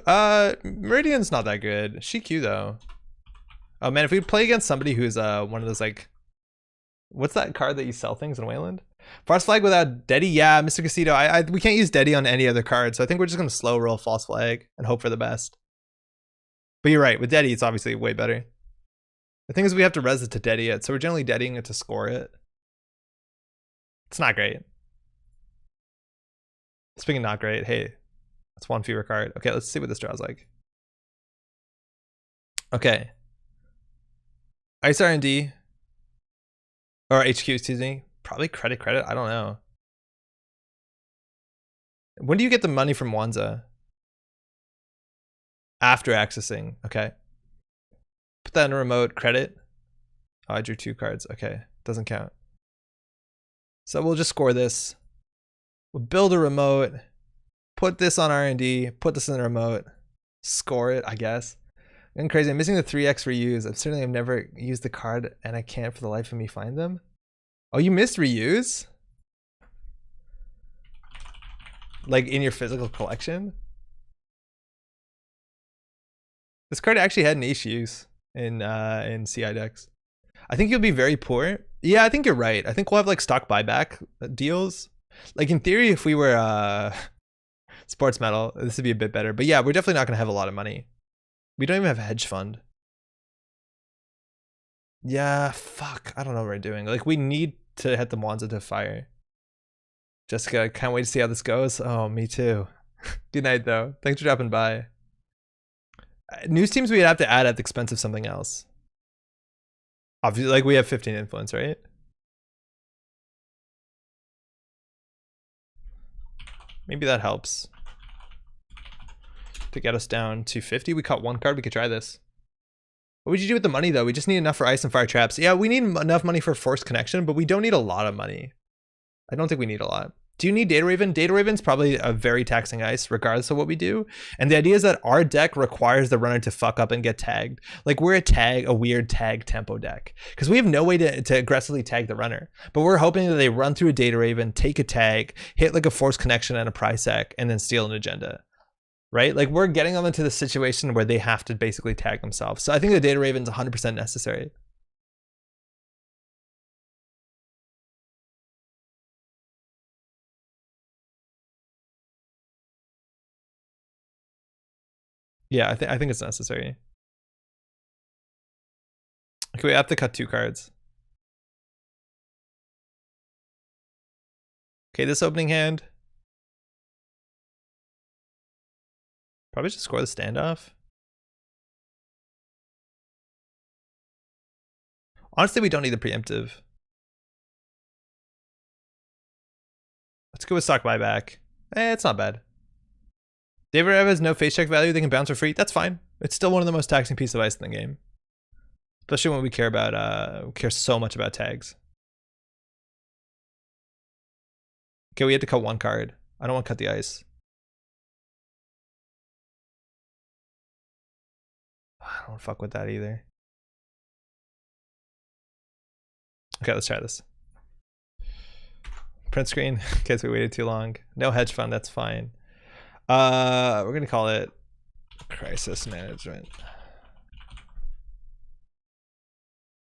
Meridian's not that good. Shiku though. Oh man, if we play against somebody who's one of those like, what's that card that you sell things in Wayland? False flag without Deddy? Yeah, Mr. Casito. We can't use Deddy on any other card, so I think we're just gonna slow roll false flag and hope for the best. But you're right, with Deddy it's obviously way better. The thing is we have to res it to Deddy it, so we're generally Deddying it to score it. It's not great. Speaking of not great, hey, that's 1 fewer card. Okay, let's see what this draw's like. Okay. Ice R&D. Or HQ, excuse me. Probably credit, I don't know. When do you get the money from Wanza? After accessing, okay. Put that in a remote, credit. Oh, I drew 2 cards, okay. Doesn't count. So we'll just score this. We'll build a remote. Put this on R&D, put this in the remote. Score it, I guess. I'm crazy, I'm missing the 3x reuse. I've certainly never used the card and I can't for the life of me find them. Oh, you missed reuse? Like in your physical collection? This card actually had niche use in CI decks. I think you'll be very poor. Yeah, I think you're right. I think we'll have like stock buyback deals. Like in theory, if we were sports metal, this would be a bit better. But yeah, we're definitely not gonna have a lot of money. We don't even have a hedge fund. Yeah, fuck. I don't know what we're doing. Like we need to hit the Mwanza to fire. Jessica, can't wait to see how this goes. Oh, me too. Good night though. Thanks for dropping by. News teams we'd have to add at the expense of something else. Obviously, like we have 15 influence, right? Maybe that helps. To get us down to 50. We cut 1 card, we could try this. What would you do with the money though? We just need enough for ice and fire traps. Yeah, we need enough money for force connection, but we don't need a lot of money. I don't think we need a lot. Do you need Data Raven? Data Raven's probably a very taxing ice regardless of what we do. And the idea is that our deck requires the runner to fuck up and get tagged. Like we're a weird tag tempo deck. Because we have no way to aggressively tag the runner. But we're hoping that they run through a Data Raven, take a tag, hit like a force connection and a Prysac, and then steal an agenda. Right? Like we're getting them into the situation where they have to basically tag themselves. So I think the Data Raven's 100% necessary. Yeah, I think it's necessary. Okay, we have to cut 2 cards. Okay, this opening hand. Probably just score the standoff. Honestly, we don't need the preemptive. Let's go with stock buyback. It's not bad. They ever has no face check value, they can bounce for free. That's fine. It's still one of the most taxing pieces of ice in the game. Especially when we care about we care so much about tags. Okay, we had to cut 1 card. I don't want to cut the ice. I don't fuck with that either. Okay, let's try this. Print screen, in case we waited too long. No hedge fund, that's fine. We're gonna call it crisis management.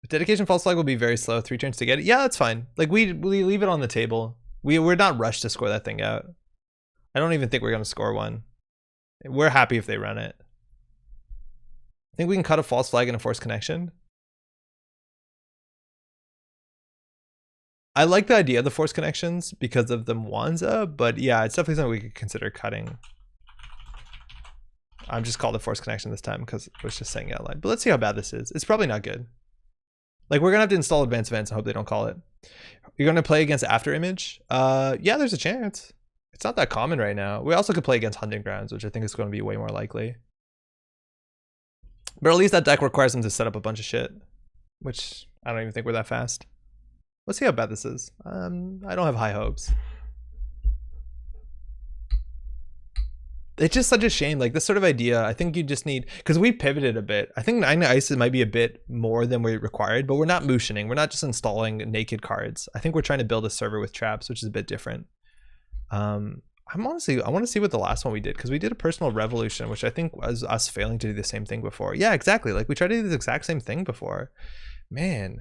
Dedication false flag will be very slow. 3 turns to get it. Yeah, that's fine. Like we leave it on the table. We're not rushed to score that thing out. I don't even think we're gonna score one. We're happy if they run it. I think we can cut a false flag and a force connection. I like the idea of the force connections because of the Mwanza, but yeah, it's definitely something we could consider cutting. I'm just called a force connection this time because I was just saying it out loud. But let's see how bad this is. It's probably not good. Like we're gonna have to install advanced events and hope they don't call it. You're gonna play against After Image? Yeah, there's a chance. It's not that common right now. We also could play against Hunting Grounds, which I think is going to be way more likely. But at least that deck requires them to set up a bunch of shit, which I don't even think we're that fast. Let's see how bad this is. I don't have high hopes. It's just such a shame. Like this sort of idea, I think you just need, because we pivoted a bit. I think 9 Ice might be a bit more than we required, but we're not motioning. We're not just installing naked cards. I think we're trying to build a server with traps, which is a bit different. I want to see what the last one we did, because we did a personal revolution, which I think was us failing to do the same thing before. Yeah, exactly. Like we tried to do the exact same thing before. Man,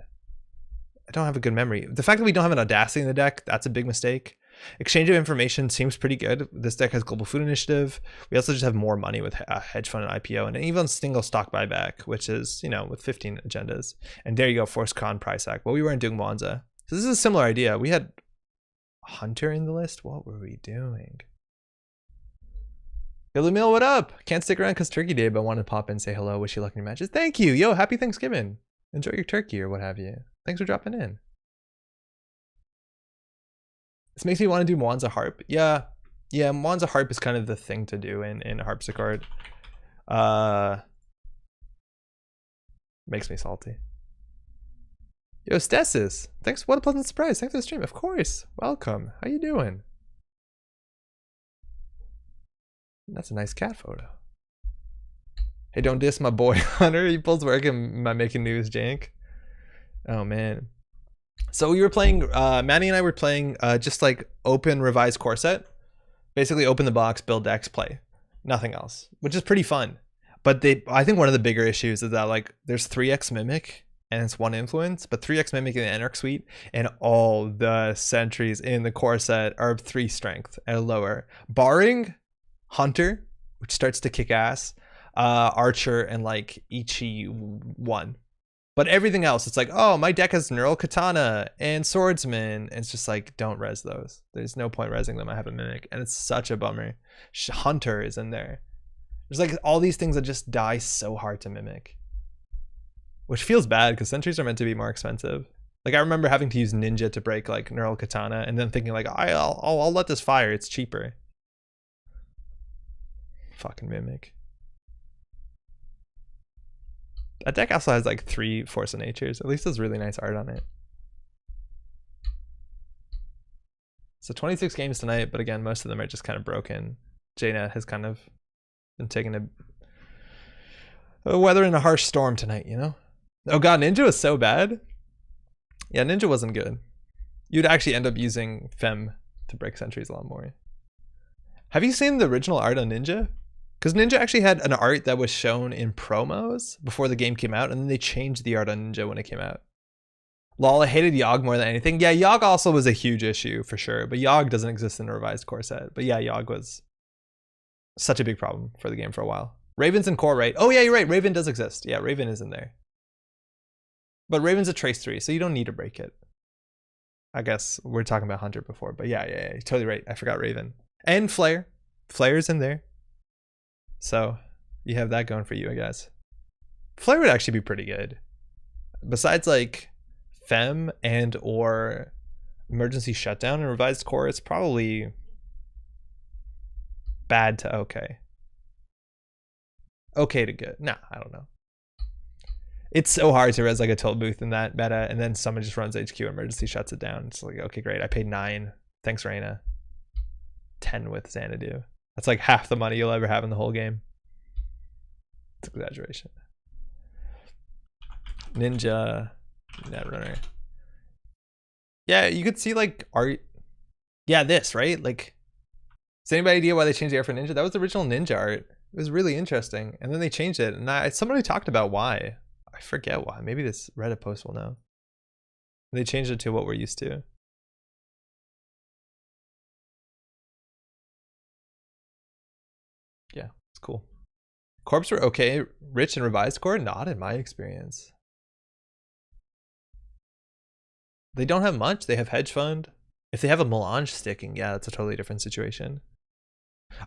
I don't have a good memory. The fact that we don't have an Audacity in the deck, that's a big mistake. Exchange of information seems pretty good. This deck has Global Food Initiative. We also just have more money with hedge fund and IPO, and even single stock buyback, which is, you know, with 15 agendas. And there you go, Force Con price hack. Well, we weren't doing Wanza. So this is a similar idea. We had Hunter in the list. What were we doing? Billy Mill, what up? Can't stick around because Turkey Day, but want to pop in and say hello. Wish you luck in your matches. Thank you. Yo, happy Thanksgiving. Enjoy your turkey or what have you. Thanks for dropping in. This makes me want to do Mwanza Harp. Yeah, Mwanza Harp is kind of the thing to do in Harpsichord. Makes me salty. Yo, Stesis, thanks. What a pleasant surprise. Thanks for the stream. Of course. Welcome. How you doing? That's a nice cat photo. Hey, don't diss my boy Hunter. He pulls work and my making news jank. Oh man. So we were playing, Maddie and I were playing just like open revised core set. Basically open the box, build decks, play. Nothing else, which is pretty fun. But I think one of the bigger issues is that like there's 3x Mimic and it's 1 influence, but 3x Mimic in the Anarch suite and all the sentries in the core set are 3 strength and lower. Barring Hunter, which starts to kick ass, Archer, and like Ichi 1. But everything else, it's like, oh, my deck has Neural Katana and Swordsman. And it's just like, don't res those. There's no point resing them. I have a Mimic. And it's such a bummer. Hunter is in there. There's like all these things that just die so hard to Mimic. Which feels bad because sentries are meant to be more expensive. Like I remember having to use Ninja to break like Neural Katana and then thinking like, I'll let this fire. It's cheaper. Fucking Mimic. That deck also has like 3 Force of Natures. At least there's really nice art on it. So 26 games tonight, but again, most of them are just kind of broken. Jaina has kind of been taking a weather in a harsh storm tonight, you know? Oh god, Ninja was so bad. Yeah, Ninja wasn't good. You'd actually end up using Fem to break sentries a lot more. Have you seen the original art on Ninja? Because Ninja actually had an art that was shown in promos before the game came out, and then they changed the art on Ninja when it came out. Lol, I hated Yogg more than anything. Yeah, Yogg also was a huge issue for sure, but Yogg doesn't exist in the revised core set. But yeah, Yogg was such a big problem for the game for a while. Raven's in core, right? Oh yeah, you're right. Raven does exist. Yeah, Raven is in there. But Raven's a trace 3, so you don't need to break it. I guess we're talking about Hunter before, but yeah, you're totally right. I forgot Raven. And Flare. Flare's in there. So you have that going for you, I guess. Flare would actually be pretty good. Besides like Fem and or Emergency Shutdown and Revised Core, it's probably bad to okay. Okay to good. Nah, I don't know. It's so hard to res like a tilt booth in that meta, and then someone just runs HQ, Emergency shuts it down. It's like, okay, great. I paid 9. Thanks, Reyna. 10 with Xanadu. That's like half the money you'll ever have in the whole game. It's an exaggeration. Ninja, Netrunner. Yeah, you could see like art. Yeah, this, right? Like, does anybody idea why they changed the art for Ninja? That was the original Ninja art. It was really interesting. And then they changed it. And somebody talked about why. I forget why. Maybe this Reddit post will know. They changed it to what we're used to. Yeah, it's cool. Corps were okay. Rich and revised core? Not in my experience. They don't have much. They have hedge fund. If they have a melange sticking, yeah, that's a totally different situation.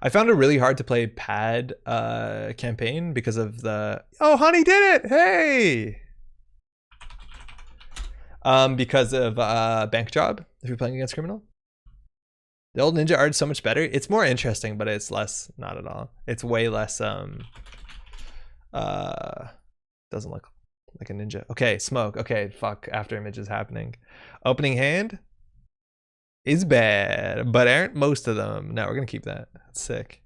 I found it really hard to play pad campaign because of the... Oh, Honey did it! Hey! Because of bank job. If you're playing against criminal, the old ninja art is so much better. It's more interesting, but it's less. Not at all. It's way less. Doesn't look like a ninja. Okay, smoke. Okay, fuck. After image is happening. Opening hand is bad, but aren't most of them. No, we're gonna keep that. That's sick.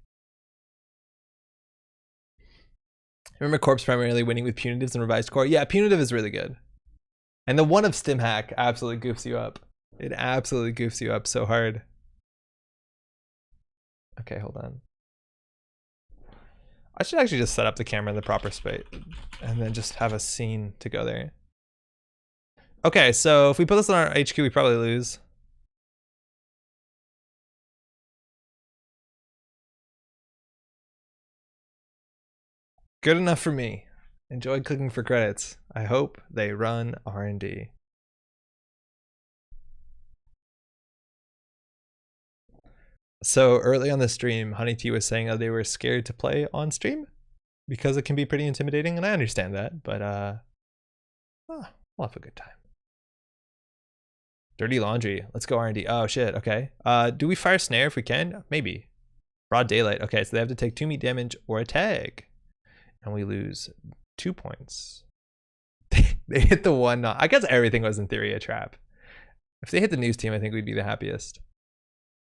Remember Corpse primarily winning with punitives and revised core? Yeah, punitive is really good. And the one of stim hack absolutely goofs you up. It absolutely goofs you up so hard. Okay, hold on. I should actually just set up the camera in the proper space and then just have a scene to go there. Okay, so if we put this on our HQ, we probably lose. Good enough for me. Enjoy clicking for credits. I hope they run R&D. So early on the stream, Honey T was saying that they were scared to play on stream because it can be pretty intimidating, and I understand that, but we'll have a good time. Dirty laundry. Let's go R&D. Oh shit, okay. Do we fire snare if we can? Maybe. Broad daylight. Okay, so they have to take 2 meat damage or a tag. And we lose 2 points. They hit the one. I guess everything was in theory a trap. If they hit the news team, I think we'd be the happiest.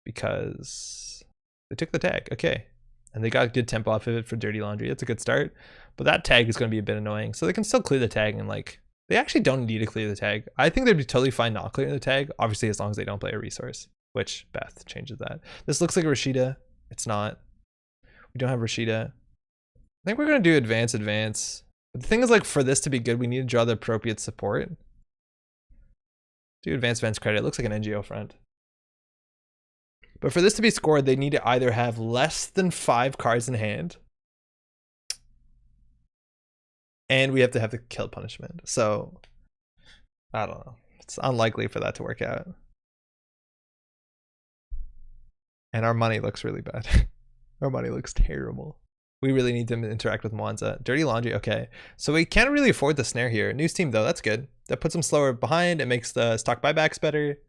Because they took the tag. Okay. And they got good tempo off of it for dirty laundry. That's a good start. But that tag is going to be a bit annoying. So they can still clear the tag and like, they actually don't need to clear the tag. I think they'd be totally fine not clearing the tag. Obviously, as long as they don't play a resource, which Beth changes that. This looks like a Rashida. It's not. We don't have Rashida. I think we're going to do advance. But the thing is, like, for this to be good, we need to draw the appropriate support. Do advance credit. It looks like an NGO front. But for this to be scored, they need to either have less than 5 cards in hand. And we have to have the kill punishment. So, I don't know. It's unlikely for that to work out. And our money looks really bad. Our money looks terrible. We really need to interact with Mwanza. Dirty laundry, okay. So we can't really afford the snare here. News team though, that's good. That puts them slower behind. It makes the stock buybacks better.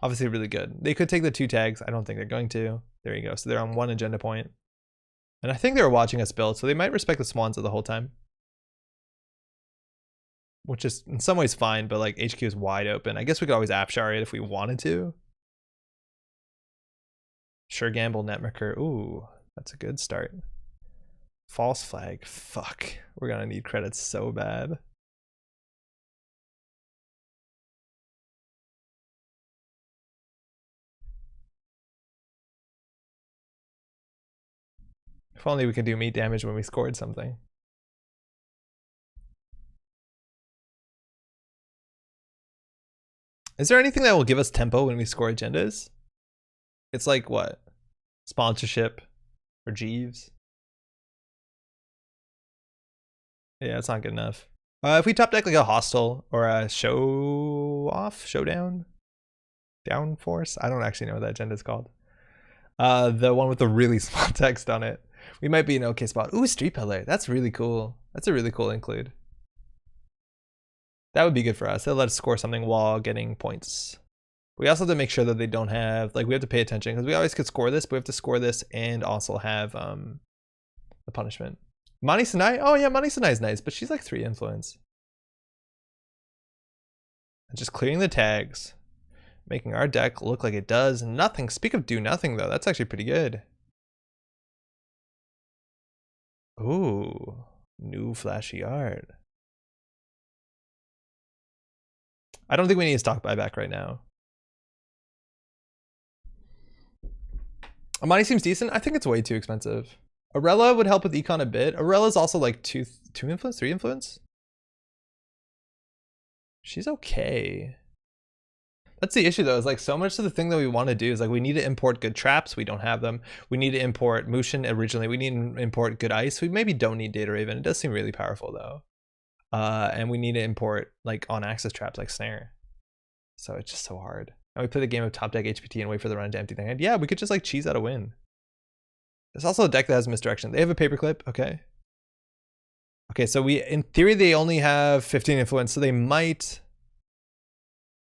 Obviously really good. They could take the 2 tags. I don't think they're going to. There you go. So they're on 1 agenda point. And I think they were watching us build, so they might respect the Mwanza the whole time. Which is in some ways fine, but like HQ is wide open. I guess we could always Apshar it if we wanted to. Sure gamble, Netmaker. Ooh, that's a good start. False flag. Fuck. We're gonna need credits so bad. If only we could do meat damage when we scored something. Is there anything that will give us tempo when we score agendas? It's like what? Sponsorship or Jeeves? Yeah, it's not good enough. If we top deck like a hostile or a showdown, downforce. I don't actually know what that agenda is called. The one with the really small text on it. We might be in an okay spot. Ooh, street peddler. That's really cool. That's a really cool include. That would be good for us. They'll let us score something while getting points. We also have to make sure that they don't have, like, we have to pay attention because we always could score this, but we have to score this and also have the punishment. Mani Sanai? Oh yeah, Mani Sanai is nice, but she's like 3 influence. And just clearing the tags, making our deck look like it does nothing. Speak of do nothing though, that's actually pretty good. Ooh, new flashy art. I don't think we need a stock buyback right now. Amani seems decent. I think it's way too expensive. Arella would help with econ a bit. Arella's also like 2 influence, 3 influence. She's okay. That's the issue though, is like so much of the thing that we want to do is like we need to import good traps. We don't have them. We need to import Mushin originally. We need to import good ice. We maybe don't need Data Raven. It does seem really powerful though. And we need to import like on axis traps like Snare. So it's just so hard. And we play the game of top deck HPT and wait for the run to empty their hand. Yeah, we could just like cheese out a win. There's also a deck that has misdirection. They have a paperclip. Okay. Okay, so we, in theory, they only have 15 influence, so they might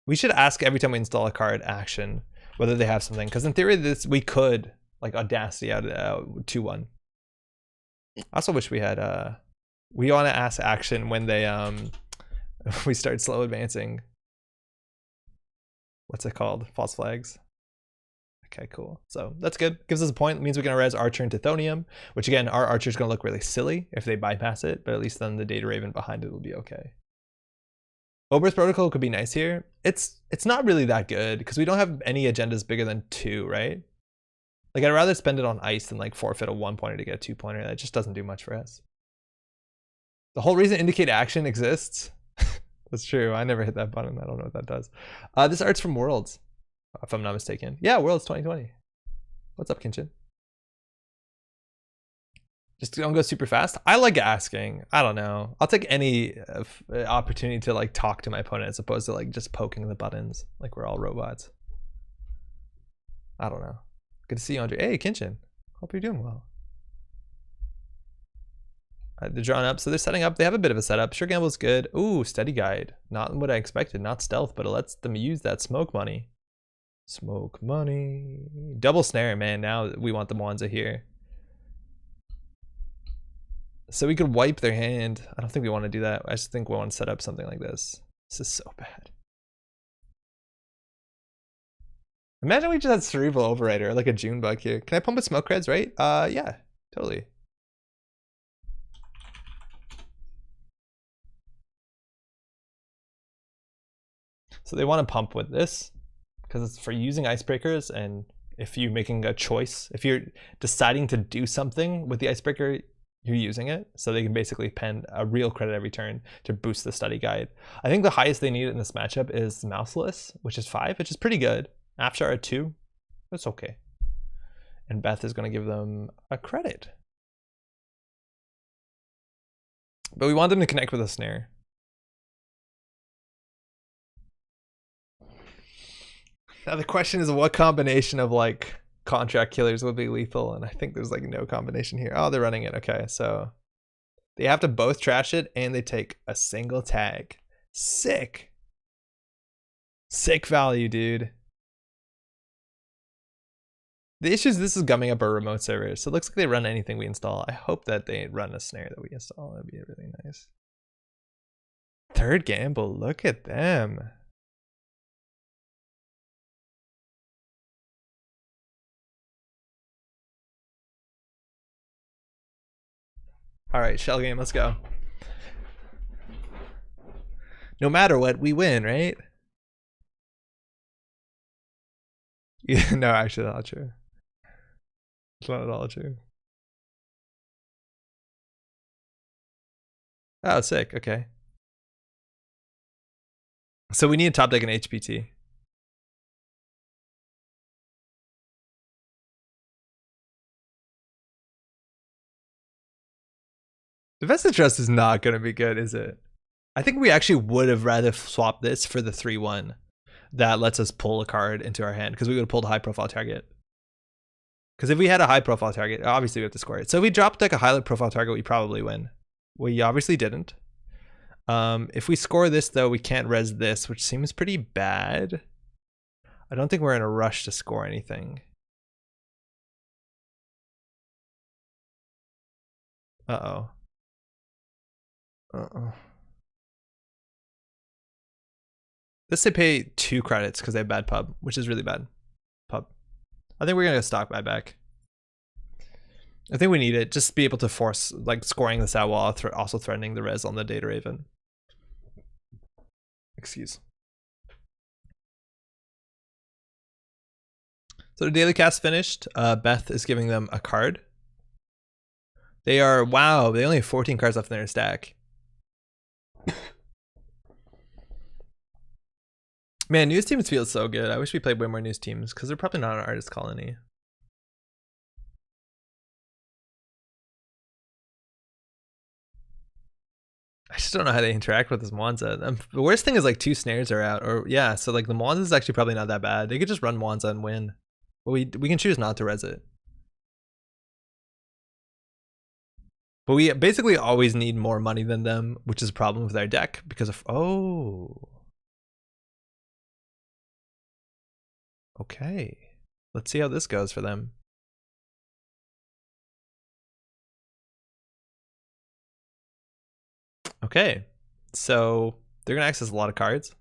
We should ask every time we install a card action whether they have something, because in theory this we could like Audacity out 2-1. I also wish we had we want to ask action when they we start slow advancing. What's it called? False flags. Okay, cool. So that's good. Gives us a point. It means we can res Archer into Thonium, which again, our Archer's gonna look really silly if they bypass it, but at least then the Data Raven behind it will be okay. Ober's Protocol could be nice here. It's not really that good because we don't have any agendas bigger than 2, right? Like I'd rather spend it on ice than like forfeit a 1-pointer to get a 2-pointer. That just doesn't do much for us. The whole reason indicate action exists. That's true. I never hit that button. I don't know what that does. This art's from Worlds, if I'm not mistaken. Yeah, Worlds 2020. What's up, Kinchin? Just don't go super fast. I like asking. I don't know. I'll take any opportunity to like talk to my opponent as opposed to like just poking the buttons like we're all robots. I don't know. Good to see you, Andre. Hey, Kinchin. Hope you're doing well. They're drawn up, so they're setting up. They have a bit of a setup. Sure Gamble's good. Ooh, Steady Guide. Not what I expected. Not stealth, but it lets them use that smoke money. Smoke money. Double snare, man. Now we want the Mwanza here. So we could wipe their hand. I don't think we want to do that. I just think we want to set up something like this. This is so bad. Imagine we just had Cerebral Overrider, like a June bug here. Can I pump with Smoke Creds, right? Yeah, totally. So they want to pump with this because it's for using icebreakers, and if you're making a choice, if you're deciding to do something with the icebreaker, you're using it. So they can basically pen a real credit every turn to boost the Study Guide. I think the highest they need in this matchup is Mouseless, which is 5, which is pretty good. Afshar at 2, that's okay. And Beth is going to give them a credit. But we want them to connect with a snare. Now the question is what combination of like contract killers would be lethal, and I think there's like no combination here. Oh, they're running it. Okay, so they have to both trash it and they take a single tag. Sick. Sick value, dude. The issue is this is gumming up our remote server, so it looks like they run anything we install. I hope that they run a snare that we install. That'd be really nice. Third gamble, look at them. All right, shell game, let's go. No matter what, we win, right? Yeah, no, actually, that's not true. It's not at all true. Oh, sick. Okay. So we need a top deck and HPT. The Vested Trust is not going to be good, is it? I think we actually would have rather swapped this for the 3-1. That lets us pull a card into our hand because we would have pulled a high profile target. Because if we had a high profile target, obviously we have to score it. So if we dropped like a high profile target, we probably win. We obviously didn't. If we score this though, we can't res this, which seems pretty bad. I don't think we're in a rush to score anything. Uh-oh. Uh-oh. This they pay 2 credits because they have bad pub, which is really bad. Pub. I think we're gonna stock buyback. I think we need it. Just be able to force like scoring this out while also threatening the res on the Data Raven. Excuse. So the daily cast finished. Beth is giving them a card. They are, wow, they only have 14 cards left in their stack. Man, news teams feel so good. I wish we played way more news teams because they're probably not an artist colony. I just don't know how they interact with this Mwanza. The worst thing is like 2 snares are out, or yeah, so like the Mwanza is actually probably not that bad. They could just run Mwanza and win. But we can choose not to res it. But we basically always need more money than them, which is a problem with our deck because of, oh. Okay. Let's see how this goes for them. Okay. So they're gonna access a lot of cards.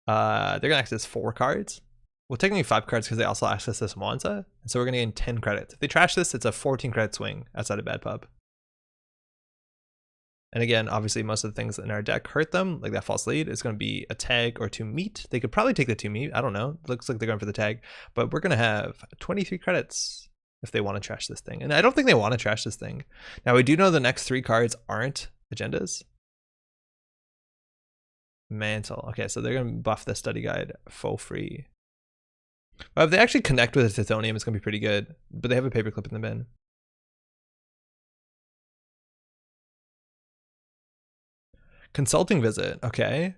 They're gonna access 4 cards. Well, technically 5 cards because they also access this Monza. And so we're gonna gain 10 credits. If they trash this, it's a 14 credit swing outside of bad pub. And again, obviously most of the things in our deck hurt them, like that false lead. It's going to be a tag or 2 meat. They could probably take the 2 meat. I don't know. Looks like they're going for the tag. But we're going to have 23 credits if they want to trash this thing. And I don't think they want to trash this thing. Now, we do know the next 3 cards aren't agendas. Mantle. Okay, so they're going to buff the study guide for free. But if they actually connect with the Tithonium, it's going to be pretty good. But they have a paperclip in the bin. Consulting visit. Okay.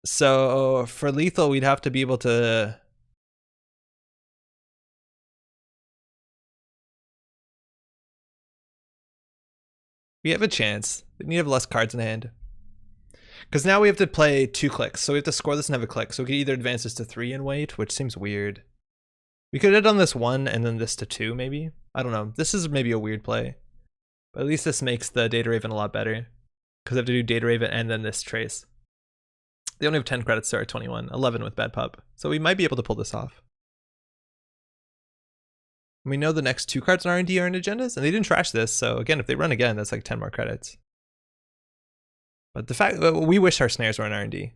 So for lethal, we'd have to be able to. We have a chance. We need to have less cards in hand. Because now we have to play 2 clicks. So we have to score this and have a click. So we could either advance this to 3 and wait, which seems weird. We could have done this 1 and then this to 2, maybe. I don't know. This is maybe a weird play. But at least this makes the Data Raven a lot better. Because I have to do Data Raven and then this trace. They only have 10 credits to our 21, 11 with bad pup. So we might be able to pull this off. We know the next 2 cards in R&D are in agendas, and they didn't trash this. So again, if they run again, that's like 10 more credits. But the fact that we wish our snares were in R&D.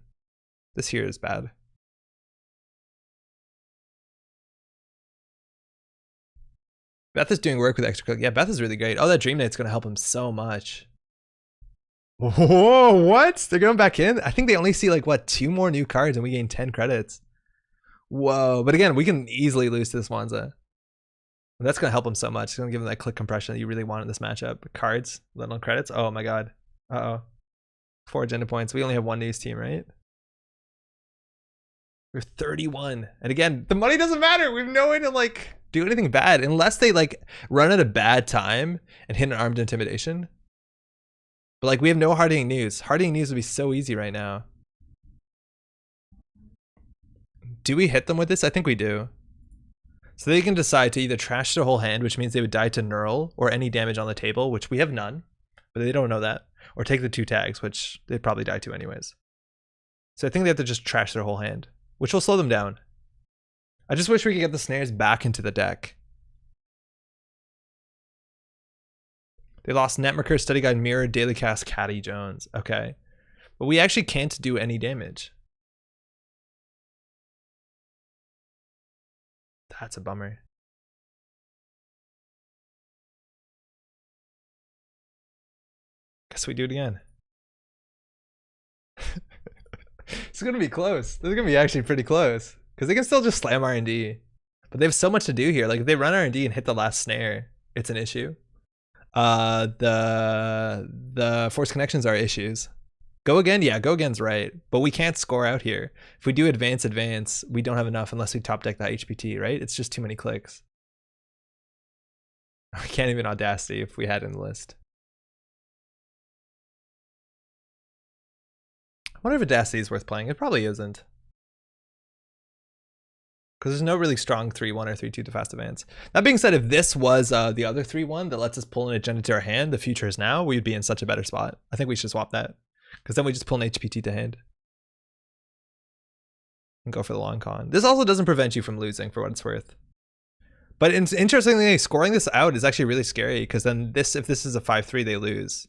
This here is bad. Beth is doing work with extra click. Yeah, Beth is really great. Oh, that Dream Knight's gonna help him so much. Whoa, what? They're going back in? I think they only see like what, 2 more new cards and we gain 10 credits. Whoa, but again, we can easily lose to this Wanza. That's gonna help him so much. It's gonna give him that click compression that you really want in this matchup. Cards, let alone credits. Oh my god. Uh-oh. 4 agenda points. We only have 1 news team, right? We're 31. And again, the money doesn't matter. We have no way to like do anything bad unless they like run at a bad time and hit an armed intimidation. But like we have no hard-hitting news. Hard-hitting news would be so easy right now. Do we hit them with this? I think we do. So they can decide to either trash their whole hand, which means they would die to Neural or any damage on the table, which we have none, but they don't know that. Or take the 2 tags, which they'd probably die to anyways. So I think they have to just trash their whole hand, which will slow them down. I just wish we could get the snares back into the deck. They lost Netmarker, Study Guide, Mirror, Daily Cast, Caddy, Jones. Okay. But we actually can't do any damage. That's a bummer. Guess we do it again. It's gonna be close. This is gonna be actually pretty close. Because they can still just slam R&D. But they have so much to do here. Like if they run R&D and hit the last snare, it's an issue. The force connections are issues. Go again? Yeah, go again's right. But we can't score out here. If we do advance, we don't have enough unless we top deck that HPT, right? It's just too many clicks. We can't even Audacity if we had it in the list. I wonder if Audacity is worth playing. It probably isn't. Because there's no really strong 3-1 or 3-2 to fast advance. That being said, if this was the other 3-1 that lets us pull an agenda to our hand, the future is now, we'd be in such a better spot. I think we should swap that. Because then we just pull an HPT to hand. And go for the long con. This also doesn't prevent you from losing for what it's worth. But interestingly, scoring this out is actually really scary because then if this is a 5-3, they lose.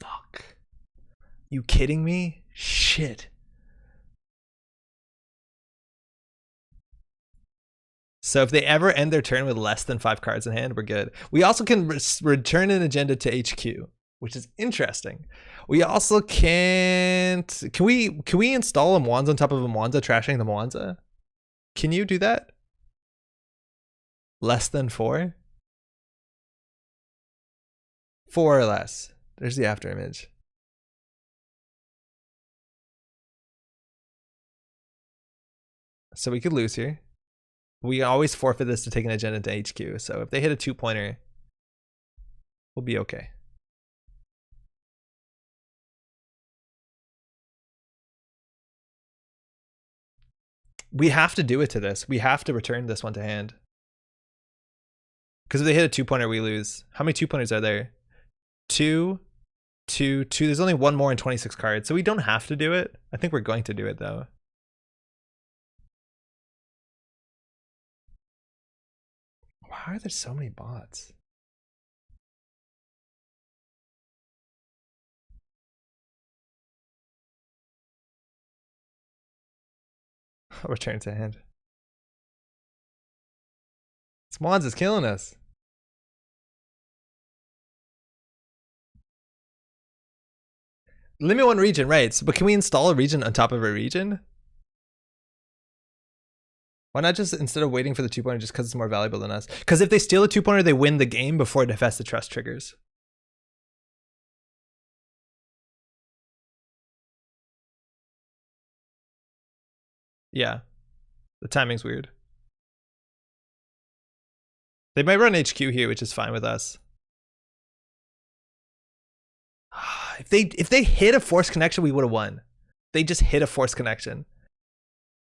Fuck. You kidding me? Shit. So if they ever end their turn with less than 5 cards in hand, we're good. We also can return an agenda to HQ, which is interesting. We also can't. Can we install a Mwanza on top of a Mwanza, trashing the Mwanza? Can you do that? Less than 4? 4 or less. There's the after image. So we could lose here. We always forfeit this to take an agenda to HQ. So if they hit a 2-pointer, we'll be okay. We have to do it to this. We have to return this one to hand. Because if they hit a 2-pointer, we lose. How many 2-pointers are there? 2, 2, 2. There's only one more in 26 cards, so we don't have to do it. I think we're going to do it, though. Why are there so many bots? Return to hand. Swans is killing us. Limit one region, right? So, but can we install a region on top of a region? Why not just, instead of waiting for the 2-pointer, just because it's more valuable than us? Because if they steal a 2-pointer, they win the game before Defest the Trust triggers. Yeah. The timing's weird. They might run HQ here, which is fine with us. If they hit a force connection, we would have won. They just hit a force connection.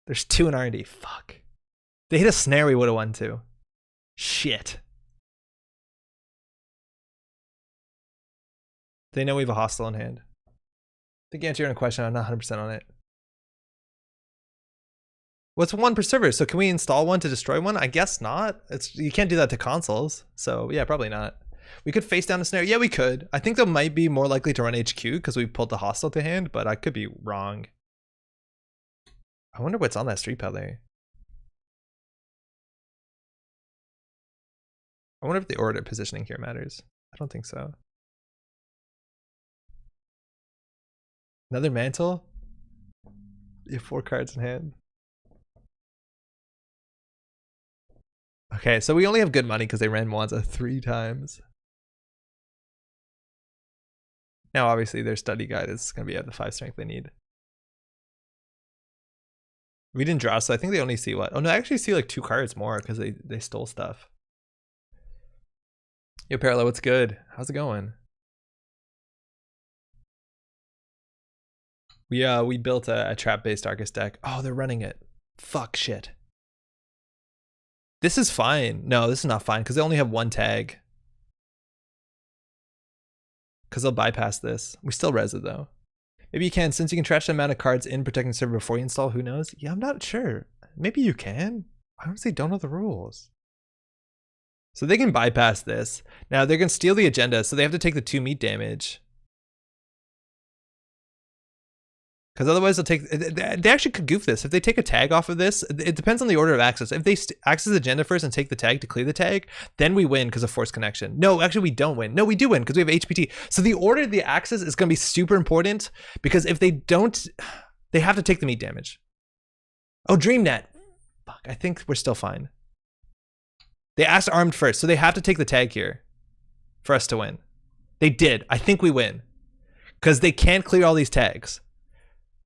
There's 2 in R&D. Fuck. They hit a snare, we would have won too. Shit. They know we have a hostile in hand. To answer your question, I'm not 100% on it. What's one per server? So can we install one to destroy one? I guess not. You can't do that to consoles. So yeah, probably not. We could face down a snare. Yeah, we could. I think they might be more likely to run HQ because we pulled the hostile to hand, but I could be wrong. I wonder what's on that street pile there. I wonder if the order positioning here matters. I don't think so. Another mantle? You have 4 cards in hand. Okay, so we only have good money because they ran Wanza 3 times. Now, obviously, their study guide is going to be at the 5 strength they need. We didn't draw, so I think they only see what? Oh, no, I actually see like 2 cards more because they stole stuff. Yo, Parallel, what's good? How's it going? We built a trap-based Arcus deck. Oh, they're running it. Fuck shit. This is fine. No, this is not fine because they only have 1 tag. Because they'll bypass this. We still res it though. Maybe you can, since you can trash the amount of cards in protecting the server before you install, who knows? Yeah, I'm not sure. Maybe you can. I honestly don't know the rules. So they can bypass this. Now they're going to steal the agenda, so they have to take the 2 meat damage. Because otherwise they'll take, they actually could goof this. If they take a tag off of this, it depends on the order of access. If they access the agenda first and take the tag to clear the tag, then we win because of force connection. No, actually we don't win. No, we do win because we have HPT. So the order of the access is going to be super important because if they don't, they have to take the meat damage. Oh, DreamNet. Fuck, I think we're still fine. They asked armed first, so they have to take the tag here for us to win. They did. I think we win because they can't clear all these tags.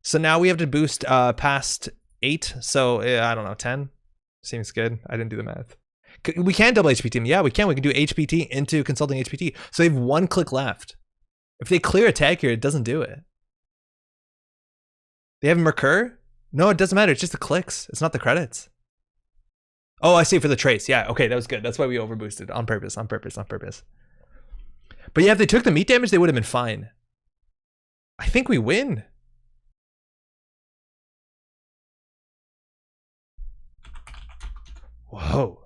So now we have to boost past 8. So I don't know, 10 seems good. I didn't do the math. We can double HPT them. Yeah, we can. We can do HPT into consulting HPT. So they have 1 click left. If they clear a tag here, it doesn't do it. They have Mercur? No, it doesn't matter. It's just the clicks. It's not the credits. Oh, I see, for the trace. Yeah, okay, that was good. That's why we overboosted on purpose, on purpose, on purpose. But yeah, if they took the meat damage, they would have been fine. I think we win. Whoa.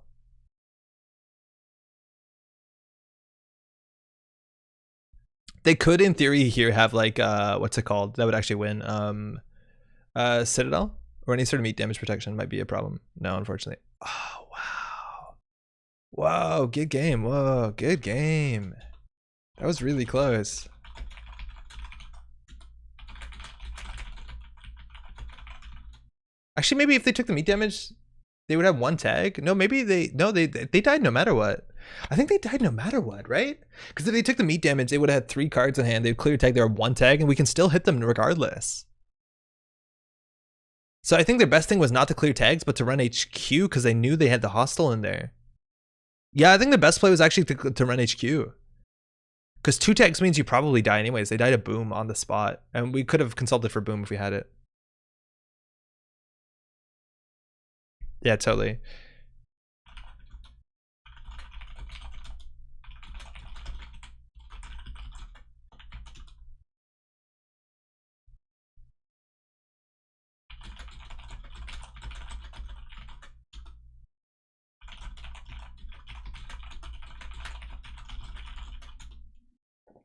They could, in theory, here have like, what's it called? That would actually win. Citadel? Or any sort of meat damage protection might be a problem. No, unfortunately. Oh, wow. Whoa, good game. Whoa, good game. That was really close. Actually, maybe if they took the meat damage, they would have 1 tag. No, maybe they died no matter what. I think they died no matter what, right? Because if they took the meat damage, they would have had 3 cards in hand. They'd clear tag, they were 1 tag, and we can still hit them regardless. So I think their best thing was not to clear tags, but to run HQ because they knew they had the hostile in there. Yeah, I think the best play was actually to run HQ. Because 2 tags means you probably die anyways. They died a boom on the spot. And we could have consulted for boom if we had it. Yeah, totally.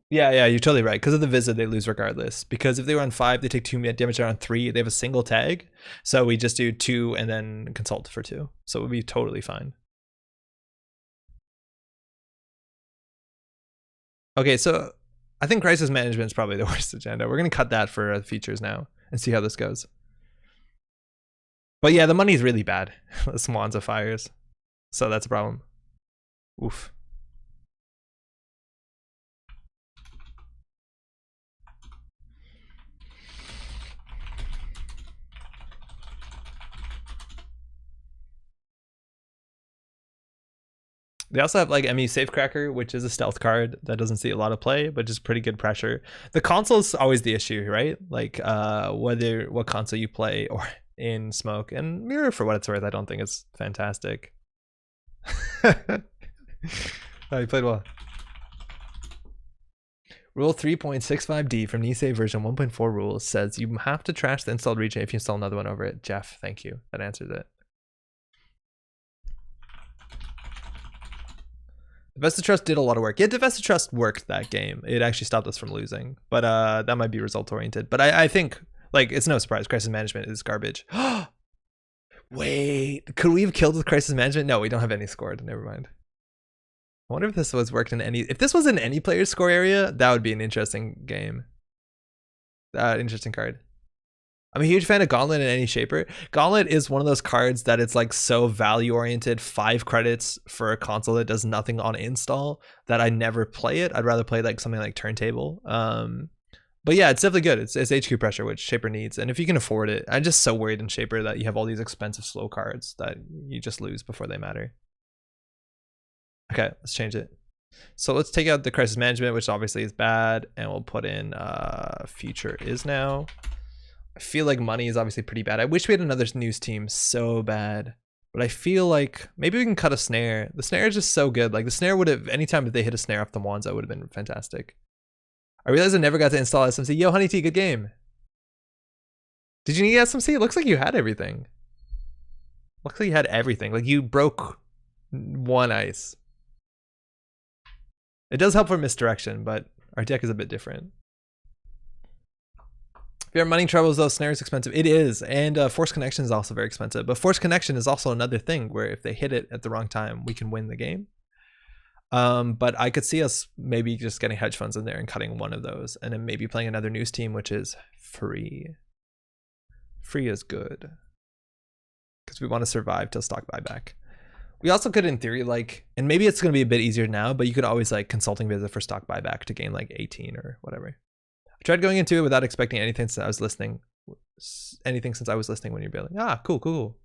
Yeah, you're totally right. Because of the visit, they lose regardless. Because if they were on 5, they take 2 damage. They're on 3, they have a single tag. So we just do 2 and then consult for 2. So it would be totally fine. Okay, so I think crisis management is probably the worst agenda. We're going to cut that for features now and see how this goes. But yeah, the money's really bad. The Swanza fires. So that's a problem. Oof. They also have like ME Safecracker, which is a stealth card that doesn't see a lot of play, but just pretty good pressure. The console's always the issue, right? Like what console you play or in Smoke. And Mirror, for what it's worth, I don't think it's fantastic. Oh, you played well. Rule 3.65D from Nisei version 1.4 rules says you have to trash the installed region if you install another one over it. Jeff, thank you. That answers it. Divest of Trust did a lot of work. Yeah, Divest of Trust worked that game. It actually stopped us from losing. But that might be result oriented. But I think, like, it's no surprise. Crisis management is garbage. Wait, could we have killed with crisis management? No, we don't have any scored. Never mind. I wonder if this was worked in any. If this was in any player's score area, that would be an interesting game. Interesting card. I'm a huge fan of Gauntlet in any shaper. Gauntlet is one of those cards that it's like so value oriented, 5 credits for a console that does nothing on install, that I never play it. I'd rather play like something like Turntable. But yeah, it's definitely good. It's HQ pressure, which shaper needs. And if you can afford it, I'm just so worried in shaper that you have all these expensive slow cards that you just lose before they matter. Okay, let's change it. So let's take out the crisis management, which obviously is bad, and we'll put in future is now. I feel like money is obviously pretty bad. I wish we had another news team so bad, but I feel like maybe we can cut a snare. The snare is just so good. Like the snare would have, anytime that they hit a snare off the wands, that would have been fantastic. I realized I never got to install SMC. Yo, Honey T, good game. Did you need SMC? It looks like you had everything. Looks like you had everything. Like you broke 1 ice. It does help for misdirection, but our deck is a bit different. If you have money troubles, though, snare is expensive. It is, and force connection is also very expensive. But force connection is also another thing where if they hit it at the wrong time, we can win the game. But I could see us maybe just getting hedge funds in there and cutting one of those, and then maybe playing another news team, which is free. Free is good because we want to survive till stock buyback. We also could, in theory, like, and maybe it's going to be a bit easier now, but you could always like consulting visit for stock buyback to gain like 18 or whatever. I tried going into it without expecting anything since I was listening. When you're building. Ah, cool.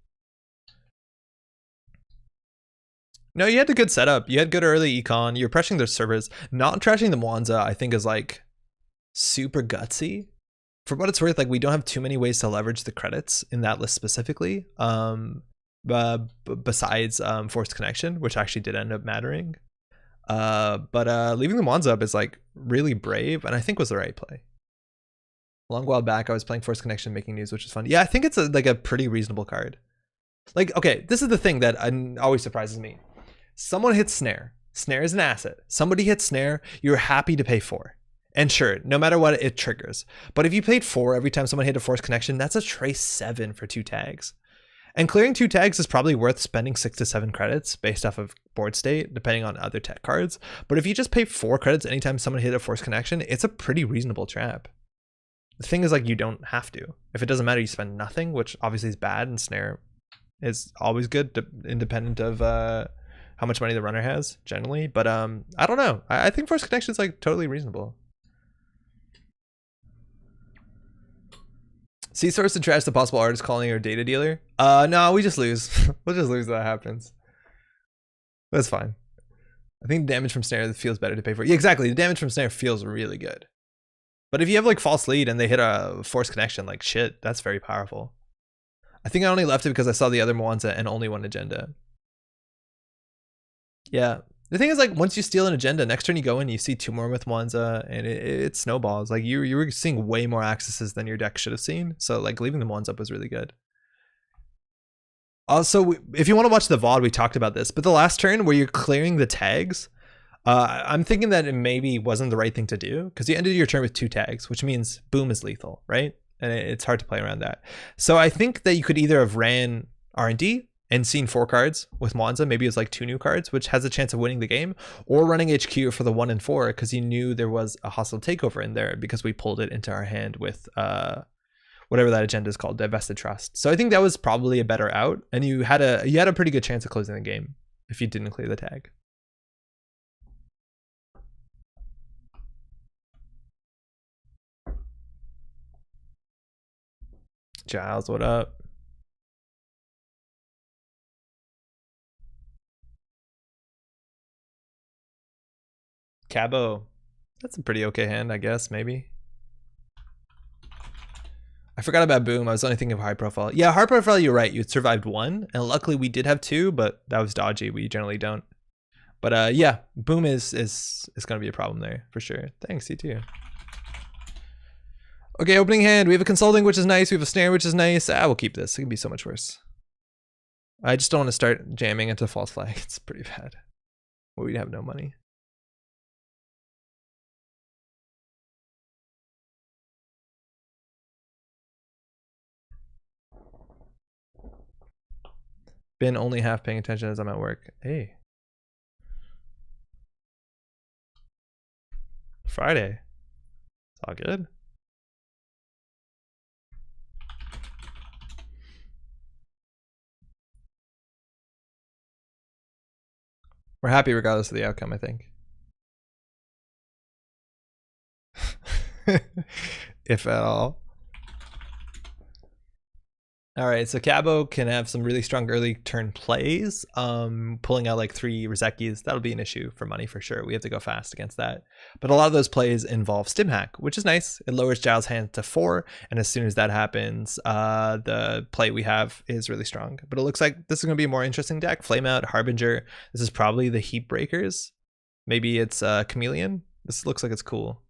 No, you had a good setup. You had good early econ. You're pressuring their servers. Not trashing the Mwanza, I think, is like super gutsy. For what it's worth, like we don't have too many ways to leverage the credits in that list specifically. Besides forced connection, which actually did end up mattering. But leaving the Mwanza up is like really brave, and I think was the right play. A long while back, I was playing forced connection, making news, which is fun. Yeah, I think it's like a pretty reasonable card. Like, okay, this is the thing that always surprises me. Someone hits snare. Snare is an asset. Somebody hits snare, you're happy to pay 4. And sure, no matter what, it triggers. But if you paid 4 every time someone hit a forced connection, that's a trace 7 for 2 tags. And clearing 2 tags is probably worth spending 6 to 7 credits based off of board state, depending on other tech cards. But if you just pay 4 credits anytime someone hit a forced connection, it's a pretty reasonable trap. The thing is, like, you don't have to. If it doesn't matter, you spend nothing, which obviously is bad, and snare is always good, independent of how much money the runner has, generally. But I don't know. I think forced connection is like totally reasonable. C-Source to trash the possible artist calling or data dealer? No, we just lose. We'll just lose if that happens. That's fine. I think damage from snare feels better to pay for. Yeah, exactly. The damage from snare feels really good. But if you have like false lead and they hit a forced connection, like shit, that's very powerful. I think I only left it because I saw the other Mwanza and only one agenda. Yeah. The thing is, like, once you steal an agenda, next turn you go in, you see 2 more with Mwanza, and it snowballs. Like, you were seeing way more accesses than your deck should have seen. So, like, leaving the Mwanza up was really good. Also, if you want to watch the VOD, we talked about this, but the last turn where you're clearing the tags, I'm thinking that it maybe wasn't the right thing to do, because you ended your turn with 2 tags, which means boom is lethal, right? And it's hard to play around that. So I think that you could either have ran R&D and seen 4 cards with Mwanza, maybe it's like 2 new cards, which has a chance of winning the game, or running HQ for the 1 and 4 because you knew there was a hostile takeover in there because we pulled it into our hand with whatever that agenda is called, Divested Trust. So I think that was probably a better out, and you had a pretty good chance of closing the game if you didn't clear the tag. Giles, what up? Cabo. That's a pretty okay hand, I guess, maybe. I forgot about Boom. I was only thinking of High Profile. Yeah, High Profile, you're right. You survived 1, and luckily we did have 2, but that was dodgy. We generally don't. But yeah, Boom is going to be a problem there, for sure. Thanks, you too. Okay, opening hand. We have a Consulting, which is nice. We have a Snare, which is nice. We'll keep this. It can be so much worse. I just don't want to start jamming into False Flag. It's pretty bad. Well, we'd have no money. Been only half paying attention as I'm at work. Hey. Friday. It's all good. We're happy regardless of the outcome, I think. If at all. All right, so Cabo can have some really strong early turn plays. Pulling out like 3 Rizekis, that'll be an issue for money for sure. We have to go fast against that. But a lot of those plays involve Stim Hack, which is nice. It lowers Giles' hand to 4, and as soon as that happens, the play we have is really strong. But it looks like this is going to be a more interesting deck. Flame Out, Harbinger. This is probably the Heap Breakers. Maybe it's Chameleon. This looks like it's cool.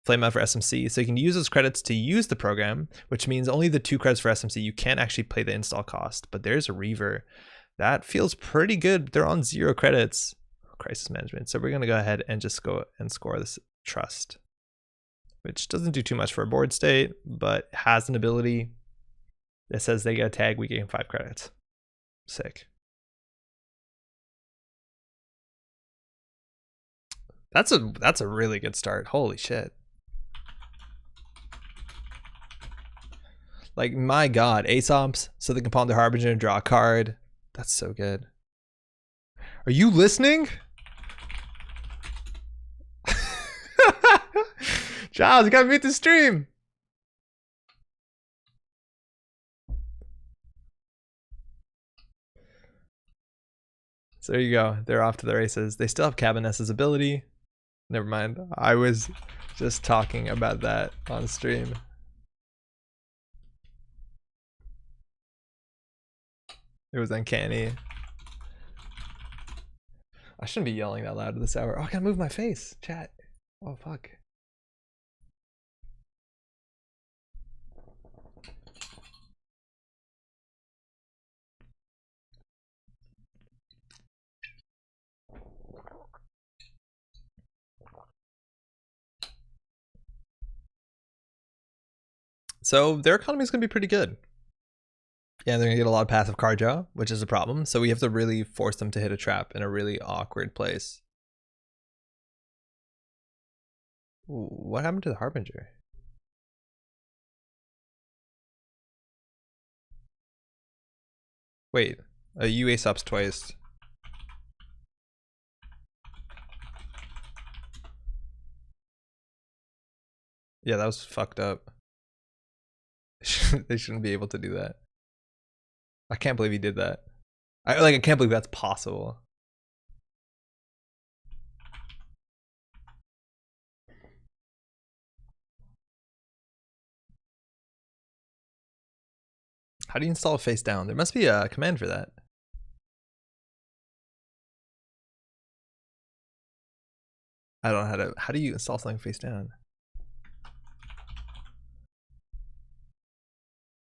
Flame Out for SMC, so you can use those credits to use the program, which means only the 2 credits for SMC. You can't actually play the install cost, but there's a Reaver. That feels pretty good. They're on 0 credits. Crisis Management. So we're going to go ahead and just go and score this Trust, which doesn't do too much for a board state, but has an ability that says they get a tag, we gain 5 credits. Sick. That's a really good start. Holy shit. Like, my god, Aesop's, so they can palm their Harbinger and draw a card. That's so good. Are you listening? Giles, you gotta mute the stream. So there you go. They're off to the races. They still have Cabiness's ability. Never mind. I was just talking about that on stream. It was uncanny. I shouldn't be yelling that loud at this hour. Oh, I gotta move my face. Chat. Oh, fuck. So their economy is gonna be pretty good. Yeah, they're gonna get a lot of passive card draw, which is a problem. So we have to really force them to hit a trap in a really awkward place. Ooh, what happened to the Harbinger? Wait, you Aesop's twice. Yeah, that was fucked up. They shouldn't be able to do that. I can't believe he did that. I can't believe that's possible. How do you install face down? There must be a command for that. I don't know how do you install something face down?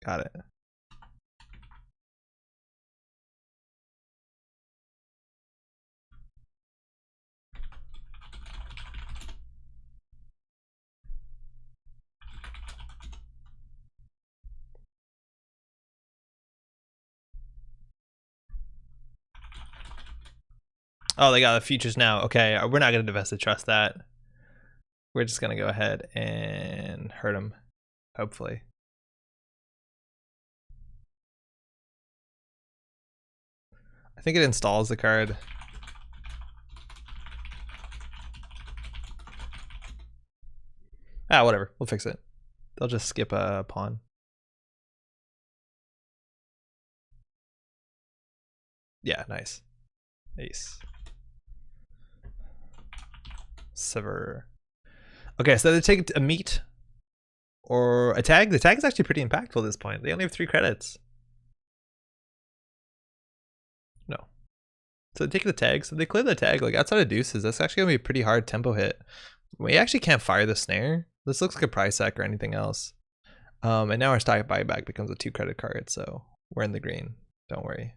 Got it. Oh, they got the features now. Okay, we're not going to divest the trust that. We're just going to go ahead and hurt them, hopefully. I think it installs the card. Ah, whatever. We'll fix it. They'll just skip a pawn. Yeah, nice. Ace. Sever. Okay, so they take a meat or a tag. The tag is actually pretty impactful at this point. They only have 3 credits. No. So they take the tag. So they clear the tag. Like outside of deuces, that's actually gonna be a pretty hard tempo hit. We actually can't fire the snare. This looks like a prize sack or anything else. And now our stock buyback becomes a 2 credit card, so we're in the green. Don't worry.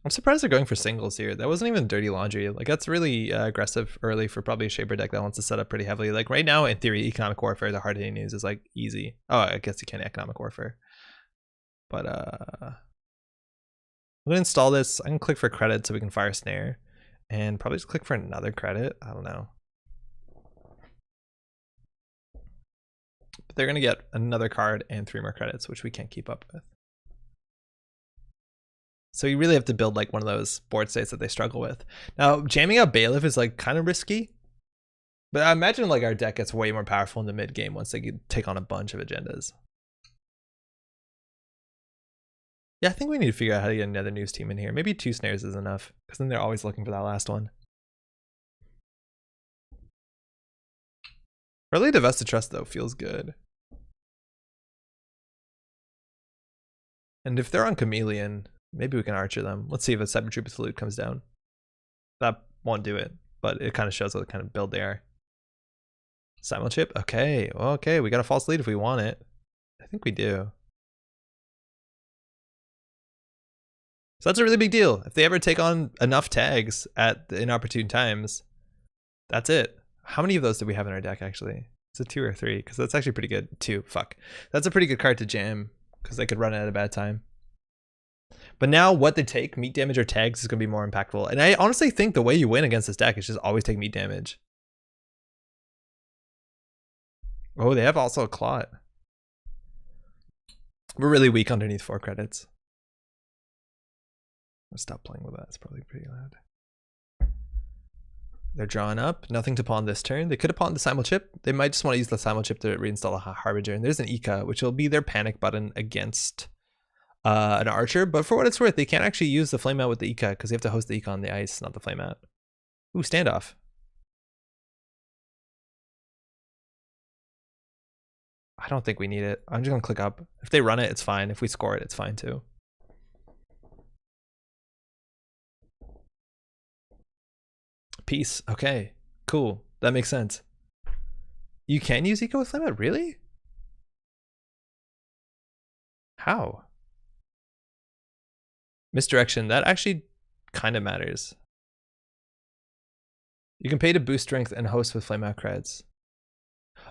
I'm surprised they're going for singles here. That wasn't even dirty laundry. Like that's really aggressive early for probably a shaper deck that wants to set up pretty heavily. Like right now, in theory, economic warfare, the hard hitting news is like easy. Oh, I guess you can't economic warfare. But I'm gonna install this. I can click for credit so we can fire snare, and probably just click for another credit. I don't know. But they're gonna get another card and 3 more credits, which we can't keep up with. So you really have to build like one of those board states that they struggle with. Now, jamming out Bailiff is like kind of risky, but I imagine like our deck gets way more powerful in the mid game once they take on a bunch of agendas. Yeah, I think we need to figure out how to get another news team in here. Maybe 2 snares is enough, because then they're always looking for that last one. Early divested trust though feels good. And if they're on Chameleon, maybe we can archer them. Let's see if a Cybertrooper Salute comes down. That won't do it, but it kind of shows what kind of build they are. Simulchip? Okay, okay, we got a false lead if we want it. I think we do. So that's a really big deal. If they ever take on enough tags at the inopportune times, that's it. How many of those do we have in our deck actually? Is it 2 or 3? Because that's actually pretty good. 2, fuck. That's a pretty good card to jam, because they could run it at a bad time. But now what they take, meat damage or tags, is going to be more impactful. And I honestly think the way you win against this deck is just always take meat damage. Oh, they have also a clot. We're really weak underneath 4 credits. I'll stop playing with that. It's probably pretty loud. They're drawing up. Nothing to pawn this turn. They could have pawned the Simulchip. They might just want to use the Simulchip to reinstall a Harbinger. And there's an Ika, which will be their panic button against an archer. But for what it's worth, they can't actually use the flame out with the Ika because they have to host the Ika on the ice, not the flame out. Ooh, standoff. I don't think we need it. I'm just going to click up. If they run it, it's fine. If we score it, it's fine too. Peace. Okay, cool. That makes sense. You can use Eco with flame out? Really? How? Misdirection. That actually kind of matters. You can pay to boost strength and host with flame out creds.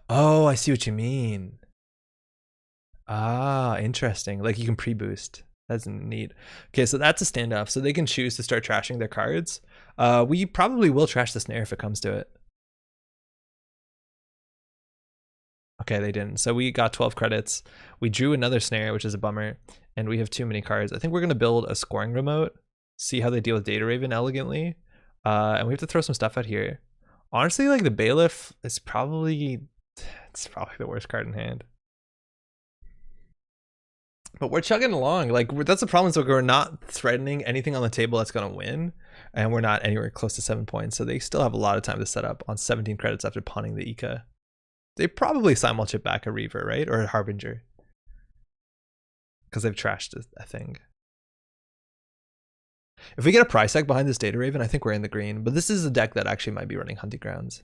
Oh, I see what you mean. Ah, interesting. Like you can pre-boost. That's neat. Okay, so that's a standoff. So they can choose to start trashing their cards. We probably will trash the snare if it comes to it. Okay, they didn't. So we got 12 credits. We drew another snare, which is a bummer. And we have too many cards. I think we're going to build a scoring remote. See how they deal with Data Raven elegantly. And we have to throw some stuff out here. Honestly, like the Bailiff is probably... It's probably the worst card in hand. But we're chugging along. Like that's the problem. So we're not threatening anything on the table that's going to win. And we're not anywhere close to 7 points. So they still have a lot of time to set up on 17 credits after pawning the Ika. They probably simulchip back a Reaver, right? Or a Harbinger. because they've trashed a thing. If we get a price tag behind this Data Raven, I think we're in the green. But this is a deck that actually might be running Hunting Grounds.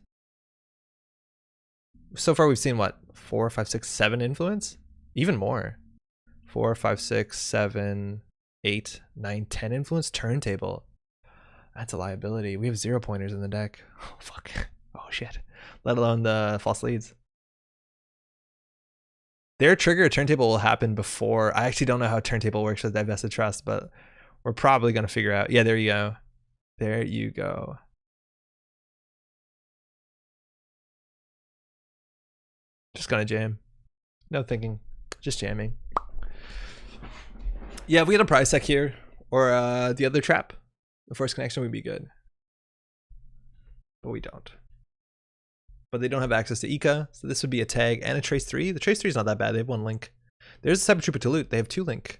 So far we've seen what? 4, 5, 6, 7 influence? Even more. 4, 5, 6, 7, 8, 9, 10 influence turntable. That's a liability. We have 0 pointers in the deck. Oh, fuck. Oh, shit. Let alone the false leads. Their trigger turntable will happen before. I actually don't know how turntable works with Divested Trust, but we're probably going to figure out. Yeah, there you go. There you go. Just gonna jam. No thinking. Just jamming. Yeah, if we get a prize tech here, or the other trap, the force connection would be good. But we don't. But they don't have access to Ika, so this would be a tag and a Trace 3. The Trace 3 is not that bad. They have 1 link. There's a Cyber Trooper to loot. They have 2 link.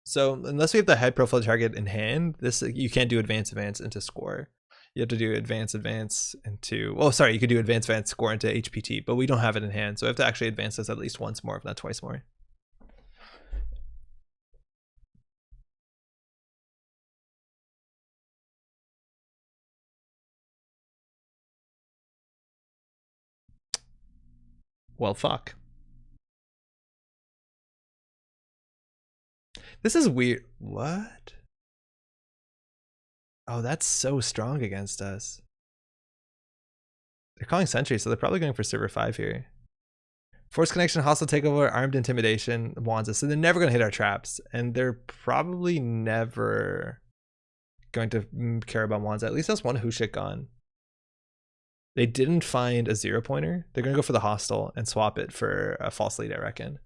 So unless we have the high profile target in hand, this you can't do advance into score. You have to do advance into, oh sorry, you could do advance score into HPT, but we don't have it in hand, so we have to actually advance this at least once more, if not twice more. Well, fuck. This is weird. What? Oh, that's so strong against us. They're calling Sentry, so they're probably going for server 5 here. Force connection, hostile takeover, armed intimidation, Wanza. So they're never going to hit our traps, and they're probably never going to care about Wanza. At least that's one Hushik gone. They didn't find a 0 pointer. They're going to go for the hostile and swap it for a false lead, I reckon.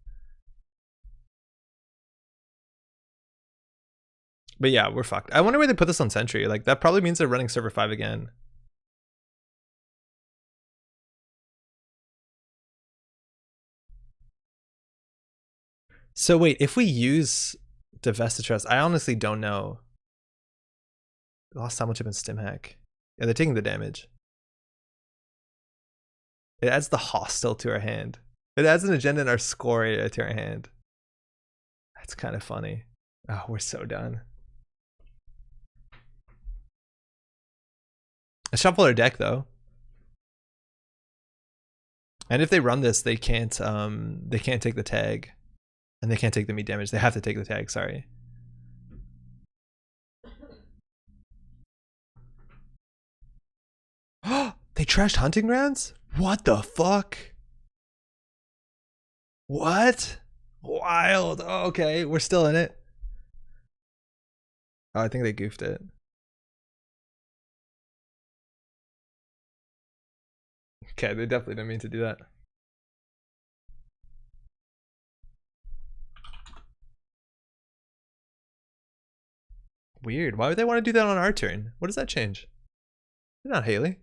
But yeah, we're fucked. I wonder where they put this on Sentry. Like, that probably means they're running server 5 again. So wait, if we use Divested Trust, I honestly don't know. They lost how much of in Stim Hack. Yeah, they're taking the damage. It adds the hostile to our hand. It adds an agenda in our score area to our hand. That's kind of funny. Oh, we're so done. I shuffle our deck though. And if they run this, they can't take the tag. And they can't take the meat damage. They have to take the tag, sorry. They trashed Hunting Grounds? What the fuck? What? Wild. Oh, okay, we're still in it. Oh, I think they goofed it. Okay, they definitely didn't mean to do that. Weird. Why would they want to do that on our turn? What does that change? You're not Haley.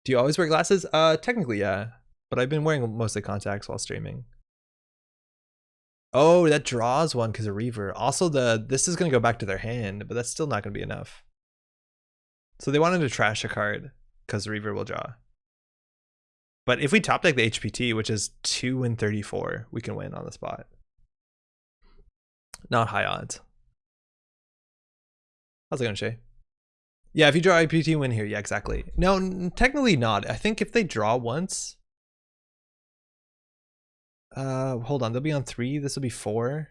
Do you always wear glasses? Technically, yeah. But I've been wearing mostly contacts while streaming. Oh, that draws one because of Reaver. Also, this is going to go back to their hand, but that's still not going to be enough. So they wanted to trash a card because Reaver will draw. But if we top deck the HPT, which is 2 and 34, we can win on the spot. Not high odds. How's it going, Shay? Yeah, if you draw IPT, win here. Yeah, exactly. No, technically not. I think if they draw once... hold on. They'll be on 3. This will be 4.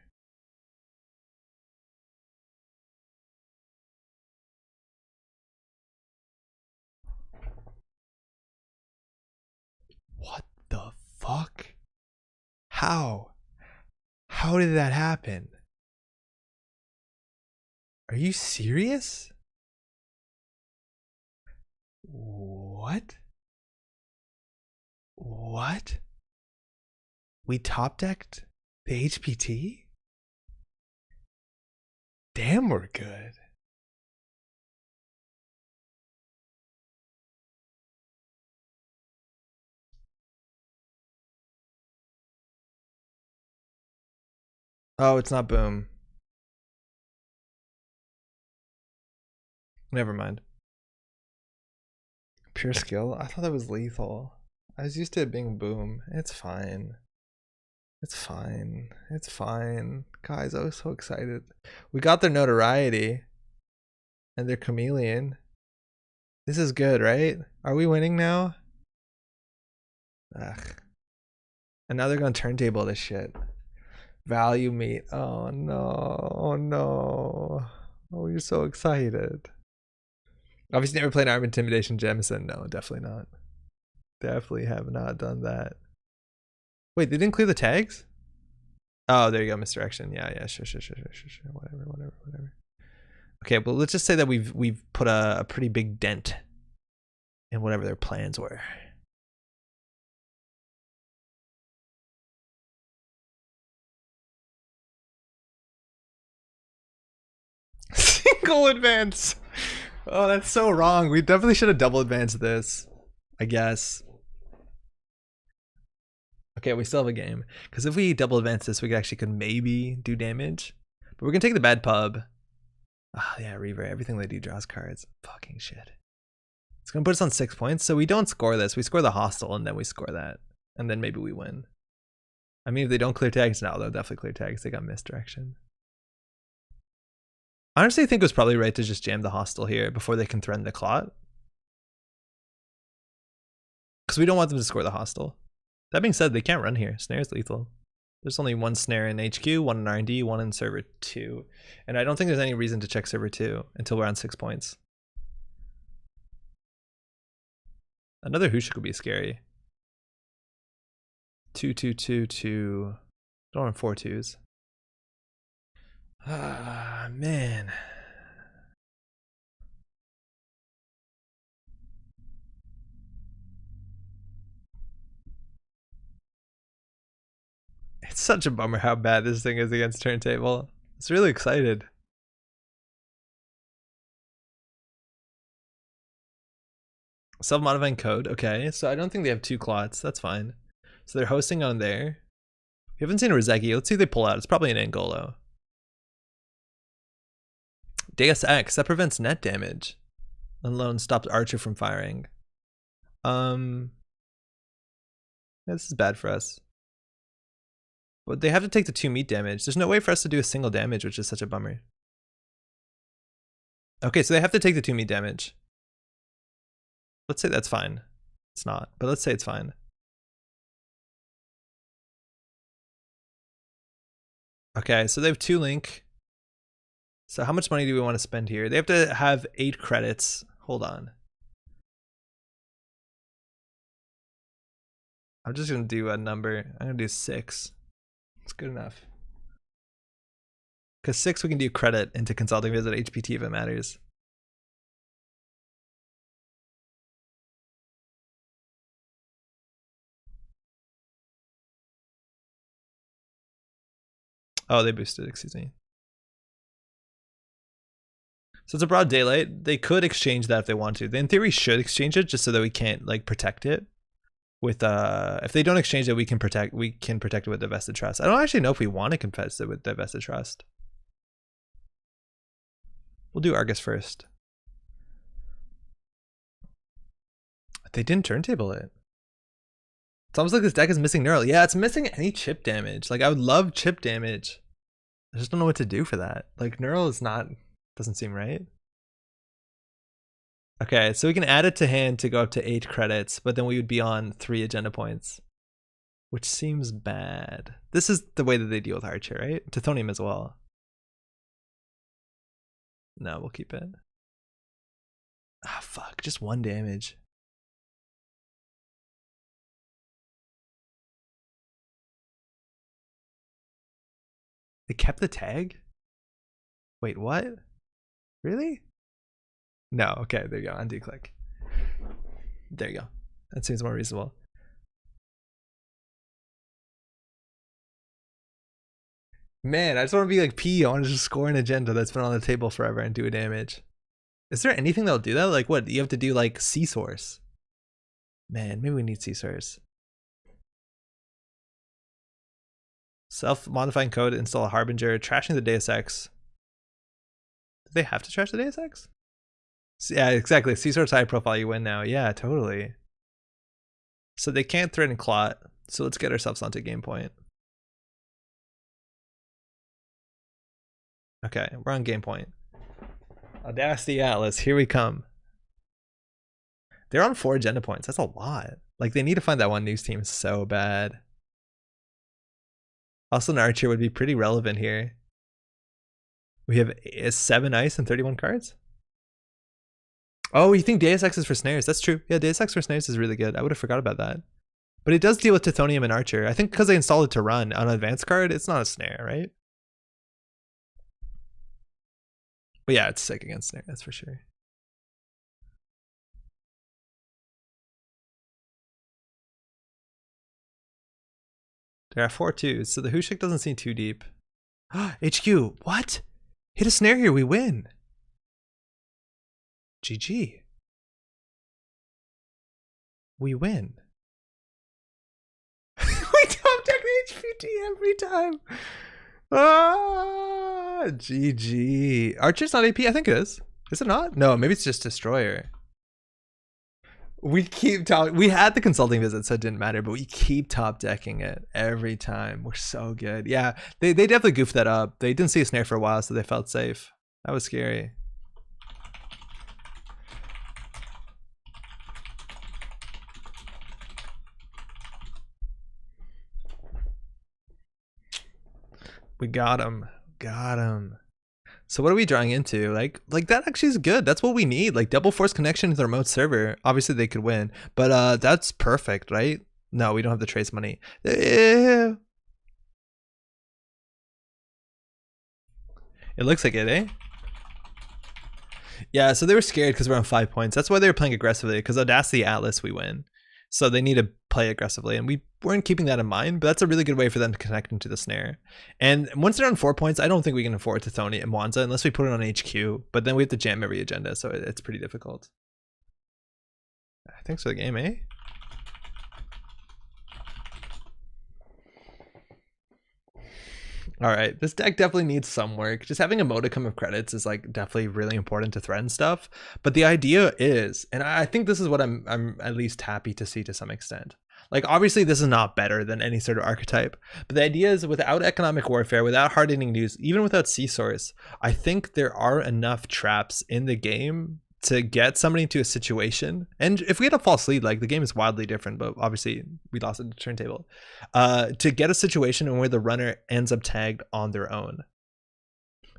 What the fuck? How? How did that happen? Are you serious? What? What? We top decked the HPT? Damn, we're good. Oh, it's not boom. Never mind. Pure skill? I thought that was lethal. I was used to it being boom. It's fine. It's fine. It's fine. Guys, I was so excited. We got their notoriety. And their chameleon. This is good, right? Are we winning now? Ugh. And now they're gonna turntable this shit. Value meat. Oh no. Oh no. Oh, you're so excited. Obviously never played Arm Intimidation Jemison. No, definitely not. Definitely have not done that. Wait, they didn't clear the tags? Oh, there you go, misdirection. Yeah, sure. Whatever. Okay, well, let's just say that we've put a pretty big dent in whatever their plans were. Single advance. Oh, that's so wrong. We definitely should have double advanced this, I guess. Okay, we still have a game. Because if we double advance this, we could maybe do damage. But we're going to take the bad pub. Ah, yeah, Reaver. Everything they do draws cards. Fucking shit. It's going to put us on 6 points. So we don't score this. We score the hostile, and then we score that. And then maybe we win. I mean, if they don't clear tags, no, they'll definitely clear tags. They got misdirection. I honestly think it was probably right to just jam the hostile here before they can threaten the clot. Because we don't want them to score the hostile. That being said, they can't run here. Snare is lethal. There's only one snare in HQ, one in R&D, one in server 2. And I don't think there's any reason to check server 2 until we're on 6 points. Another Hushik would be scary. 2. Don't want 4 2s. Ah, man. It's such a bummer how bad this thing is against turntable. It's really excited. Self-modifying code. Okay, so I don't think they have 2 clots. That's fine. So they're hosting on there. We haven't seen a Rizeki. Let's see if they pull out. It's probably an Angolo. Deus Ex. That prevents net damage. Alone stops Archer from firing. Yeah, this is bad for us. But they have to take the 2 meat damage. There's no way for us to do a single damage, which is such a bummer. Okay, so they have to take the 2 meat damage. Let's say that's fine. It's not, but let's say it's fine. Okay, so they have 2 link. So how much money do we want to spend here? They have to have 8 credits. Hold on. I'm just going to do a number. I'm going to do 6. It's good enough. Because 6 we can do credit into consulting visit HPT if it matters. Oh, they boosted, excuse me. So it's a broad daylight. They could exchange that if they want to. They in theory should exchange it just so that we can't like protect it. With if they don't exchange it, we can protect it with divested trust. I don't actually know if we want to confess it with divested trust. We'll do Argus first. They didn't turntable it. It's almost like this deck is missing neural. Yeah, it's missing any chip damage. Like I would love chip damage. I just don't know what to do for that. Like neural is not, doesn't seem right. Okay, so we can add it to hand to go up to 8 credits, but then we would be on 3 agenda points, which seems bad. This is the way that they deal with Archer, right? Tithonium as well. No, we'll keep it. Ah, fuck, just 1 damage. They kept the tag? Wait, what? Really? No, okay, there you go, undo click. There you go. That seems more reasonable. Man, I just want to be like P. I want to just score an agenda that's been on the table forever and do a damage. Is there anything that'll do that? Like what? You have to do like C-Source. Man, maybe we need C-Source. Self-modifying code, install a Harbinger, trashing the Deus Ex. Do they have to trash the Deus Ex? Yeah, exactly. C-Source high profile, you win now. Yeah, totally. So they can't threaten Clot. So let's get ourselves onto game point. Okay, we're on game point. Audacity Atlas, here we come. They're on 4 agenda points. That's a lot. Like, they need to find that one news team so bad. Also, an archer would be pretty relevant here. We have 7 ice and 31 cards. Oh, you think Deus Ex is for snares? That's true. Yeah, Deus Ex for snares is really good. I would have forgot about that. But it does deal with Tithonium and Archer. I think because they installed it to run on an advanced card, it's not a snare, right? But yeah, it's sick against snare, that's for sure. There are 4 twos, so the Hushik doesn't seem too deep. HQ, what? Hit a snare here, we win. GG. We win. We top deck the HPT every time. Ah, GG. Archer's not AP? I think it is. Is it not? No, maybe it's just Destroyer. We keep talking. We had the consulting visit, so it didn't matter, but we keep top decking it every time. We're so good. Yeah, they definitely goofed that up. They didn't see a snare for a while, so they felt safe. That was scary. We got him. Got him. So what are we drawing into? Like that actually is good. That's what we need. Like double force connection to the remote server. Obviously they could win, but that's perfect, right? No, we don't have the trace money. It looks like it, eh? Yeah, so they were scared because we're on 5 points. That's why they were playing aggressively, because Audacity Atlas we win. So they need to play aggressively, and we weren't keeping that in mind, but that's a really good way for them to connect into the snare. And once they're on 4 points, I don't think we can afford Tithoni and Mwanza unless we put it on HQ, but then we have to jam every agenda, so it's pretty difficult. Thanks for the game, eh? All right, this deck definitely needs some work. Just having a modicum of credits is like definitely really important to threaten stuff. But the idea is, and I think this is what I'm at least happy to see to some extent. Like obviously this is not better than any sort of archetype, but the idea is without economic warfare, without hardening news, even without C-Source, I think there are enough traps in the game to get somebody into a situation. And if we had a false lead, like the game is wildly different, but obviously we lost at the turntable, to get a situation where the runner ends up tagged on their own.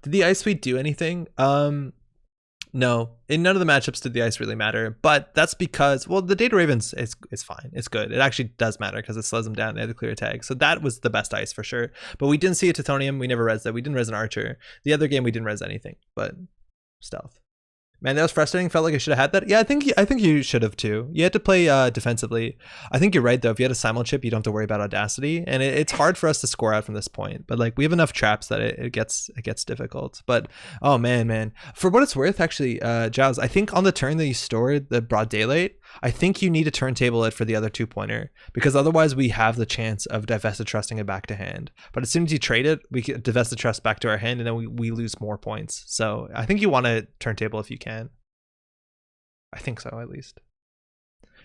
Did the ice suite do anything? No, in none of the matchups did the ice really matter, but that's because, well, the Data Ravens is fine. It's good. It actually does matter because it slows them down. They had to clear a tag. So that was the best ice for sure. But we didn't see a Tithonium. We never res that. We didn't res an Archer. The other game we didn't res anything, but stealth. Man, that was frustrating. Felt like I should have had that. Yeah, I think you should have too. You had to play defensively. I think you're right though. If you had a simul chip, you don't have to worry about Audacity, and it's hard for us to score out from this point. But like we have enough traps that it gets difficult. But oh man, for what it's worth, actually, Giles, I think on the turn that you stored the broad daylight, I think you need to turntable it for the other 2-pointer, because otherwise we have the chance of divested trusting it back to hand. But as soon as you trade it, we can divest the trust back to our hand, and then we lose more points. So I think you want to turntable if you can. I think so, at least.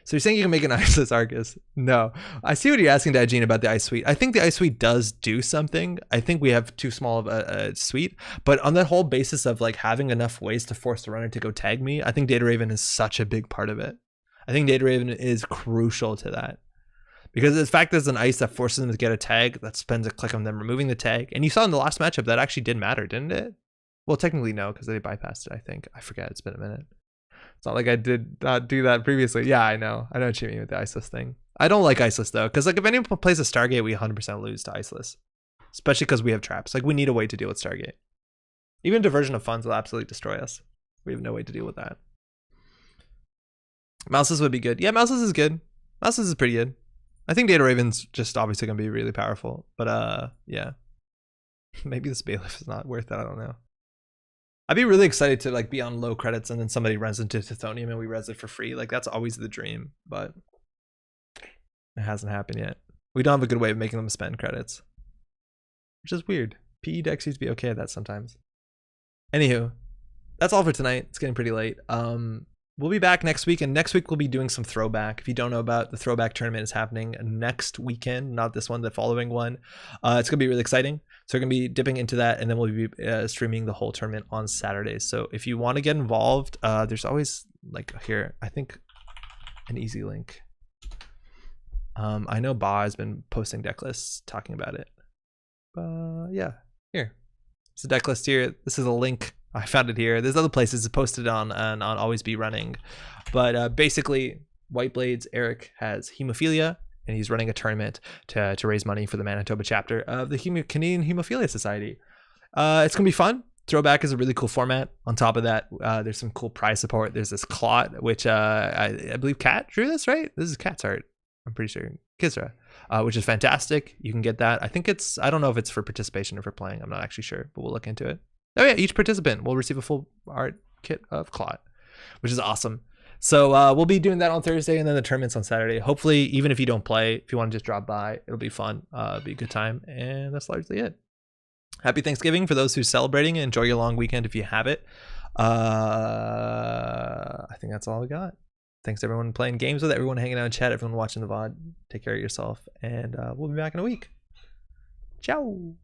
So you're saying you can make an iceless Arcus? No. I see what you're asking, Diogene, about the ice suite. I think the ice suite does do something. I think we have too small of a suite, but on that whole basis of like having enough ways to force the runner to go tag me, I think Data Raven is such a big part of it. I think Data Raven is crucial to that, because the fact there's an ice that forces them to get a tag, that spends a click on them removing the tag. And you saw in the last matchup that actually did matter, didn't it? Well, technically no, because they bypassed it, I think. I forget, it's been a minute. It's not like I did not do that previously. Yeah, I know what you mean with the iceless thing. I don't like iceless though, because like if anyone plays a Stargate, we 100% lose to iceless, especially because we have traps. Like we need a way to deal with Stargate. Even diversion of funds will absolutely destroy us. We have no way to deal with that. Mouses would be good. Yeah, Mouses is good. Mouses is pretty good. I think Data Raven's just obviously gonna be really powerful, but yeah, maybe this bailiff is not worth it. I don't know. I'd be really excited to like be on low credits and then somebody runs into Tithonium and we res it for free. Like that's always the dream, but it hasn't happened yet. We don't have a good way of making them spend credits, which is weird. PE decks used to be okay at that sometimes. Anywho, that's all for tonight. It's getting pretty late. We'll be back next week, and next week we'll be doing some throwback. If you don't know about the throwback tournament, is happening next weekend, not this one, the following one. It's gonna be really exciting. So we're gonna be dipping into that, and then we'll be streaming the whole tournament on Saturdays. So if you want to get involved, there's always like here, I think an easy link. I know Ba has been posting deck lists talking about it. Yeah, here. It's a deck list here. This is a link. I found it here. There's other places it's posted on Always Be Running. But basically, White Blades Eric has hemophilia, and he's running a tournament to raise money for the Manitoba chapter of the Canadian Hemophilia Society. It's going to be fun. Throwback is a really cool format. On top of that, there's some cool prize support. There's this clot, which I believe Kat drew this, right? This is Kat's art. I'm pretty sure. Kisra, which is fantastic. You can get that. I think it's, I don't know if it's for participation or for playing. I'm not actually sure, but we'll look into it. Oh yeah, each participant will receive a full art kit of Clot, which is awesome. So we'll be doing that on Thursday, and then the tournament's on Saturday. Hopefully, even if you don't play, if you want to just drop by, it'll be fun. It'll be a good time, and that's largely it. Happy Thanksgiving for those who are celebrating. Enjoy your long weekend if you have it. I think that's all we got. Thanks to everyone playing games with it, everyone hanging out in chat, everyone watching the VOD. Take care of yourself, and we'll be back in a week. Ciao.